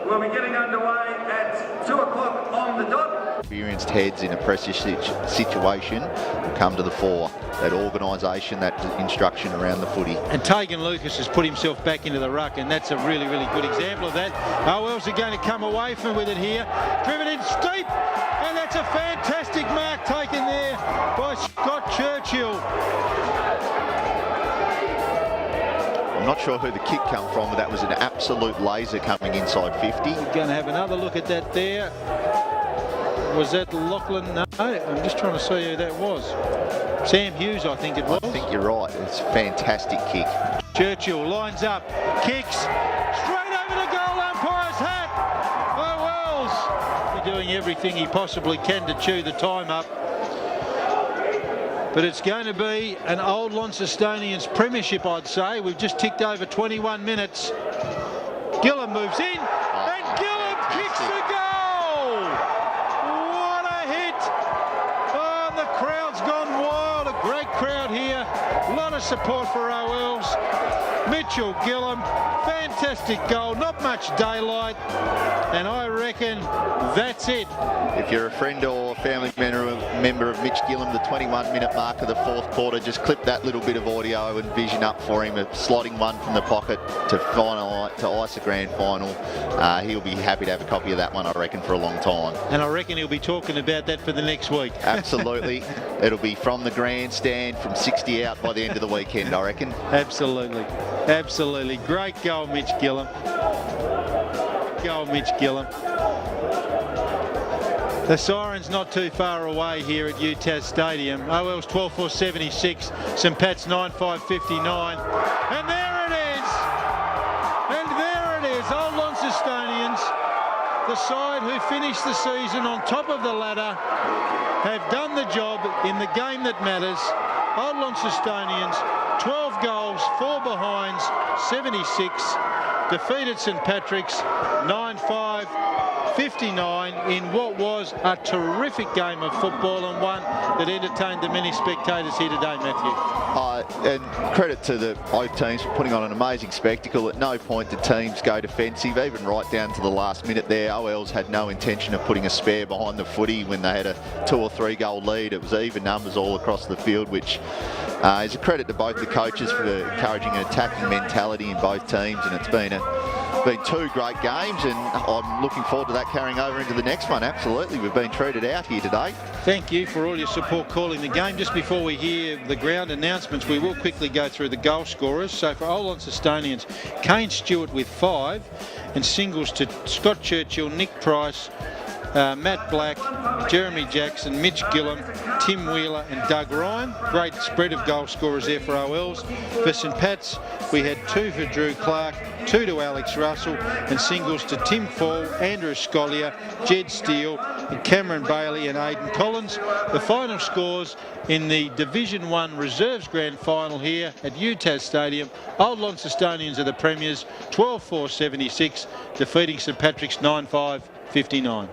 will be getting underway at 2 o'clock on the dot. Experienced heads in a pressure situation will come to the fore. That organisation, that instruction around the footy. And Tegan Lucas has put himself back into the ruck, and that's a really, really good example of that. Owls are going to come away from with it here. Driven in steep, and that's a fantastic mark taken there by Scott Churchill. I'm not sure who the kick come from, but that was an absolute laser coming inside 50. We're going to have another look at that there. Was that Lachlan? No, I'm just trying to see who that was. Sam Hughes, I think it was. I think you're right. It's a fantastic kick. Churchill lines up, kicks, straight over the goal umpire's hat. Oh, Wells. He's doing everything he possibly can to chew the time up. But it's going to be an Old Launcestonians premiership, I'd say. We've just ticked over 21 minutes. Gillam moves in, and Gillam kicks the goal! What a hit! Oh, and the crowd's gone wild. A great crowd here. A lot of support for OLs. Mitchell Gillam, fantastic goal. Not much daylight, and I reckon that's it. If you're a friend or family member of Mitch Gillam, the 21-minute mark of the fourth quarter, just clip that little bit of audio and vision up for him, slotting one from the pocket to ice a grand final. He'll be happy to have a copy of that one, I reckon, for a long time. And I reckon he'll be talking about that for the next week. Absolutely. It'll be from the grandstand from 60 out by the end of the weekend, I reckon. Absolutely. Absolutely. Great goal, Mitch Gillam. Goal, Mitch Gillam. The siren's not too far away here at UTAS Stadium. OL's 12-4-76, St Pat's 9-5-59. And there it is! And there it is, Old Launcestonians, the side who finished the season on top of the ladder, have done the job in the game that matters. Old Launcestonians, 12 goals, 4 behinds, 76. Defeated St Patrick's 9-5-59 in what was a terrific game of football, and one that entertained the many spectators here today, Matthew. And credit to both teams for putting on an amazing spectacle. At no point did teams go defensive, even right down to the last minute there. OLs had no intention of putting a spare behind the footy when they had a 2 or 3 goal lead. It was even numbers all across the field, which is a credit to both the coaches for encouraging an attacking mentality in both teams, and it's been 2 great games, and I'm looking forward to that carrying over into the next one. Absolutely, we've been treated out here today. Thank you for all your support calling the game. Just before we hear the ground announcements, we will quickly go through the goal scorers. So for Old Launcestonians, Kane Stewart with 5, and singles to Scott Churchill, Nick Price, Matt Black, Jeremy Jackson, Mitch Gillam, Tim Wheeler and Doug Ryan. Great spread of goal scorers there for OLs. For St Pat's, we had 2 for Drew Clark, 2 to Alex Russell, and singles to Tim Fall, Andrew Scollier, Jed Steele, and Cameron Bailey and Aidan Collins. The final scores in the Division 1 Reserves Grand Final here at UTAS Stadium. Old Launcestonians are the premiers, 12-4-76, defeating St Patrick's 9-5-59.